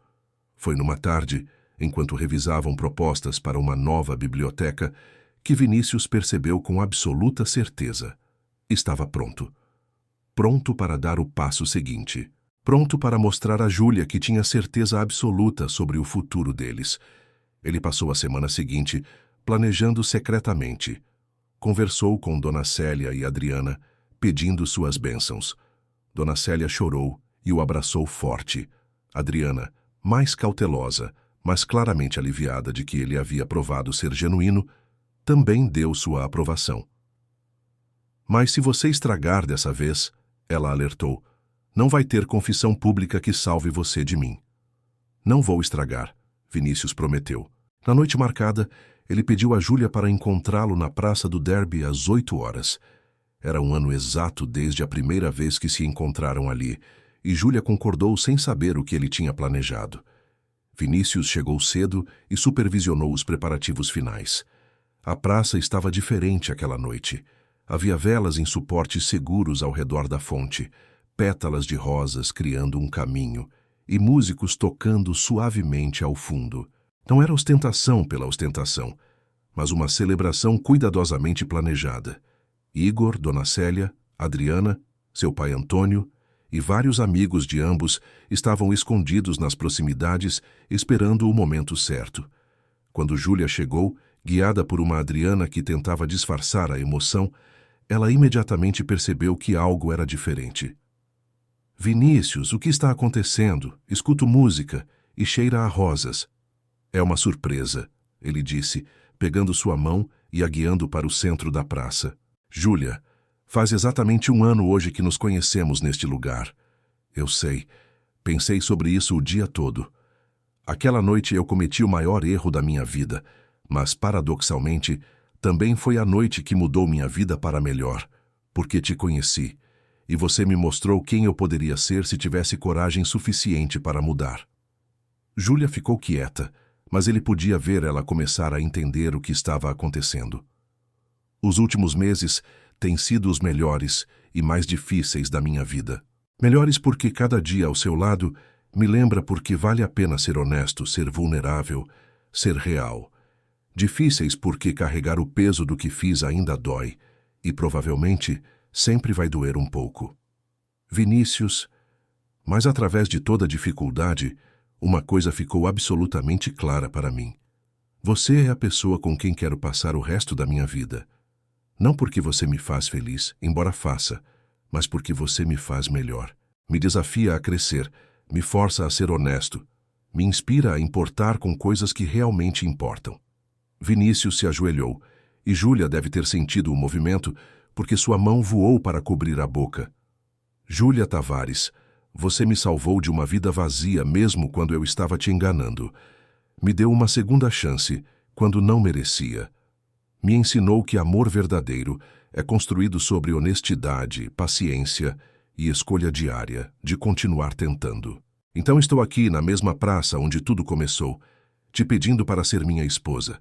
Foi numa tarde, enquanto revisavam propostas para uma nova biblioteca, que Vinícius percebeu com absoluta certeza. Estava pronto. Pronto para dar o passo seguinte. Pronto para mostrar a Júlia que tinha certeza absoluta sobre o futuro deles. Ele passou a semana seguinte planejando secretamente. Conversou com Dona Célia e Adriana, pedindo suas bênçãos. Dona Célia chorou e o abraçou forte. Adriana, mais cautelosa, mas claramente aliviada de que ele havia provado ser genuíno, também deu sua aprovação. Mas se você estragar dessa vez, ela alertou, não vai ter confissão pública que salve você de mim. Não vou estragar, Vinícius prometeu. Na noite marcada, ele pediu a Júlia para encontrá-lo na Praça do Derby às 8 horas. Era um ano exato desde a primeira vez que se encontraram ali, e Júlia concordou sem saber o que ele tinha planejado. Vinícius chegou cedo e supervisionou os preparativos finais. A praça estava diferente aquela noite. Havia velas em suportes seguros ao redor da fonte, pétalas de rosas criando um caminho, e músicos tocando suavemente ao fundo. Não era ostentação pela ostentação, mas uma celebração cuidadosamente planejada. Igor, Dona Célia, Adriana, seu pai Antônio e vários amigos de ambos estavam escondidos nas proximidades, esperando o momento certo. Quando Júlia chegou, guiada por uma Adriana que tentava disfarçar a emoção, ela imediatamente percebeu que algo era diferente. Vinícius, o que está acontecendo? Escuto música e cheira a rosas. É uma surpresa, ele disse, pegando sua mão e a guiando para o centro da praça. Júlia, faz exatamente 1 ano hoje que nos conhecemos neste lugar. Eu sei. Pensei sobre isso o dia todo. Aquela noite eu cometi o maior erro da minha vida, mas, paradoxalmente, também foi a noite que mudou minha vida para melhor, porque te conheci, e você me mostrou quem eu poderia ser se tivesse coragem suficiente para mudar. Júlia ficou quieta, mas ele podia ver ela começar a entender o que estava acontecendo. Os últimos meses têm sido os melhores e mais difíceis da minha vida. Melhores porque cada dia ao seu lado me lembra porque vale a pena ser honesto, ser vulnerável, ser real. Difíceis porque carregar o peso do que fiz ainda dói, e provavelmente sempre vai doer um pouco. Vinícius, Mas através de toda a dificuldade, uma coisa ficou absolutamente clara para mim. Você é a pessoa com quem quero passar o resto da minha vida. Não porque você me faz feliz, embora faça, mas porque você me faz melhor. Me desafia a crescer, me força a ser honesto, me inspira a importar com coisas que realmente importam. Vinícius se ajoelhou, e Júlia deve ter sentido o movimento, porque sua mão voou para cobrir a boca. Júlia Tavares, você me salvou de uma vida vazia mesmo quando eu estava te enganando. Me deu uma segunda chance, quando não merecia. Me ensinou que amor verdadeiro é construído sobre honestidade, paciência e escolha diária de continuar tentando. Então estou aqui na mesma praça onde tudo começou, te pedindo para ser minha esposa.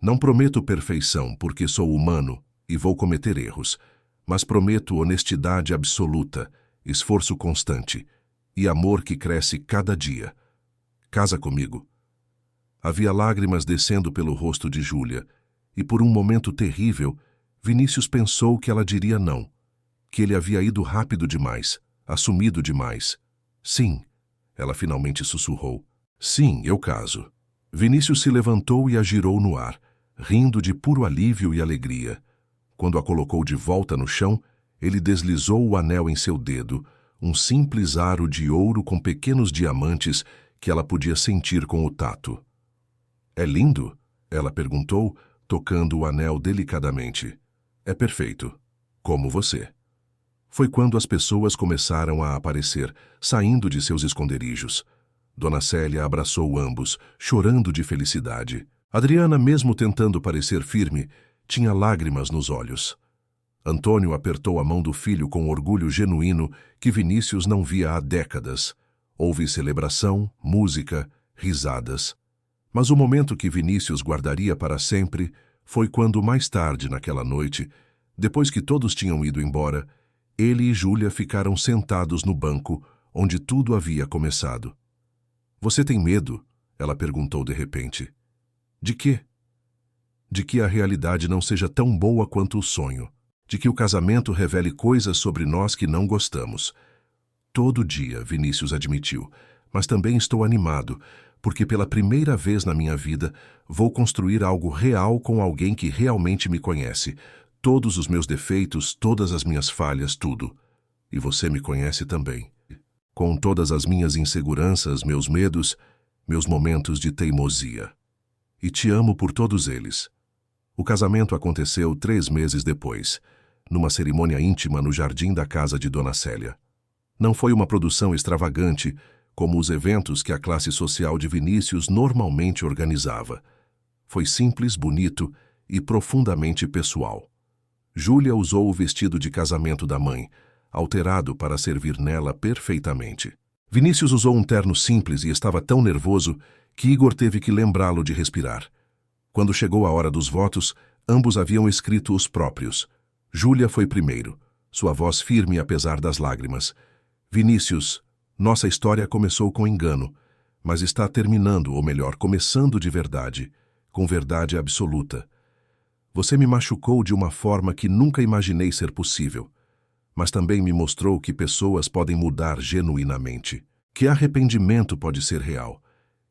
Não prometo perfeição porque sou humano e vou cometer erros, mas prometo honestidade absoluta, esforço constante e amor que cresce cada dia. Casa comigo. Havia lágrimas descendo pelo rosto de Júlia, e por um momento terrível, Vinícius pensou que ela diria não, que ele havia ido rápido demais, assumido demais. Sim, ela finalmente sussurrou. Sim, eu caso. Vinícius se levantou e a girou no ar, rindo de puro alívio e alegria. Quando a colocou de volta no chão, ele deslizou o anel em seu dedo, um simples aro de ouro com pequenos diamantes que ela podia sentir com o tato. É lindo? Ela perguntou, tocando o anel delicadamente. É perfeito. Como você. Foi quando as pessoas começaram a aparecer, saindo de seus esconderijos. Dona Célia abraçou ambos, chorando de felicidade. Adriana, mesmo tentando parecer firme, tinha lágrimas nos olhos. Antônio apertou a mão do filho com orgulho genuíno que Vinícius não via há décadas. Houve celebração, música, risadas. Mas o momento que Vinícius guardaria para sempre foi quando, mais tarde naquela noite, depois que todos tinham ido embora, ele e Júlia ficaram sentados no banco onde tudo havia começado. Você tem medo? Ela perguntou de repente. De quê? De que a realidade não seja tão boa quanto o sonho. De que o casamento revele coisas sobre nós que não gostamos. Todo dia, Vinícius admitiu, mas também estou animado, porque pela primeira vez na minha vida vou construir algo real com alguém que realmente me conhece. Todos os meus defeitos, todas as minhas falhas, tudo. E você me conhece também. Com todas as minhas inseguranças, meus medos, meus momentos de teimosia. E te amo por todos eles. O casamento aconteceu 3 meses depois, numa cerimônia íntima no jardim da casa de Dona Célia. Não foi uma produção extravagante, como os eventos que a classe social de Vinícius normalmente organizava. Foi simples, bonito e profundamente pessoal. Júlia usou o vestido de casamento da mãe, alterado para servir nela perfeitamente. Vinícius usou um terno simples e estava tão nervoso que Igor teve que lembrá-lo de respirar. Quando chegou a hora dos votos, ambos haviam escrito os próprios. Júlia foi primeiro, sua voz firme apesar das lágrimas. Vinícius, nossa história começou com engano, mas está terminando, ou melhor, começando de verdade, com verdade absoluta. Você me machucou de uma forma que nunca imaginei ser possível, mas também me mostrou que pessoas podem mudar genuinamente, que arrependimento pode ser real,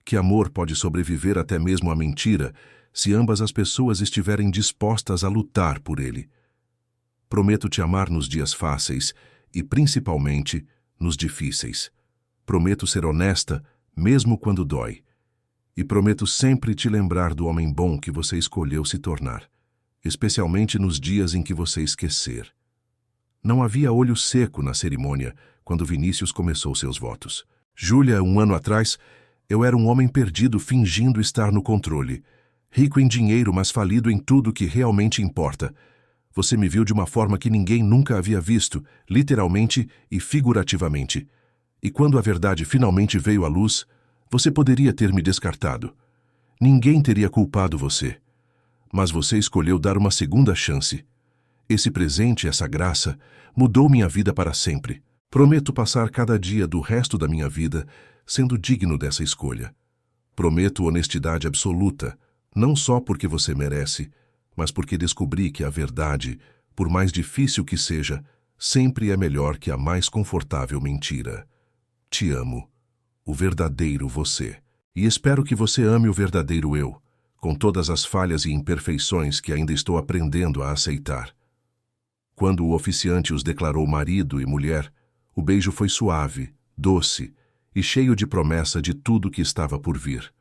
que amor pode sobreviver até mesmo à mentira se ambas as pessoas estiverem dispostas a lutar por ele. Prometo te amar nos dias fáceis e, principalmente, nos difíceis. Prometo ser honesta, mesmo quando dói. E prometo sempre te lembrar do homem bom que você escolheu se tornar, especialmente nos dias em que você esquecer. Não havia olho seco na cerimônia quando Vinícius começou seus votos. Júlia, 1 ano atrás, eu era um homem perdido fingindo estar no controle. Rico em dinheiro, mas falido em tudo que realmente importa. Você me viu de uma forma que ninguém nunca havia visto, literalmente e figurativamente. E quando a verdade finalmente veio à luz, você poderia ter me descartado. Ninguém teria culpado você. Mas você escolheu dar uma segunda chance. Esse presente, essa graça, mudou minha vida para sempre. Prometo passar cada dia do resto da minha vida sendo digno dessa escolha. Prometo honestidade absoluta, não só porque você merece, mas porque descobri que a verdade, por mais difícil que seja, sempre é melhor que a mais confortável mentira. Te amo, o verdadeiro você. E espero que você ame o verdadeiro eu, com todas as falhas e imperfeições que ainda estou aprendendo a aceitar. Quando o oficiante os declarou marido e mulher, o beijo foi suave, doce e cheio de promessa de tudo que estava por vir.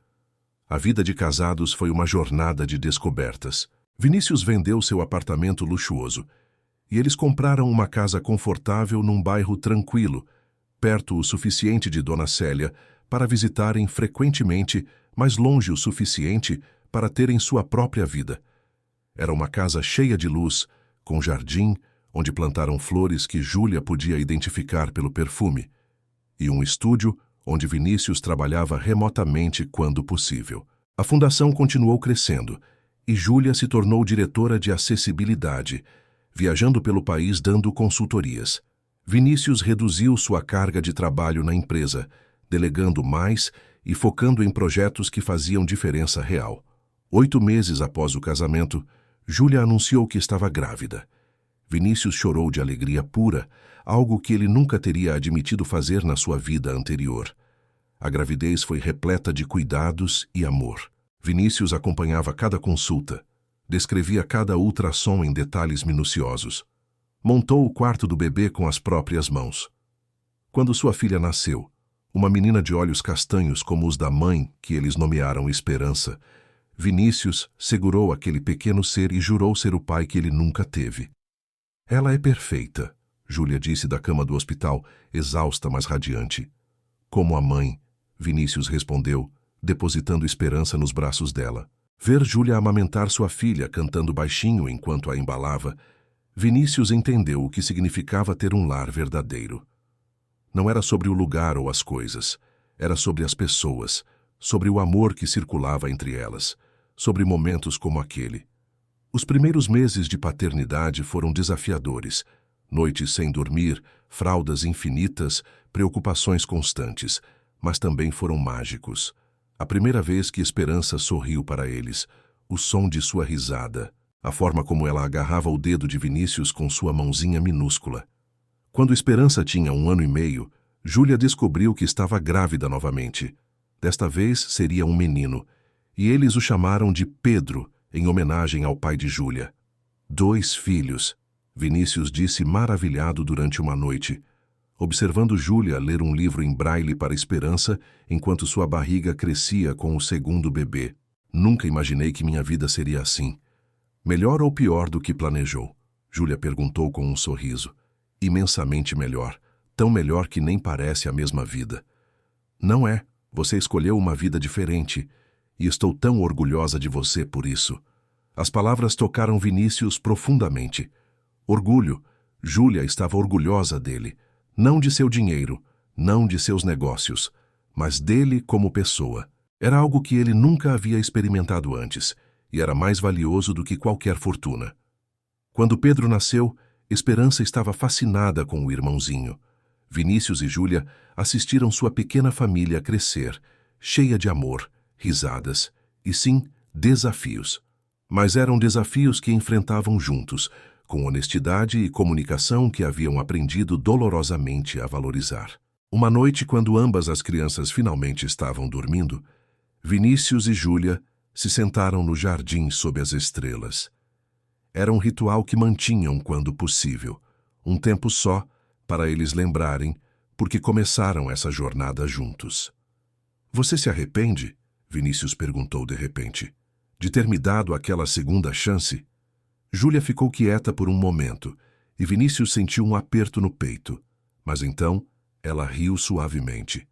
A vida de casados foi uma jornada de descobertas. Vinícius vendeu seu apartamento luxuoso e eles compraram uma casa confortável num bairro tranquilo, perto o suficiente de Dona Célia para visitarem frequentemente, mas longe o suficiente para terem sua própria vida. Era uma casa cheia de luz, com jardim, onde plantaram flores que Júlia podia identificar pelo perfume, e um estúdio onde Vinícius trabalhava remotamente quando possível. A fundação continuou crescendo, e Júlia se tornou diretora de acessibilidade, viajando pelo país dando consultorias. Vinícius reduziu sua carga de trabalho na empresa, delegando mais e focando em projetos que faziam diferença real. 8 meses após o casamento, Júlia anunciou que estava grávida. Vinícius chorou de alegria pura, algo que ele nunca teria admitido fazer na sua vida anterior. A gravidez foi repleta de cuidados e amor. Vinícius acompanhava cada consulta, descrevia cada ultrassom em detalhes minuciosos. Montou o quarto do bebê com as próprias mãos. Quando sua filha nasceu, uma menina de olhos castanhos como os da mãe, que eles nomearam Esperança, Vinícius segurou aquele pequeno ser e jurou ser o pai que ele nunca teve. Ela é perfeita, Júlia disse da cama do hospital, exausta, mas radiante. Como a mãe, Vinícius respondeu, depositando esperança nos braços dela. Ver Júlia amamentar sua filha cantando baixinho enquanto a embalava, Vinícius entendeu o que significava ter um lar verdadeiro. Não era sobre o lugar ou as coisas, era sobre as pessoas, sobre o amor que circulava entre elas, sobre momentos como aquele. Os primeiros meses de paternidade foram desafiadores, noites sem dormir, fraldas infinitas, preocupações constantes, mas também foram mágicos. A primeira vez que Esperança sorriu para eles, o som de sua risada, a forma como ela agarrava o dedo de Vinícius com sua mãozinha minúscula. Quando Esperança tinha 1 ano e meio, Júlia descobriu que estava grávida novamente. Desta vez seria um menino, e eles o chamaram de Pedro, em homenagem ao pai de Júlia. 2 filhos, Vinícius disse maravilhado durante uma noite, observando Júlia ler um livro em braille para Esperança enquanto sua barriga crescia com o segundo bebê. Nunca imaginei que minha vida seria assim. Melhor ou pior do que planejou? Júlia perguntou com um sorriso. Imensamente melhor, tão melhor que nem parece a mesma vida. Não é, você escolheu uma vida diferente, e estou tão orgulhosa de você por isso. As palavras tocaram Vinícius profundamente. Orgulho, Júlia estava orgulhosa dele. Não de seu dinheiro, não de seus negócios, mas dele como pessoa. Era algo que ele nunca havia experimentado antes, e era mais valioso do que qualquer fortuna. Quando Pedro nasceu, Esperança estava fascinada com o irmãozinho. Vinícius e Júlia assistiram sua pequena família crescer, cheia de amor, risadas e, sim, desafios. Mas eram desafios que enfrentavam juntos, com honestidade e comunicação que haviam aprendido dolorosamente a valorizar. Uma noite, quando ambas as crianças finalmente estavam dormindo, Vinícius e Júlia se sentaram no jardim sob as estrelas. Era um ritual que mantinham quando possível, um tempo só para eles lembrarem porque começaram essa jornada juntos. Você se arrepende? Vinícius perguntou de repente. De ter me dado aquela segunda chance? Júlia ficou quieta por um momento, e Vinícius sentiu um aperto no peito. Mas então, ela riu suavemente.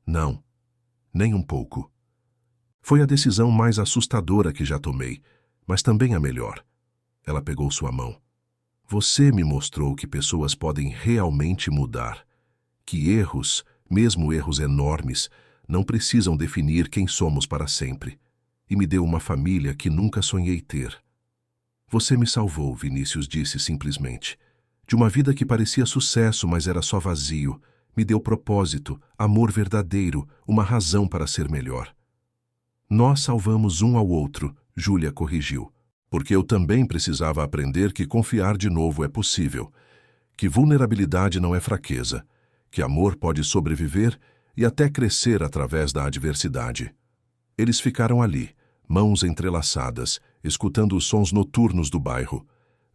Não, nem um pouco. Foi a decisão mais assustadora que já tomei, mas também a melhor. Ela pegou sua mão. Você me mostrou que pessoas podem realmente mudar. Que erros, mesmo erros enormes, não precisam definir quem somos para sempre. E me deu uma família que nunca sonhei ter. Você me salvou, Vinícius disse simplesmente. De uma vida que parecia sucesso, mas era só vazio. Me deu propósito, amor verdadeiro, uma razão para ser melhor. Nós salvamos um ao outro, Júlia corrigiu. Porque eu também precisava aprender que confiar de novo é possível. Que vulnerabilidade não é fraqueza. que amor pode sobreviver e até crescer através da adversidade. Eles ficaram ali, mãos entrelaçadas, escutando os sons noturnos do bairro.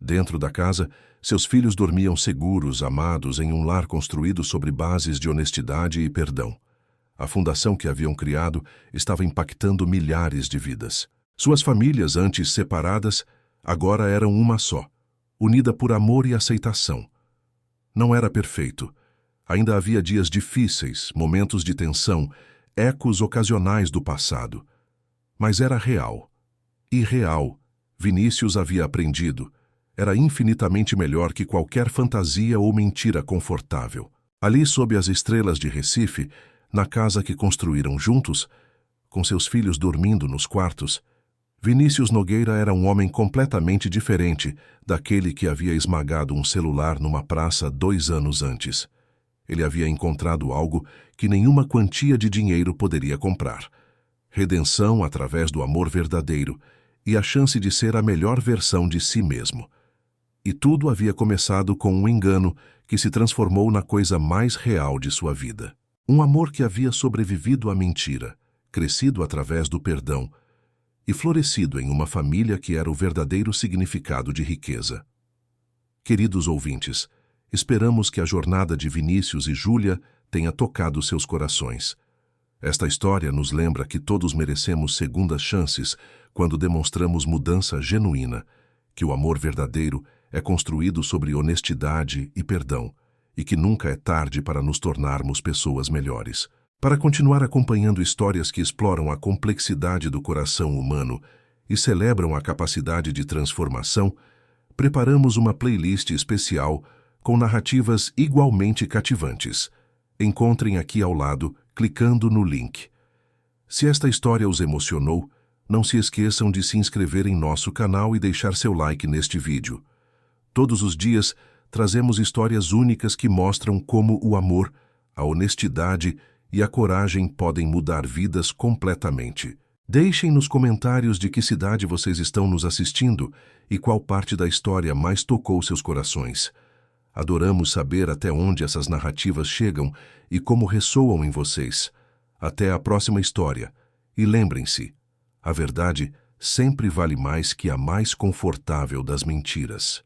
Dentro da casa, seus filhos dormiam seguros, amados, em um lar construído sobre bases de honestidade e perdão. A fundação que haviam criado estava impactando milhares de vidas. Suas famílias, antes separadas, agora eram uma só, unida por amor e aceitação. Não era perfeito. Ainda havia dias difíceis, momentos de tensão, ecos ocasionais do passado. Mas era real. E real, Vinícius havia aprendido, era infinitamente melhor que qualquer fantasia ou mentira confortável. Ali, sob as estrelas de Recife, na casa que construíram juntos, com seus filhos dormindo nos quartos, Vinícius Nogueira era um homem completamente diferente daquele que havia esmagado um celular numa praça 2 anos antes. Ele havia encontrado algo que nenhuma quantia de dinheiro poderia comprar: redenção através do amor verdadeiro e a chance de ser a melhor versão de si mesmo. E tudo havia começado com um engano que se transformou na coisa mais real de sua vida. Um amor que havia sobrevivido à mentira, crescido através do perdão e florescido em uma família que era o verdadeiro significado de riqueza. Queridos ouvintes, esperamos que a jornada de Vinícius e Júlia tenha tocado seus corações. Esta história nos lembra que todos merecemos segundas chances quando demonstramos mudança genuína, que o amor verdadeiro é construído sobre honestidade e perdão, e que nunca é tarde para nos tornarmos pessoas melhores. Para continuar acompanhando histórias que exploram a complexidade do coração humano e celebram a capacidade de transformação, preparamos uma playlist especial com narrativas igualmente cativantes. Encontrem aqui ao lado, clicando no link. Se esta história os emocionou, não se esqueçam de se inscrever em nosso canal e deixar seu like neste vídeo. Todos os dias, trazemos histórias únicas que mostram como o amor, a honestidade e a coragem podem mudar vidas completamente. Deixem nos comentários de que cidade vocês estão nos assistindo e qual parte da história mais tocou seus corações. Adoramos saber até onde essas narrativas chegam e como ressoam em vocês. Até a próxima história. E lembrem-se, a verdade sempre vale mais que a mais confortável das mentiras.